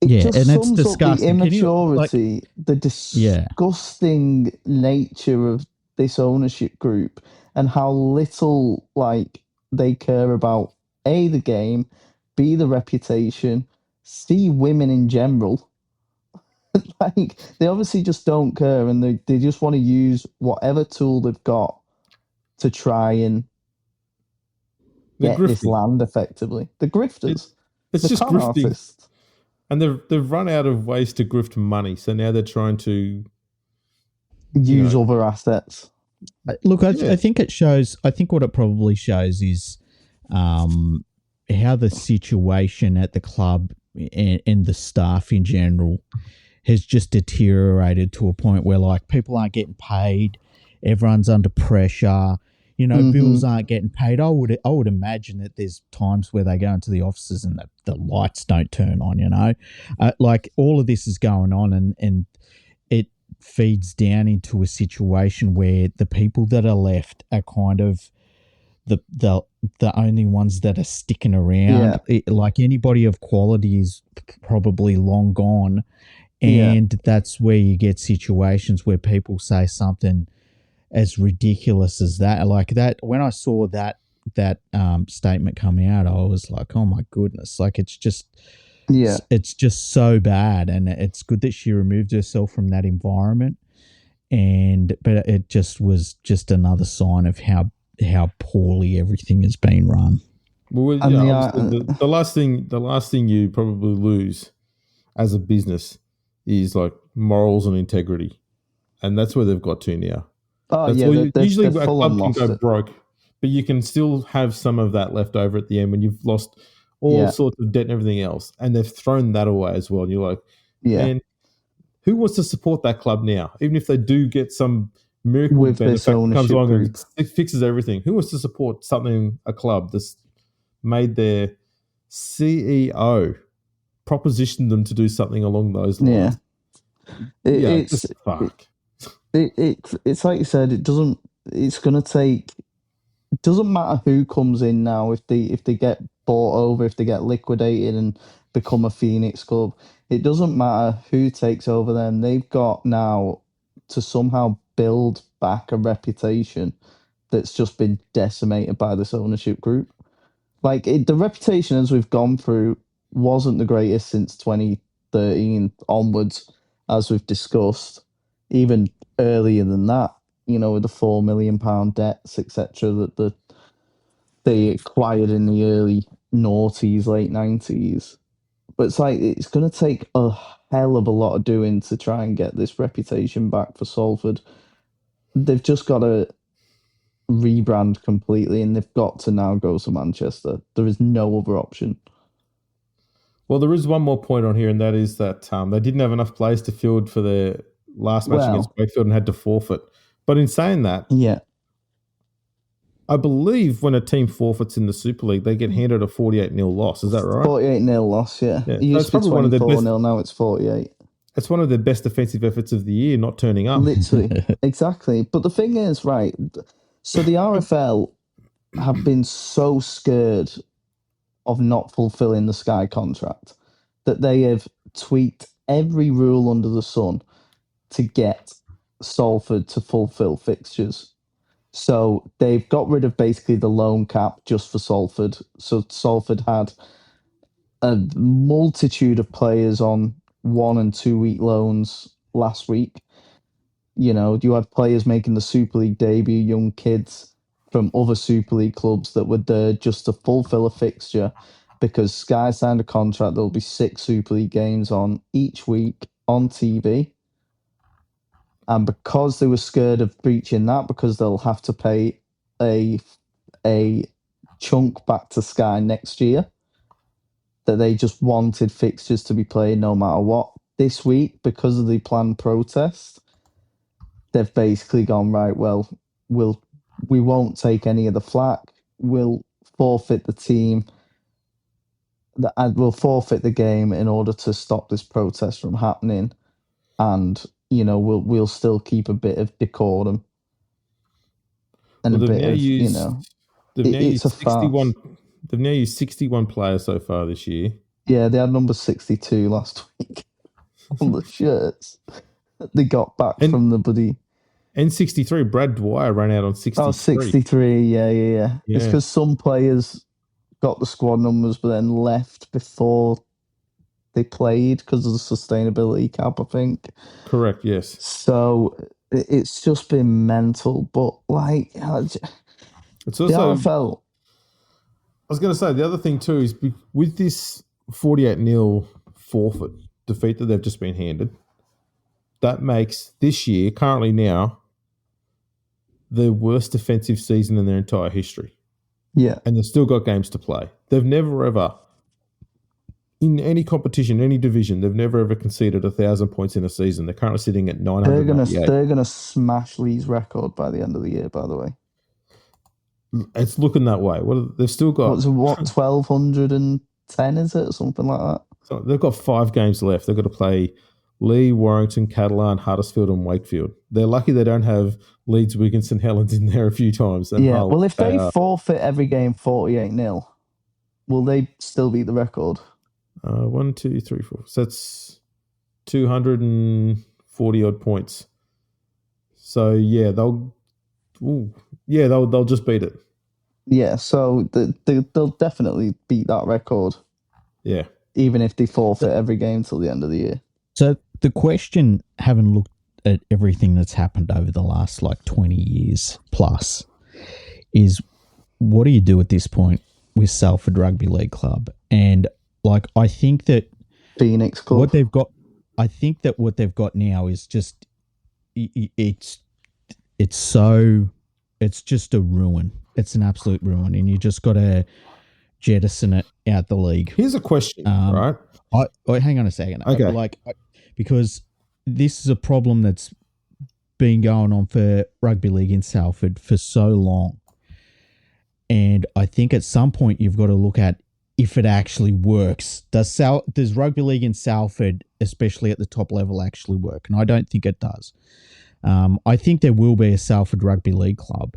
just and it's sums disgusting. up the immaturity, the disgusting nature of this ownership group, and how little they care about A, the game, B, the reputation, C, women in general. They obviously just don't care, and they just want to use whatever tool they've got to try and get this land effectively. The grifters. It's just grifting. Artists. And they've run out of ways to grift money, so now they're trying to use other assets. Look, I think it shows. I think what it probably shows is how the situation at the club and the staff in general has just deteriorated to a point where people aren't getting paid, everyone's under pressure. Bills aren't getting paid. I would imagine that there's times where they go into the offices and the lights don't turn on. All of this is going on, and it feeds down into a situation where the people that are left are kind of the only ones that are sticking around. Anybody of quality is probably long gone, and that's where you get situations where people say something as ridiculous as that. When I saw that statement come out, I was like, oh my goodness, it's just it's just so bad. And it's good that she removed herself from that environment, but it just was just another sign of how poorly everything has been run. Well, And yeah, obviously the last thing you probably lose as a business is like morals and integrity, and that's where they've got to now. Oh That's yeah, all. Usually, they've a full on club can lost go it. broke, but you can still have some of that left over at the end when you've lost all sorts of debt and everything else, and they've thrown that away as well. And you're like, man, who wants to support that club now? Even if they do get some miracle with this benefactor comes ownership along group and it fixes everything, who wants to support a club that's made their CEO proposition them to do something along those lines? It's fuck. It's like you said. It's gonna take. It doesn't matter who comes in now if they get bought over, if they get liquidated and become a Phoenix club. It doesn't matter who takes over them. They've got now to somehow build back a reputation that's just been decimated by this ownership group. Like the reputation as we've gone through wasn't the greatest since 2013 onwards, as we've discussed. Even earlier than that, with the £4 million debts, etc., that they acquired in the early noughties, late 90s. But it's going to take a hell of a lot of doing to try and get this reputation back for Salford. They've just got to rebrand completely, and they've got to now go to Manchester. There is no other option. Well, there is one more point on here, and that is that they didn't have enough players to field for their last match against Wakefield and had to forfeit. But in saying that, I believe when a team forfeits in the Super League, they get handed a 48-0 loss. Is that right? 48-0 loss, yeah. It used to be 24-0, now it's 48. It's one of their best defensive efforts of the year, not turning up. Literally, exactly. But the thing is, right, so the RFL have been so scared of not fulfilling the Sky contract that they have tweaked every rule under the sun to get Salford to fulfill fixtures. So they've got rid of basically the loan cap just for Salford. So Salford had a multitude of players on 1 and 2 week loans last week. You had players making the Super League debut, young kids from other Super League clubs that were there just to fulfill a fixture, because Sky signed a contract. There'll be 6 Super League games on each week on TV. And because they were scared of breaching that, because they'll have to pay a chunk back to Sky next year, that they just wanted fixtures to be played no matter what. This week, because of the planned protest, they've basically gone, right, well, we won't take any of the flack. We'll forfeit the team. We'll forfeit the game in order to stop this protest from happening. And we'll still keep a bit of decorum and a bit of, it's a farce. They've now used 61 players so far this year. Yeah, they had number 62 last week on the shirts they got back from the buddy. And 63, Brad Dwyer ran out on 63. Oh, 63, yeah. It's because some players got the squad numbers but then left before they played because of the sustainability cap, I think. Correct, yes. So it's just been mental, but it's also the RFL. I was going to say the other thing too is with this 48-0 forfeit defeat that they've just been handed, that makes this year, currently now, the worst defensive season in their entire history. Yeah. And they've still got games to play. They've never ever, in any competition, any division, they've never ever conceded 1,000 points in a season. They're currently sitting at 998. They're gonna smash Lee's record by the end of the year, by the way. It's looking that way. They've still got 1,210, is it, or something like that? So they've got 5 games left. They've got to play Lee, Warrington, Catalan, Huddersfield, and Wakefield. They're lucky they don't have Leeds, Wigan, St Helens in there a few times. Yeah, well, if they forfeit every game 48-0, will they still beat the record? 1, 2, 3, 4. So that's 240 odd points. So yeah, they'll just beat it. Yeah, so they'll definitely beat that record. Yeah, even if they forfeit every game till the end of the year. So the question, having looked at everything that's happened over the last 20 years plus, is what do you do at this point? with Salford Rugby League Club, and like I think that Phoenix Club, what they've got now is just it's just a ruin. It's an absolute ruin, and you just got to jettison it out the league. Here's a question, right? Hang on a second. Okay. Because this is a problem that's been going on for rugby league in Salford for so long. And I think at some point you've got to look at if it actually works. Does rugby league in Salford, especially at the top level, actually work? And I don't think it does. I think there will be a Salford Rugby League Club.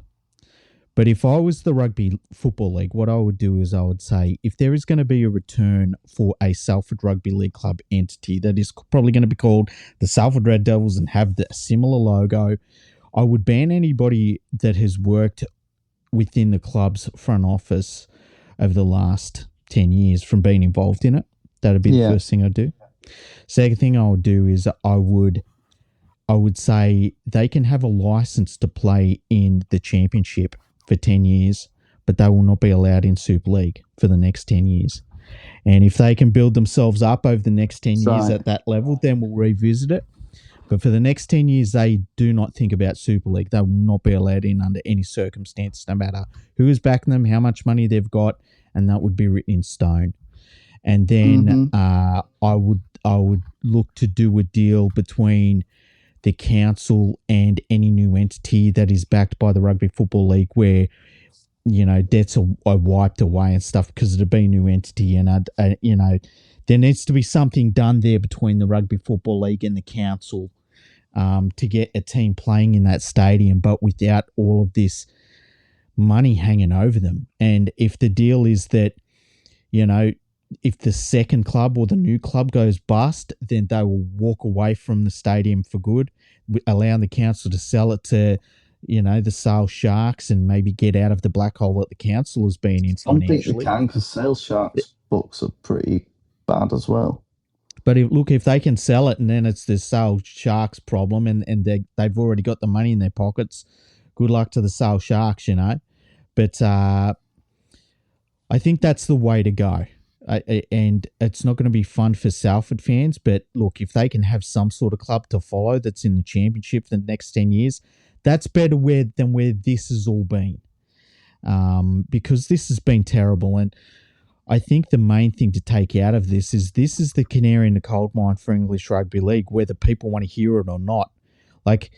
But if I was the Rugby Football League, what I would do is I would say if there is going to be a return for a Salford Rugby League Club entity that is probably going to be called the Salford Red Devils and have a similar logo, I would ban anybody that has worked within the club's front office over the last 10 years from being involved in it. That would be the first thing I'd do. Second thing I would do is I would say they can have a license to play in the championship for 10 years, but they will not be allowed in Super League for the next 10 years. And if they can build themselves up over the next 10 years at that level, then we'll revisit it. But for the next 10 years, they do not think about Super League. They will not be allowed in under any circumstance, no matter who is backing them, how much money they've got, and that would be written in stone. And then I would look to do a deal between the council and any new entity that is backed by the Rugby Football League where, debts are wiped away and stuff because it'd be a new entity. And, there needs to be something done there between the Rugby Football League and the council to get a team playing in that stadium, but without all of this money hanging over them. And if the deal is that, if the second club or the new club goes bust, then they will walk away from the stadium for good, allowing the council to sell it to, the Sale Sharks and maybe get out of the black hole that the council has been in financially. I don't think they can because Sale Sharks books are pretty bad as well. But if they can sell it and then it's the Sale Sharks problem and they've already got the money in their pockets, good luck to the Sale Sharks, But I think that's the way to go. And it's not going to be fun for Salford fans, but look, if they can have some sort of club to follow that's in the championship for the next 10 years, that's better than where this has all been. Because this has been terrible. And I think the main thing to take out of this is the canary in the coal mine for English Rugby League, whether people want to hear it or not. Like,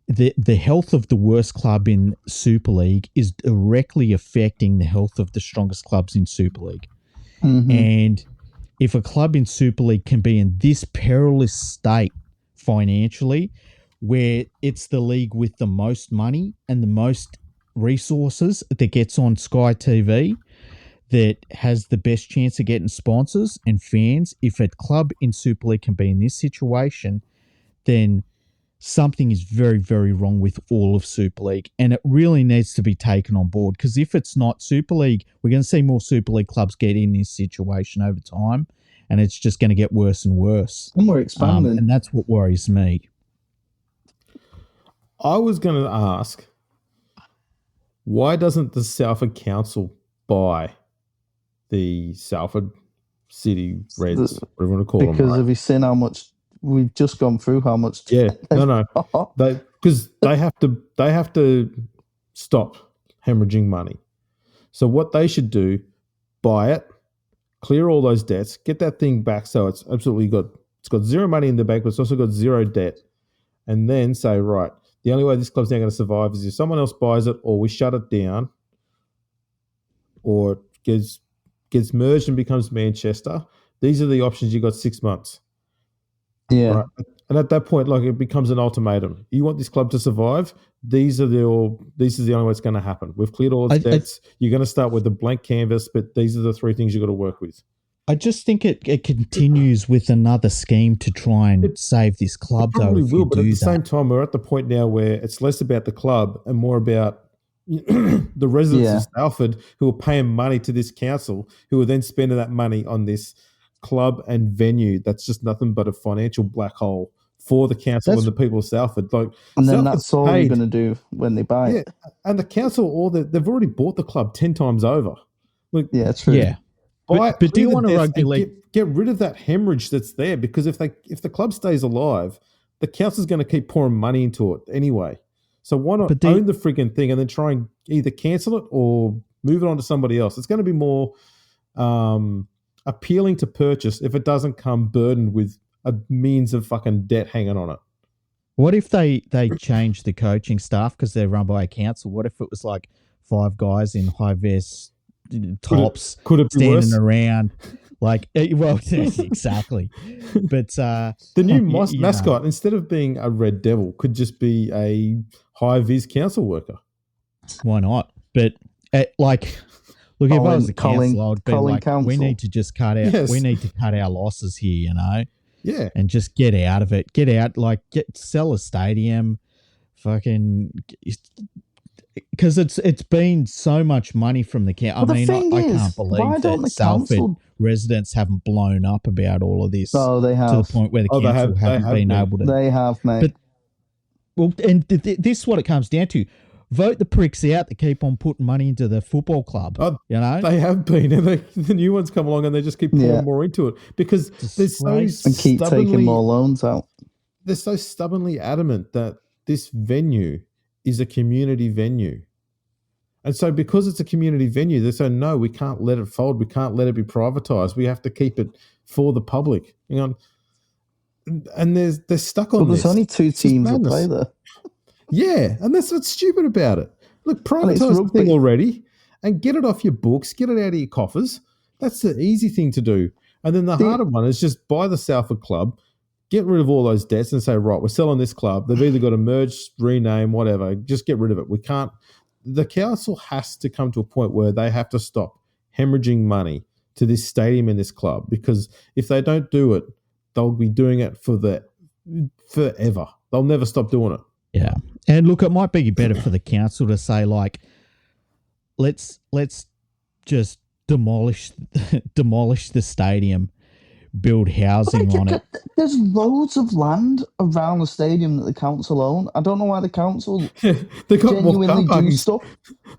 the health of the worst club in Super League is directly affecting the health of the strongest clubs in Super League. Mm-hmm. And if a club in Super League can be in this perilous state financially, where it's the league with the most money and the most resources that gets on Sky TV, that has the best chance of getting sponsors and fans, if a club in Super League can be in this situation, then something is very, very wrong with all of Super League, and it really needs to be taken on board, because if it's not Super League, we're going to see more Super League clubs get in this situation over time, and it's just going to get worse and worse. And we're expanding. And that's what worries me. I was going to ask, why doesn't the Salford Council buy the Salford City Reds, whatever you want to call them? Because have you seen how much we've just gone through? How much? Yeah, no, because they have to stop hemorrhaging money. So what they should do, buy it, clear all those debts, get that thing back so it's got zero money in the bank, but it's also got zero debt, and then say, right, the only way this club's now going to survive is if someone else buys it, or we shut it down, or gets merged and becomes Manchester. These are the options. You got 6 months. Yeah. Right? And at that point, it becomes an ultimatum. You want this club to survive? This is the only way it's going to happen. We've cleared all its debts. You're going to start with a blank canvas, but these are the three things you've got to work with. I just think it continues with another scheme to try and save this club, though. If will, but at the same time, we're at the point now where it's less about the club and more about the residents of Salford who are paying money to this council, who are then spending that money on this club and venue that's just nothing but a financial black hole for the council and the people of Salford. And then Salford's that's all you're going to do when they buy it. And the council, they've already bought the club 10 times over. Like, yeah, true. Yeah. But do you want a rugby league? Get rid of that hemorrhage that's there, because if the club stays alive, the council's going to keep pouring money into it anyway. So why not own the frigging thing and then try and either cancel it or move it on to somebody else? It's going to be more appealing to purchase if it doesn't come burdened with a means of fucking debt hanging on it. What if they change the coaching staff because they're run by a council? What if it was like 5 guys in high vest tops could it standing around? Like, well, exactly. But the new mascot, instead of being a red devil, could just be a high-vis council worker. Why not? But like, look, if I was the council, I'd be like, we need to just cut out. Yes. We need to cut our losses here, you know. Yeah, and just get out of it. Get out, like sell a stadium, fucking. Because it's been so much money from the council. I mean, I can't believe that Salford residents haven't blown up about all of this. Oh, they have. To the point where the council haven't been able to. They have, mate. But, well, and this is what it comes down to. Vote the pricks out that keep on putting money into the football club. You know? They have been, and the new ones come along and they just keep pouring more into it because they're so and keep taking more loans out. They're so stubbornly adamant that this venue is a community venue. And so because it's a community venue, they say, no, we can't let it fold. We can't let it be privatized. We have to keep it for the public. You know? And they're stuck on this. There's only 2 teams that play there. Yeah, and that's what's stupid about it. Look, privatize the thing already and get it off your books, get it out of your coffers. That's the easy thing to do. And then the harder one is just buy the Salford club, get rid of all those debts and say, right, we're selling this club. They've either got to merge, rename, whatever. Just get rid of it. We can't. The council has to come to a point where they have to stop hemorrhaging money to this stadium and this club, because if they don't do it, they'll be doing it forever. They'll never stop doing it. Yeah. And look, it might be better for the council to say, like, let's just demolish the stadium, build housing on it. There's loads of land around the stadium that the council own. I don't know why the council they got more car parking stuff.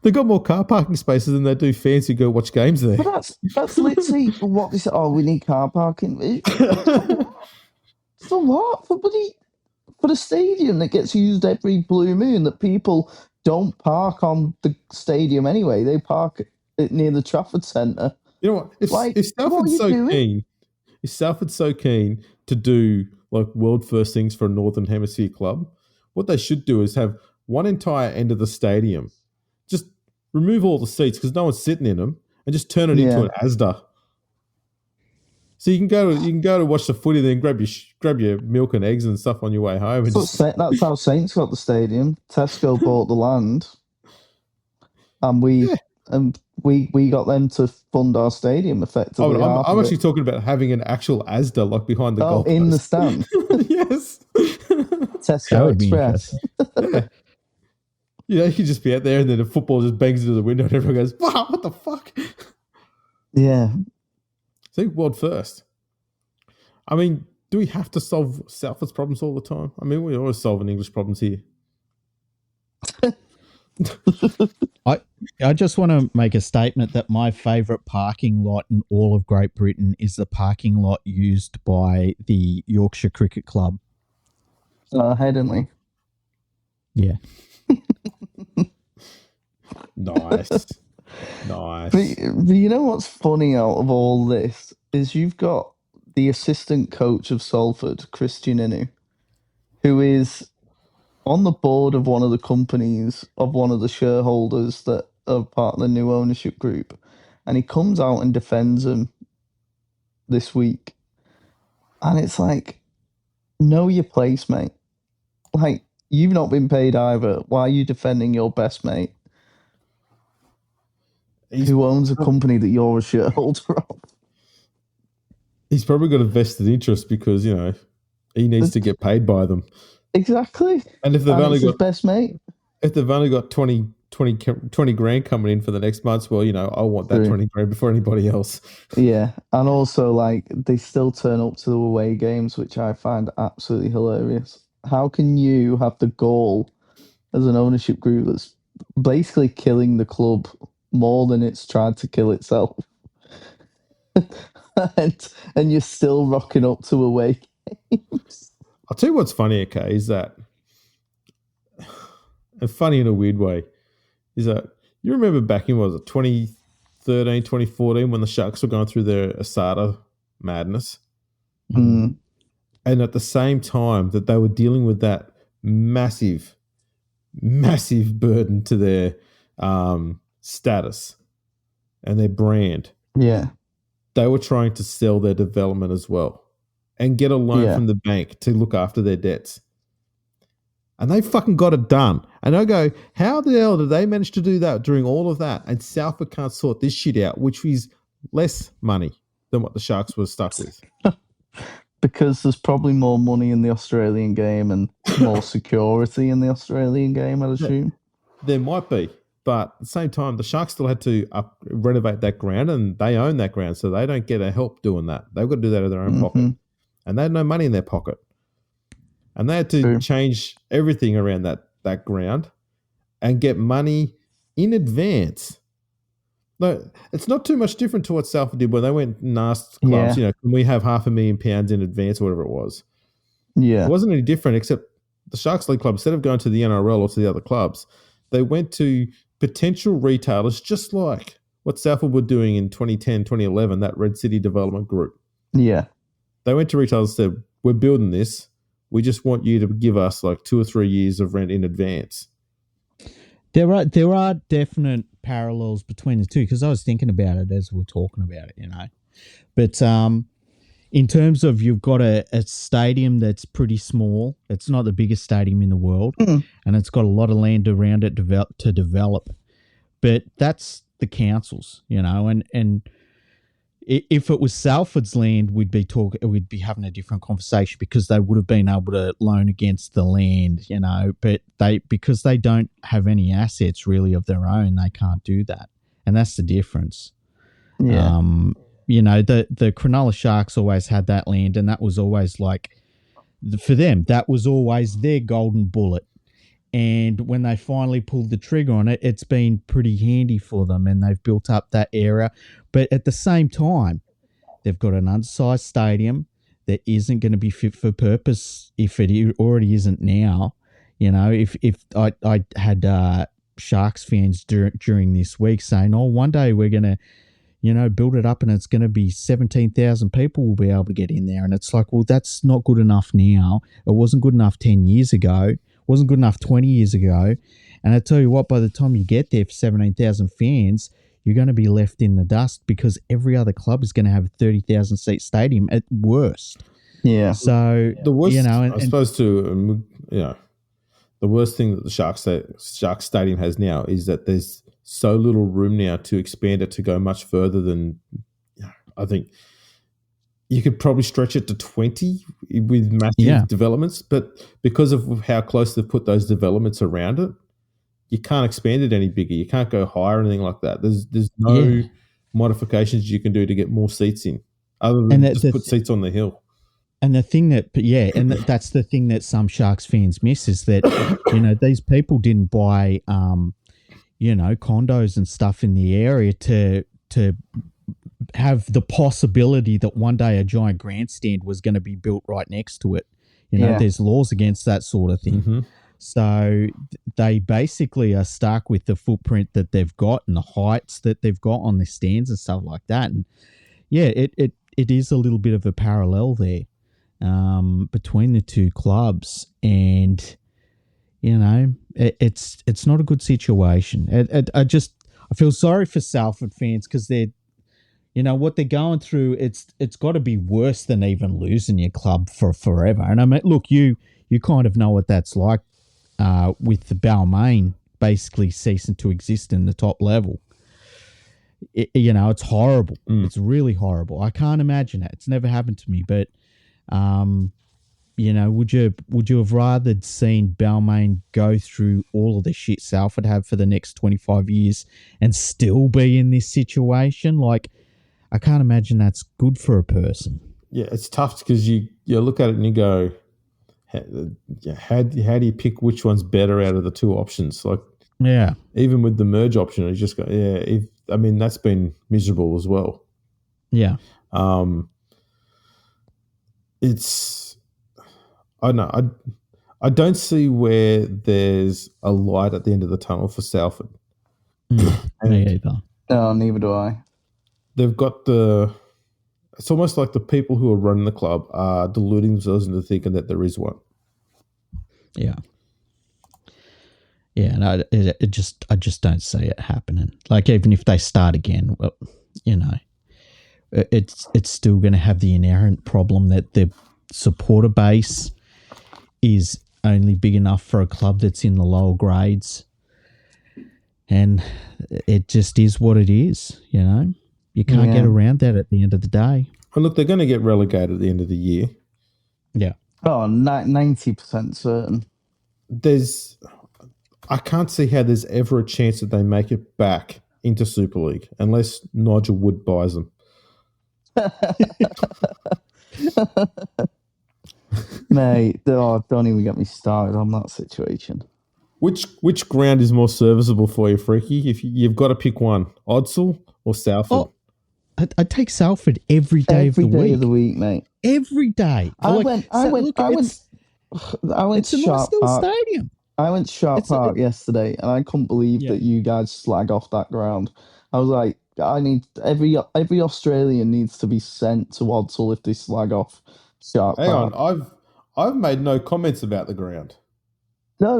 They got more car parking spaces than they do fans who go watch games there. But that's literally what they say. Oh, we need car parking. For what? For the stadium that gets used every blue moon, that people don't park on the stadium anyway. They park it near the Trafford Centre. You know what? If Salford's so keen to do like world first things for a Northern Hemisphere club, what they should do is have one entire end of the stadium, just remove all the seats because no one's sitting in them, and just turn it into an Asda. So you can go to watch the footy, then grab your milk and eggs and stuff on your way home. And that's how Saints got the stadium. Tesco bought the land, and we got them to fund our stadium effectively. I'm actually talking about having an actual Asda like behind the goal in the stand. Yes, Tesco Express. Yeah, you could just be out there, and then the football just bangs into the window, and everyone goes, "Wow, what the fuck?" Yeah. See, world first. I mean, do we have to solve Salford's problems all the time? I mean, we're always solving English problems here. I just want to make a statement that my favourite parking lot in all of Great Britain is the parking lot used by the Yorkshire Cricket Club. Headingley. Yeah. Nice. Nice. But you know what's funny out of all this is you've got the assistant coach of Salford, Christian Inu, who is on the board of one of the companies of one of the shareholders that are part of the new ownership group, and he comes out and defends him this week. And it's like, know your place, mate. Like, you've not been paid either. Why are you defending your best mate? Who owns a company that you're a shareholder of? He's probably got a vested interest because, you know, he needs to get paid by them. Exactly. And if they've only got his best mate, if they've only got 20 grand coming in for the next month, well, you know, I want that 20 grand before anybody else. Yeah. And also, like, they still turn up to the away games, which I find absolutely hilarious. How can you have the goal as an ownership group that's basically killing the club more than it's tried to kill itself. and you're still rocking up to away games. I'll tell you what's funny, okay, is that, and funny in a weird way, is that you remember back in, 2013, 2014, when the Sharks were going through their Asada madness? Mm. And at the same time that they were dealing with that massive burden to their status and their brand. Yeah. They were trying to sell their development as well and get a loan from the bank to look after their debts. And they fucking got it done. And I go, how the hell did they manage to do that during all of that? And Salford can't sort this shit out, which is less money than what the Sharks were stuck with. Because there's probably more money in the Australian game and more security in the Australian game, I'd assume. There might be. But at the same time, the Sharks still had to renovate that ground, and they own that ground, so they don't get a help doing that. They've got to do that out of their own pocket. And they had no money in their pocket. And they had to change everything around that ground and get money in advance. No, it's not too much different to what Salford did when they went and asked clubs, can we have £500,000 in advance or whatever it was. Yeah. It wasn't any different, except the Sharks League Club, instead of going to the NRL or to the other clubs, they went to potential retailers, just like what Salford were doing in 2010, 2011, that Red City Development Group. Yeah. They went to retailers and said, we're building this. We just want you to give us like 2 or 3 years of rent in advance. There are definite parallels between the two, because I was thinking about it as we were talking about it, But in terms of, you've got a stadium that's pretty small. It's not the biggest stadium in the world, and it's got a lot of land around it to develop. But that's the councils, and if it was Salford's land, we'd be having a different conversation, because they would have been able to loan against the land, But because they don't have any assets really of their own, they can't do that, and that's the difference. Yeah. The Cronulla Sharks always had that land, and that was always for them, that was always their golden bullet. And when they finally pulled the trigger on it, it's been pretty handy for them, and they've built up that area. But at the same time, they've got an undersized stadium that isn't going to be fit for purpose if it already isn't now. If I had Sharks fans during this week saying, one day we're going to, build it up and it's going to be 17,000 people will be able to get in there. And it's like, well, that's not good enough now. It wasn't good enough 10 years ago. Wasn't good enough 20 years ago. And I tell you what, by the time you get there for 17,000 fans, you're going to be left in the dust, because every other club is going to have a 30,000 seat stadium at worst. Yeah. So, the worst, I suppose, the worst thing that the Sharks Stadium has now is that there's so little room now to expand it to go much further than, I think, you could probably stretch it to 20 with massive developments, but because of how close they've put those developments around it, you can't expand it any bigger. You can't go higher or anything like that. There's no modifications you can do to get more seats in, other than just put seats on the hill. And the thing that's the thing that some Sharks fans miss, is that, these people didn't buy, condos and stuff in the area to have the possibility that one day a giant grandstand was going to be built right next to it. There's laws against that sort of thing. Mm-hmm. So they basically are stuck with the footprint that they've got and the heights that they've got on the stands and stuff like that. And it is a little bit of a parallel there between the two clubs, and it's not a good situation. I feel sorry for Salford fans, because they're, what they're going through, it's got to be worse than even losing your club for forever. And I mean, look, you kind of know what that's like with the Balmain basically ceasing to exist in the top level. It's horrible. It's really horrible. I can't imagine it. It's never happened to me. But, would you have rather seen Balmain go through all of the shit Salford have for the next 25 years and still be in this situation? Like, I can't imagine that's good for a person. Yeah, it's tough, because you look at it and you go, how do you pick which one's better out of the two options? Like, Yeah. Even with the merge option, it's just got that's been miserable as well. Yeah. It's I don't know. I don't see where there's a light at the end of the tunnel for Salford. Me either. No, neither do I. They've got it's almost like the people who are running the club are deluding themselves into thinking that there is one. Yeah. Yeah, no, I just don't see it happening. Like, even if they start again, well, it's still going to have the inherent problem that the supporter base is only big enough for a club that's in the lower grades, and it just is what it is. You can't get around that at the end of the day. And look, they're going to get relegated at the end of the year. Yeah. Oh, 90% certain. I can't see how there's ever a chance that they make it back into Super League unless Nigel Wood buys them. Mate, don't even get me started on that situation. Which ground is more serviceable for you, Freaky? If you've got to pick one, Odsal or Salford? Oh, I'd take Salford every day of the week. Every day of the week, mate. Every day. I went It's a nice little Park. stadium. I went to Sharp Park yesterday, and I couldn't believe that you guys slag off that ground. I was like, I need every Australian needs to be sent to Odsal if they slag off Sharp Park. Hang on, I've made no comments about the ground. No.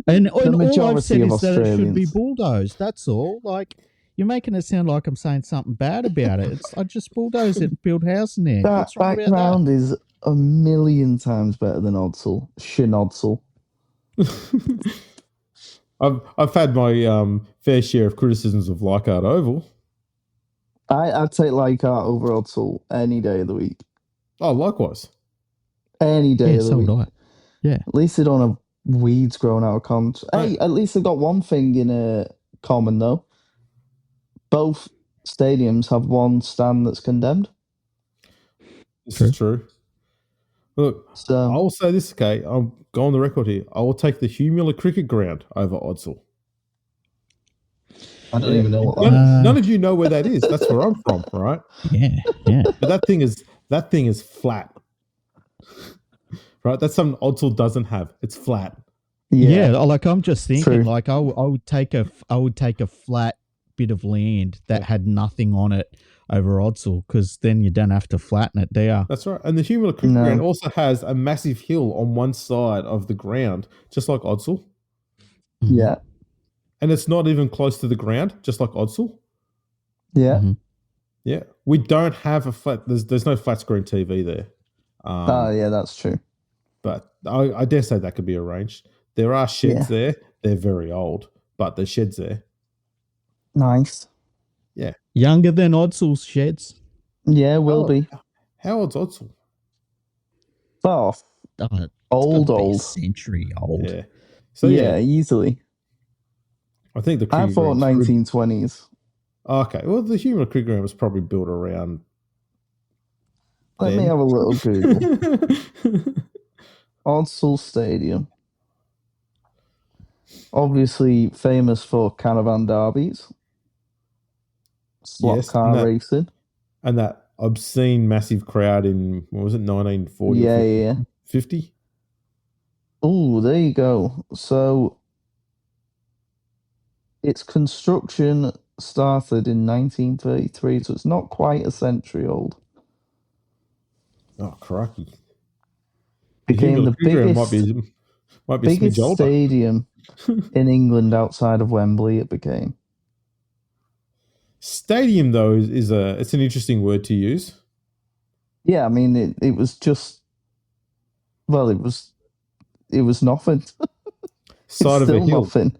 And all I've said is that it should be bulldozed. That's all. Like, you're making it sound like I'm saying something bad about it. I just bulldoze it and build house in there. That ground is a million times better than Odsal. Shinodsal. I've had my fair share of criticisms of Leichhardt Oval. I'd take Leichhardt over Odsal any day of the week. Oh, likewise. Any day of the week. So would I. Yeah. At least they don't have weeds growing out of commons. Hey, at least they've got one thing in common, though. Both stadiums have one stand that's condemned. This is true. Look, so, I will say this, okay? I'll go on the record here. I will take the Humula Cricket Ground over Odsal. I don't even know what none of you know where that is. That's where I'm from, right? Yeah. But that thing is flat. Right? That's something Odsal doesn't have. It's flat. Yeah, like, I'm just thinking, like, I would take a flat bit of land that had nothing on it over Odsal, because then you don't have to flatten it, do you? That's right. And the Humula Cricket Ground also has a massive hill on one side of the ground, just like Odsal. Yeah. And it's not even close to the ground, just like Odsal. Yeah. Mm-hmm. Yeah. We don't have a flat, there's no flat screen TV there. Yeah, that's true. But I dare say that could be arranged. There are sheds there. They're very old, but there's sheds there. Nice. Yeah. Younger than Odsal's sheds. Yeah, will be. How old's Odsal? Oh, old. A century old. Yeah. So yeah, easily. I think I thought 1920s. Okay. Well, the Humula Cricket Ground was probably built around. Let me have a little Google. Odsal Stadium. Obviously famous for caravan derbies. Slot car racing. And that obscene massive crowd in, what was it, 1940? Yeah. 50? Oh, there you go. So its construction started in 1933, so it's not quite a century old. Oh, crikey. Became the biggest stadium in England outside of Wembley, it became. Stadium, though, is it's an interesting word to use. Yeah, I mean, it was just, well, it was nothing. Side of a hill. Nothing.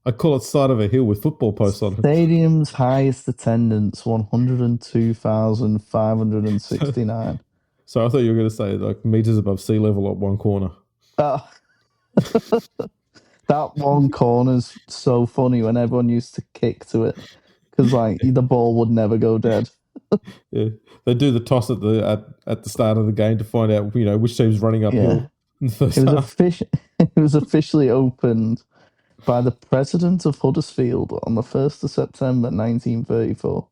I call it side of a hill with football posts on it. Stadium's highest attendance, 102,569. So I thought you were going to say like meters above sea level at one corner. That one corner's so funny when everyone used to kick to it, because like the ball would never go dead. Yeah, they do the toss at the start of the game to find out which team's running uphill in the first half. It was officially opened by the president of Huddersfield on the 1st of September 1934.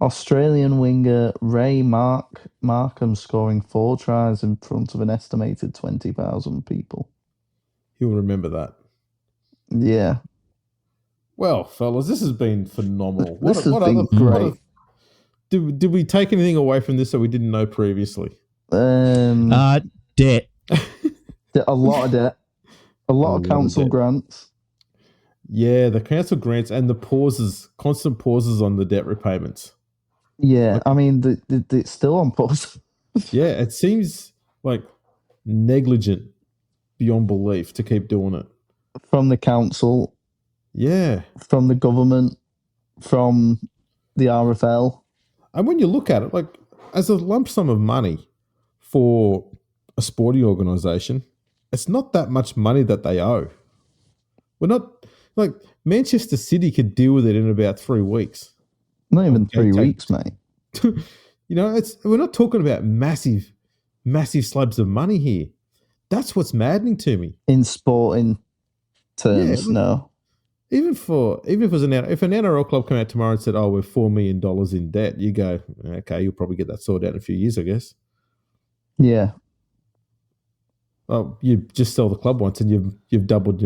Australian winger Ray Markham scoring 4 tries in front of an estimated 20,000 people. He'll remember that. Yeah. Well, fellas, this has been phenomenal. This has been great. Did we take anything away from this that we didn't know previously? Debt. A lot of debt. A lot of council grants. Yeah, the council grants and the constant pauses on the debt repayments. Yeah, I mean, it's still on pause. Yeah, it seems like negligent beyond belief to keep doing it. From the council. Yeah. From the government. From the RFL. And when you look at it, like, as a lump sum of money for a sporting organisation, it's not that much money that they owe. We're not, like, Manchester City could deal with it in about 3 weeks. Not even 3 weeks, mate. You know, we're not talking about massive slabs of money here. That's what's maddening to me. In sporting terms, no. Even if it was if an NRL club came out tomorrow and said, "Oh, we're $4 million in debt," you go, "Okay, you'll probably get that sorted out in a few years, I guess." Yeah. Oh, you just sell the club once and you've doubled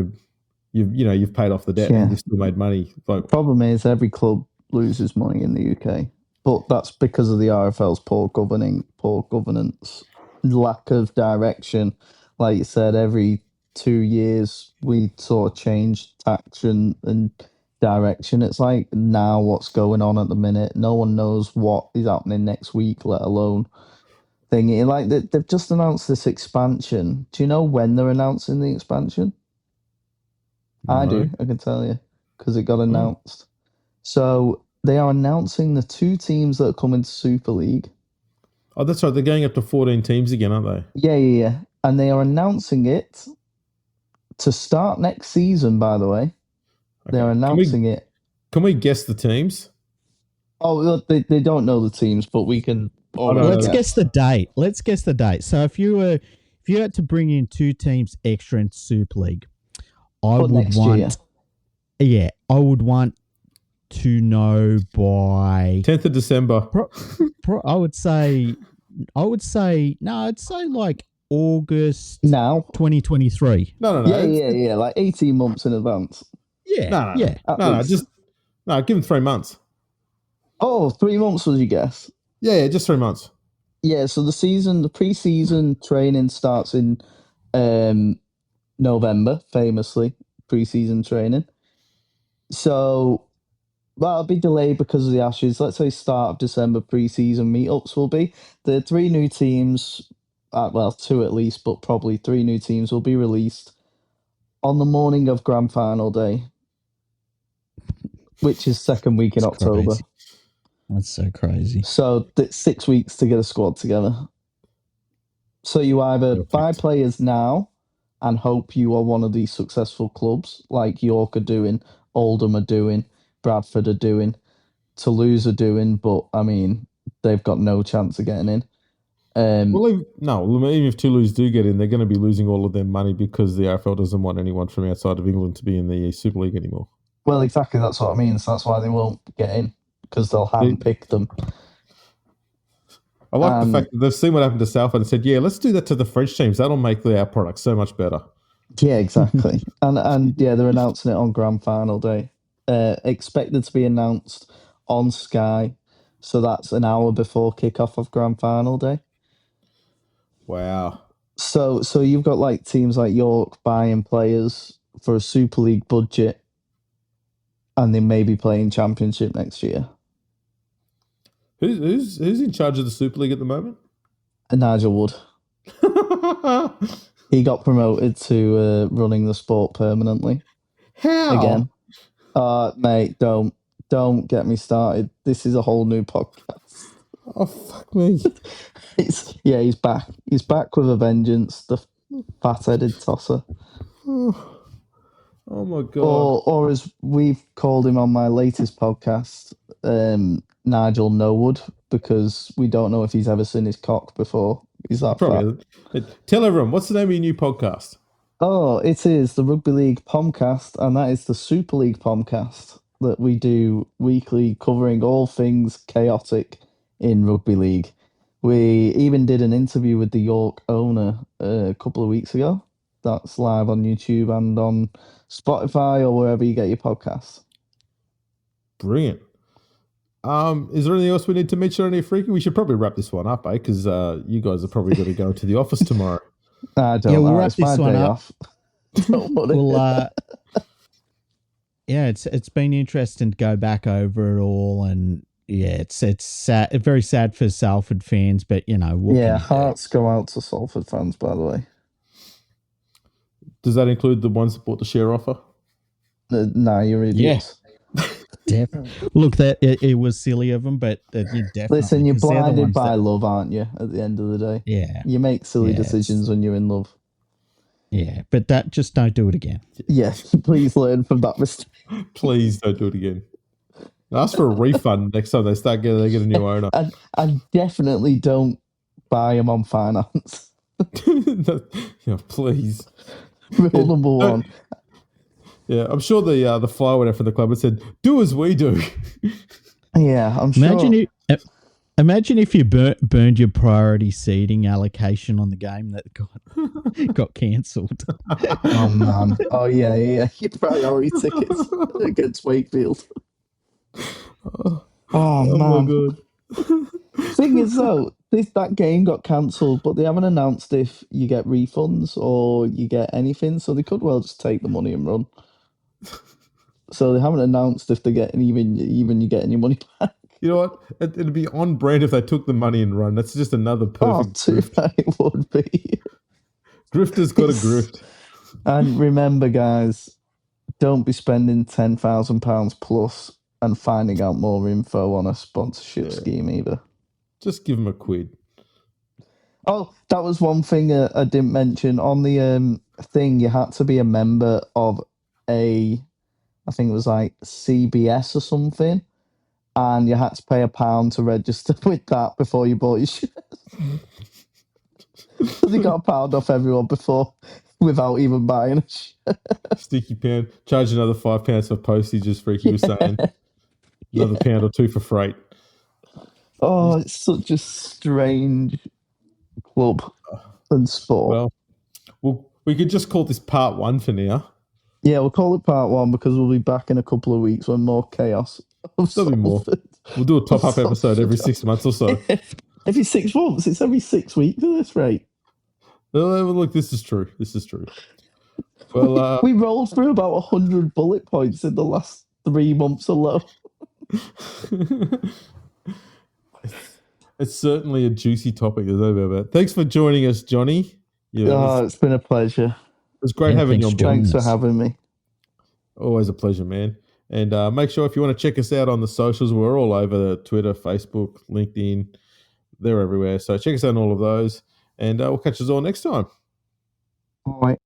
you've paid off the debt and you've still made money. Like, problem is every club loses money in the UK, but that's because of the RFL's poor governance, lack of direction. Like you said, every 2 years we sort of change tact and direction. It's like now what's going on at the minute. No one knows what is happening next week, let alone thingy. Like they've just announced this expansion. Do you know when they're announcing the expansion? No. I do. I can tell you because it got announced. So they are announcing the 2 teams that are coming to Super League. Oh, that's right. They're going up to 14 teams again, aren't they? Yeah. And they are announcing it to start next season, by the way. Okay. They're announcing it. Can we guess the teams? Oh, they don't know the teams, but we can... Let's guess the date. So if you had to bring in 2 teams extra in Super League, I would want to know by 10th of December. I'd say like August now 2023. No. Yeah, like 18 months in advance. Yeah. No, give them 3 months. Oh, 3 months was your guess? Yeah, just 3 months. Yeah, so the pre-season training starts in November, famously, pre-season training. So that'll be delayed because of the Ashes. Let's say start of December pre-season meetups will be. The 3 new teams, 2 at least, but probably 3 new teams will be released on the morning of Grand Final Day, which is second week in October. Crazy. That's so crazy. So it's 6 weeks to get a squad together. So you either buy players now and hope you are one of these successful clubs, like York are doing, Oldham are doing, Bradford are doing, Toulouse are doing, but I mean, they've got no chance of getting in. Even if Toulouse do get in, they're going to be losing all of their money because the RFL doesn't want anyone from outside of England to be in the Super League anymore. Well, exactly, that's what I mean. So that's why they won't get in, because they'll handpick them. I like the fact that they've seen what happened to Salford and said, yeah, let's do that to the French teams. That'll make our product so much better. Yeah, exactly. and they're announcing it on Grand Final Day. Expected to be announced on Sky. So that's an hour before kickoff of Grand Final Day. Wow. So you've got like teams like York buying players for a Super League budget, and they may be playing Championship next year. Who's in charge of the Super League at the moment? Nigel Wood. He got promoted to running the sport permanently. How? Again. Mate, don't get me started. This is a whole new podcast. Oh, fuck me. He's back. He's back with a vengeance, the fat-headed tosser. Oh my God. Or as we've called him on my latest podcast, Nigel Norwood, because we don't know if he's ever seen his cock before. He's that fat. Tell everyone, what's the name of your new podcast? Oh, it is the Rugby League podcast, and that is the Super League podcast that we do weekly, covering all things chaotic in Rugby League. We even did an interview with the York owner a couple of weeks ago. That's live on YouTube and on Spotify or wherever you get your podcasts. Brilliant. Is there anything else we need to mention on here, Freaky? We should probably wrap this one up, Because you guys are probably going to go to the office tomorrow. I don't know. We'll wrap this one up. Don't worry. It's been interesting to go back over it all, and it's sad, very sad for Salford fans, but hearts go out to Salford fans, by the way. Does that include the ones that bought the share offer? No, you're idiots. Definitely. Look, that it was silly of them, but you definitely listen. You're blinded by love, aren't you? At the end of the day, you make silly decisions when you're in love. Yeah, but just don't do it again. Yes, please learn from that mistake. Please don't do it again. Ask for a refund next time they get a new owner. And definitely don't buy them on finance. Please. Rule number one. Yeah, I'm sure the flyer went out from the club and said, "Do as we do." Yeah, I'm sure. Imagine if you burned your priority seating allocation on the game that got cancelled. Oh man! Oh yeah. Your priority tickets against Wakefield. Oh man! My God. Thing is though, that game got cancelled, but they haven't announced if you get refunds or you get anything, so they could well just take the money and run. So they haven't announced if they get even you get any money back. You know what? It'd be on brand if they took the money and run. That's just another perfect grift. It would be. Grifter's got a grift. And remember, guys, don't be spending £10,000 plus and finding out more info on a sponsorship scheme either. Just give them a quid. Oh, that was one thing I didn't mention. On the thing, you had to be a member of I think it was like CBS or something, and you had to pay £1 to register with that before you bought your shares. So they got £1 off everyone before, without even buying a share. Sticky pound. Charge another £5 for postage, as Freaky was saying. Another £1 or £2 for freight. Oh, it's such a strange club and sport. Well, we could just call this part 1 for now. Yeah, we'll call it part 1 because we'll be back in a couple of weeks when more chaos. There'll be more. We'll do a top-up episode every 6 months or so. Every 6 months? It's every 6 weeks at this rate. Look, this is true. Well, we rolled through about 100 bullet points in the last 3 months alone. It's certainly a juicy topic. There's no doubt about it. Thanks for joining us, Johnny. It's been a pleasure. It was great having you on board. Thanks for having me. Always a pleasure, man. And make sure if you want to check us out on the socials, we're all over Twitter, Facebook, LinkedIn. They're everywhere. So check us out on all of those. And we'll catch us all next time. All right.